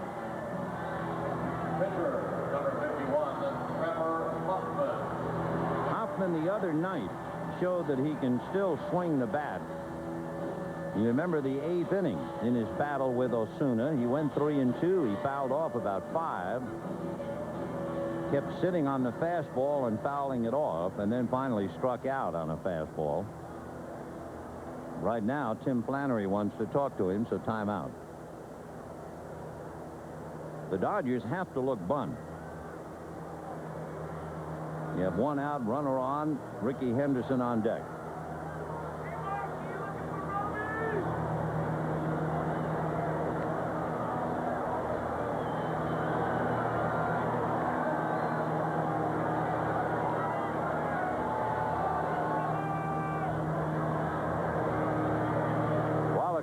Pitcher, number 51, Trevor Hoffman. Hoffman the other night showed that he can still swing the bat. You remember the 8th inning in his battle with Osuna. He went 3-2. He fouled off about 5. Kept sitting on the fastball and fouling it off, and then finally struck out on a fastball. Right now, Tim Flannery wants to talk to him, so timeout. The Dodgers have to look bunt. You have one out, runner on, Ricky Henderson on deck.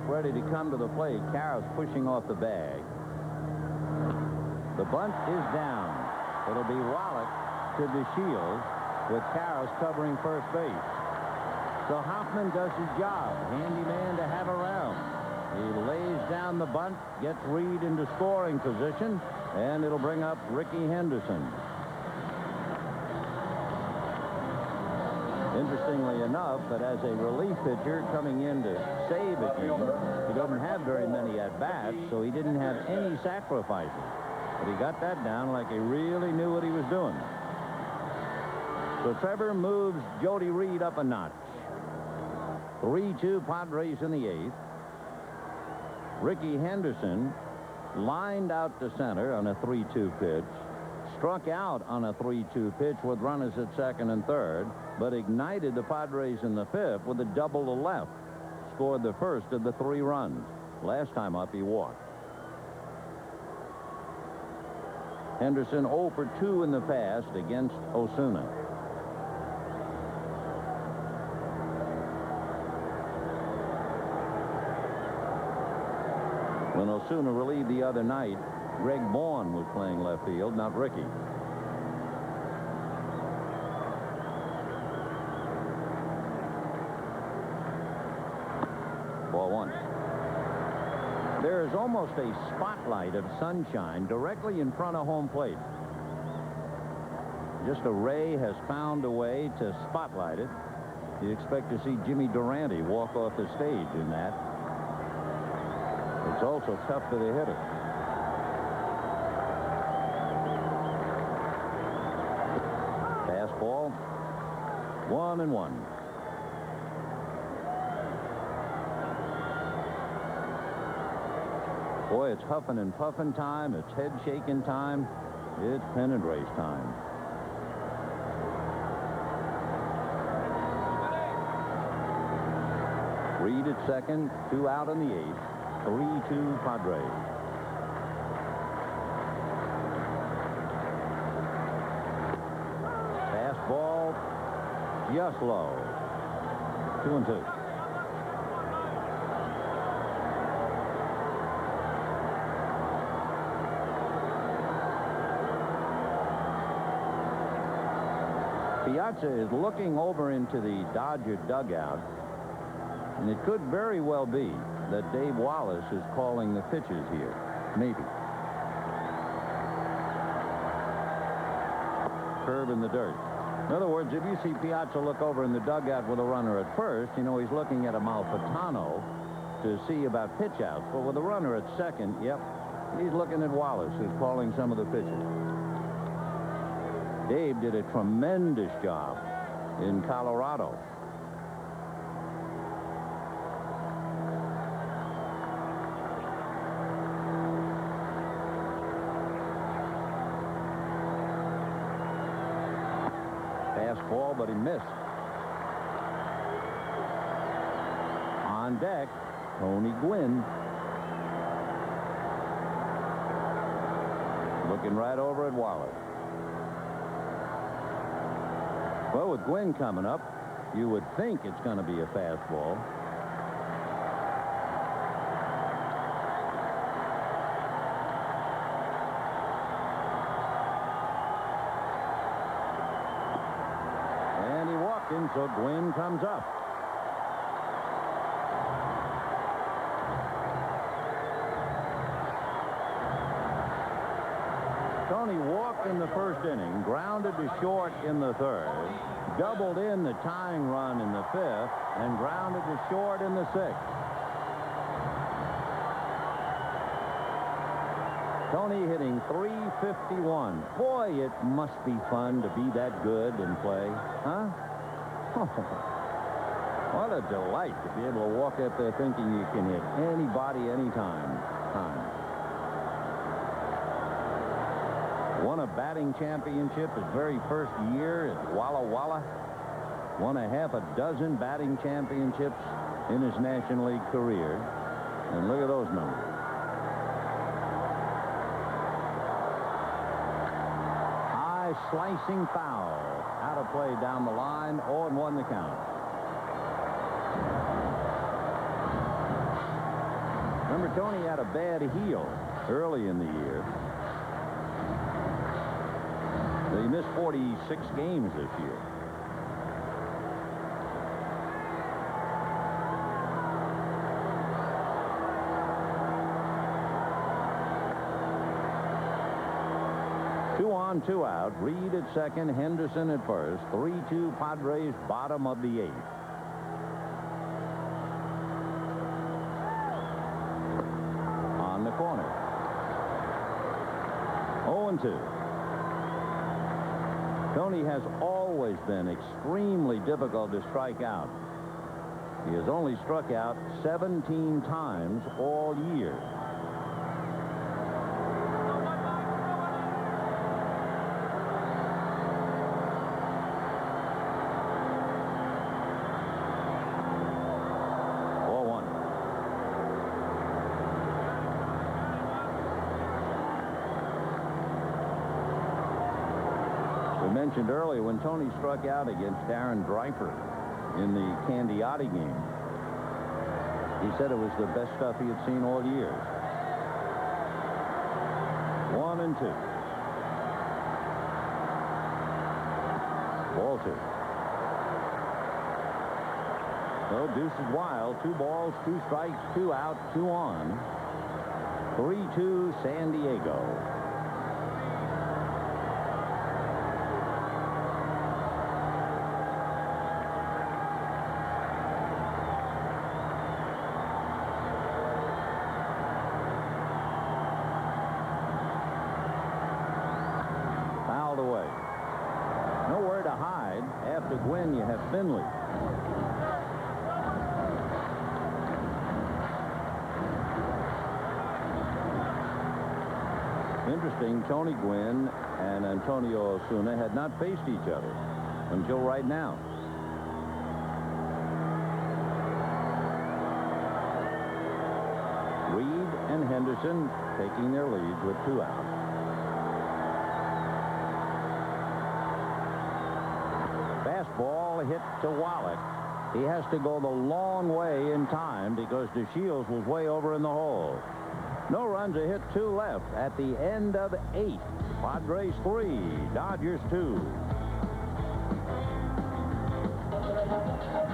Ready to come to the plate. Karras pushing off the bag. The bunt is down. It'll be Wallach to DeShields with Karras covering first base. So Hoffman does his job. Handy man to have around. He lays down the bunt, gets Reed into scoring position, and it'll bring up Ricky Henderson. Interestingly enough, that as a relief pitcher coming in to save a team, he doesn't have very many at-bats, so he didn't have any sacrifices. But he got that down like he really knew what he was doing. So Trevor moves Jody Reed up a notch. 3-2 Padres in the 8th. Ricky Henderson lined out to center on a 3-2 pitch. Struck out on a 3-2 pitch with runners at second and third, but ignited the Padres in the 5th with a double to left. Scored the first of the 3 runs. Last time up, he walked. Henderson 0 for 2 in the past against Osuna. When Osuna relieved the other night, Greg Bourne was playing left field, not Ricky. Ball 1. There is almost a spotlight of sunshine directly in front of home plate. Just a ray has found a way to spotlight it. You expect to see Jimmy Durante walk off the stage in that. It's also tough for the hitter. Fastball. 1-1. Boy, it's huffing and puffing time. It's head shaking time. It's pennant race time. Reed at second, 2 out in the 8th. 3-2 Padres. Fastball just low. 2-2. Piazza is looking over into the Dodger dugout, and it could very well be that Dave Wallace is calling the pitches here. Maybe. Curve in the dirt. In other words, if you see Piazza look over in the dugout with a runner at first, you know he's looking at Amalfitano to see about pitch outs. But with a runner at second, yep, he's looking at Wallace, who's calling some of the pitches. Dave did a tremendous job in Colorado. Fastball, but he missed. On deck, Tony Gwynn. Looking right over at Wallace. Well, with Gwynn coming up, you would think it's going to be a fastball. And he walked in, so Gwynn comes up. Tony walked in the first inning, grounded to short in the third, doubled in the tying run in the fifth, and grounded to short in the sixth. Tony hitting .351. Boy, it must be fun to be that good and play, huh? What a delight to be able to walk up there thinking you can hit anybody, anytime. Won a batting championship his very first year at Walla Walla. Won a half a dozen batting championships in his National League career. And look at those numbers. High slicing foul. Out of play down the line. 0-1 the count. Remember, Tony had a bad heel early in the year. He missed 46 games this year. Two on, two out. Reed at second, Henderson at first. 3-2 Padres, bottom of the eighth. On the corner. 0-2. Tony has always been extremely difficult to strike out. He has only struck out 17 times all year. Mentioned earlier when Tony struck out against Darren Dreifer in the Candiati game. He said it was the best stuff he had seen all year. 1-2. Ball two. So deuces wild. 2 balls, 2 strikes, 2 out, 2 on. 3-2 San Diego. After Gwynn, you have Finley. Interesting, Tony Gwynn and Antonio Osuna had not faced each other until right now. Reed and Henderson taking their leads with 2 outs. Fastball hit to Wallach. He has to go the long way in time because DeShields was way over in the hole. No runs, a hit, 2 left at the end of 8. Padres 3, Dodgers 2.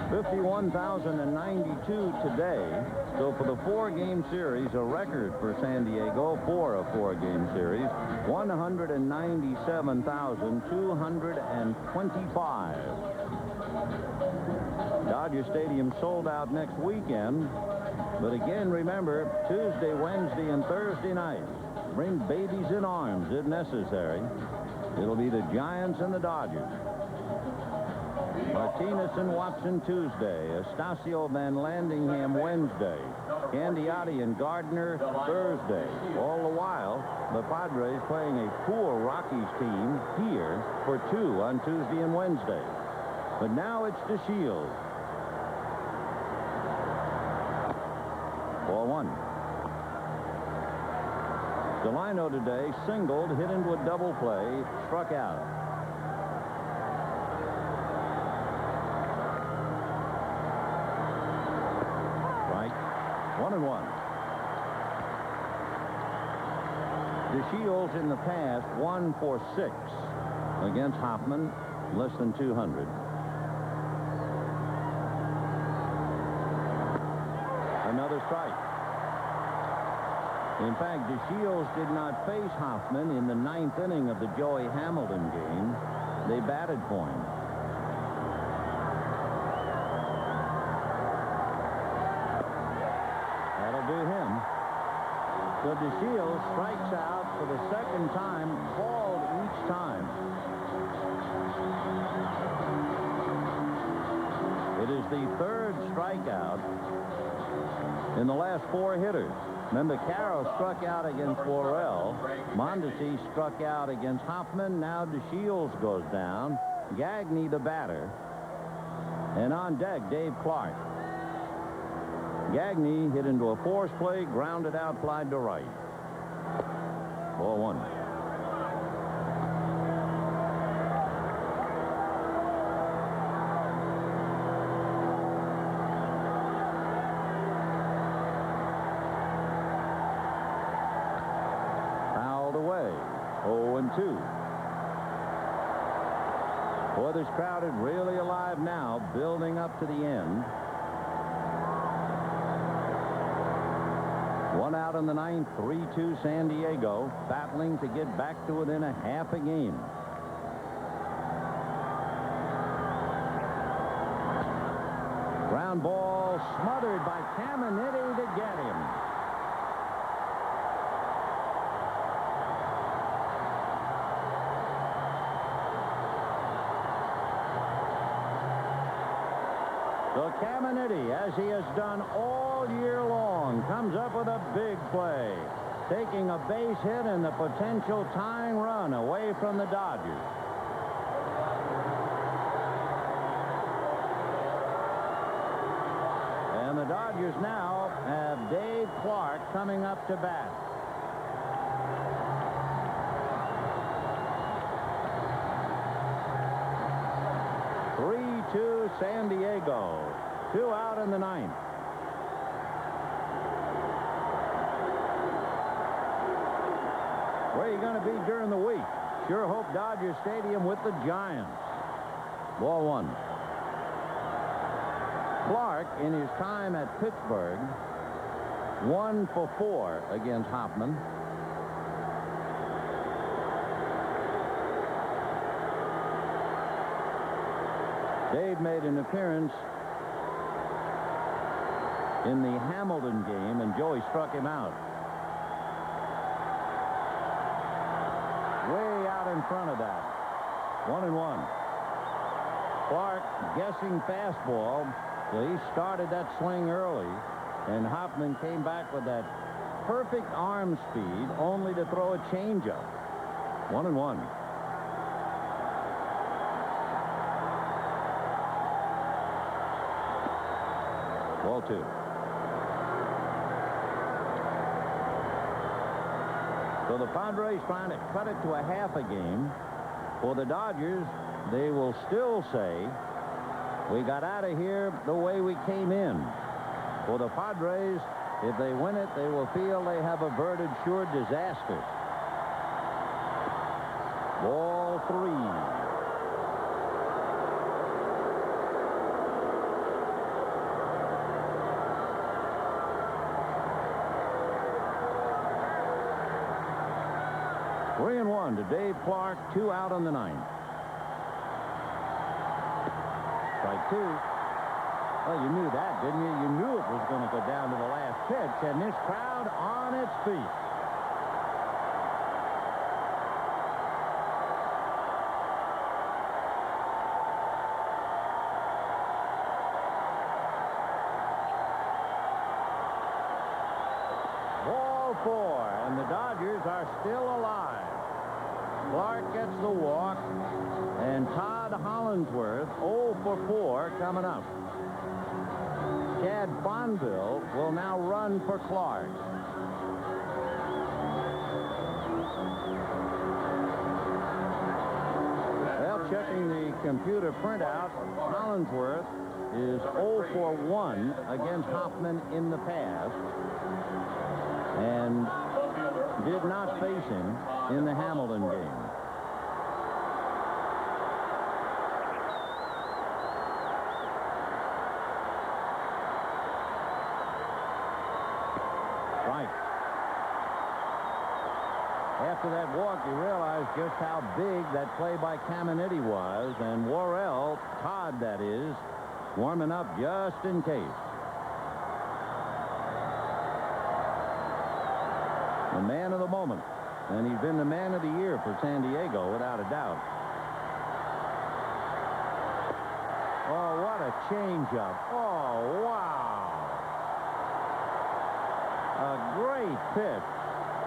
51,092 today. So for the 4-game series, a record for San Diego for a 4-game series, 197,225. Dodger Stadium sold out next weekend. But again, remember, Tuesday, Wednesday, and Thursday night. Bring babies in arms if necessary. It'll be the Giants and the Dodgers. Martinez and Watson Tuesday. Estacio Van Landingham Wednesday. Candiotti and Gardner Thursday. All the while, the Padres playing a poor Rockies team here for 2 on Tuesday and Wednesday. But now it's DeShields. Ball 1. Delino today singled, hit into a double play, struck out. Right. 1-1. DeShields in the past 1 for 6 against Hoffman, less than 200. Another strike. In fact, DeShields did not face Hoffman in the 9th inning of the Joey Hamilton game. They batted for him. That'll do him. So DeShields strikes out for the 2nd time, called each time. It is the 3rd strikeout in the last 4 hitters. Remember, Caro struck out against Worrell. Mondesi struck out against Hoffman. Now DeShields goes down. Gagne, the batter. And on deck, Dave Clark. Gagne hit into a force play, grounded out, flied to right. Ball 1. Away. 0-2. Boy, this crowd is really alive now, building up to the end. 1 out in the 9th, 3-2 San Diego, battling to get back to within a half a game. Ground ball smothered by Caminiti to get him. So Caminiti, as he has done all year long, comes up with a big play, taking a base hit and the potential tying run away from the Dodgers. And the Dodgers now have Dave Clark coming up to bat. San Diego. 2 out in the 9th. Where are you going to be during the week? Sure hope Dodger Stadium with the Giants. Ball 1. Clark, in his time at Pittsburgh, 1 for 4 against Hoffman. Dave made an appearance in the Hamilton game, and Joey struck him out. Way out in front of that. 1-1. Clark guessing fastball. So he started that swing early, and Hoffman came back with that perfect arm speed, only to throw a changeup. 1-1. Ball 2. So the Padres trying to cut it to a half a game. For the Dodgers, they will still say, we got out of here the way we came in. For the Padres, if they win it, they will feel they have averted sure disaster. Ball 3. 3-1 to Dave Clark, 2 out on the 9th. Strike 2. Well, you knew that, didn't you? You knew it was going to go down to the last pitch, and this crowd on its feet. Ball 4, and the Dodgers are still alive. Clark gets the walk, and Todd Hollingsworth 0 for 4 coming up. Chad Bonville will now run for Clark. Well, checking the computer printout, Hollingsworth is 0 for 1 against Hoffman in the past, and did not face him in the Hamilton game. Right. After that walk, you realize just how big that play by Caminiti was, and Worrell, Todd that is, warming up just in case. The man of the moment, and he's been the man of the year for San Diego without a doubt. Oh, what a changeup. Oh, wow. A great pitch.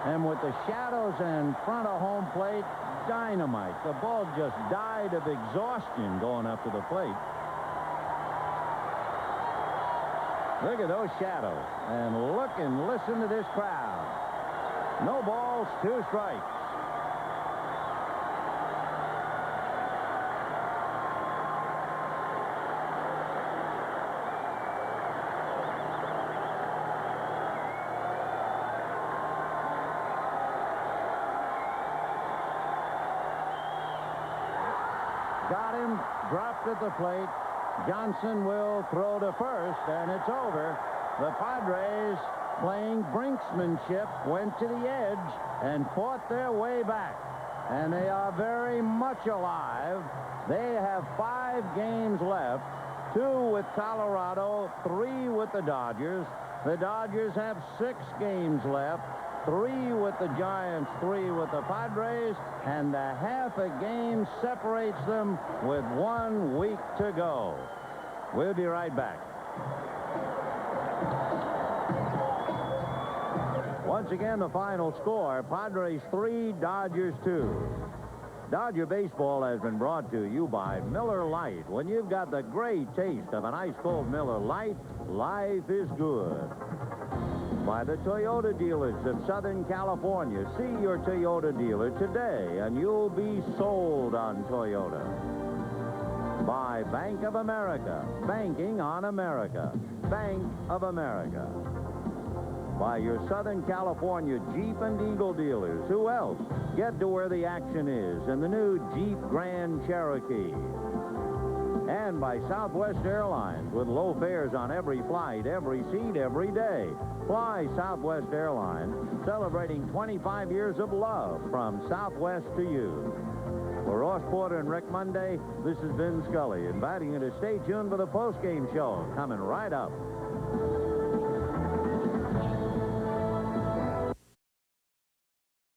And with the shadows in front of home plate, dynamite. The ball just died of exhaustion going up to the plate. Look at those shadows. And look and listen to this crowd. No balls, 2 strikes. Got him, dropped at the plate. Johnson will throw to first, and it's over. The Padres, playing brinksmanship, went to the edge and fought their way back. And they are very much alive. They have 5 games left, 2 with Colorado, 3 with the Dodgers. The Dodgers have 6 games left, 3 with the Giants, 3 with the Padres, and a half a game separates them with 1 week to go. We'll be right back. Once again, the final score, Padres 3, Dodgers 2. Dodger Baseball has been brought to you by Miller Lite. When you've got the great taste of an ice-cold Miller Lite, life is good. By the Toyota dealers of Southern California. See your Toyota dealer today, and you'll be sold on Toyota. By Bank of America. Banking on America. Bank of America. By your Southern California Jeep and Eagle dealers. Who else? Get to where the action is in the new Jeep Grand Cherokee. And by Southwest Airlines, with low fares on every flight, every seat, every day. Fly Southwest Airlines, celebrating 25 years of love from Southwest to you. For Ross Porter and Rick Monday, this is Vin Scully, inviting you to stay tuned for the postgame show coming right up.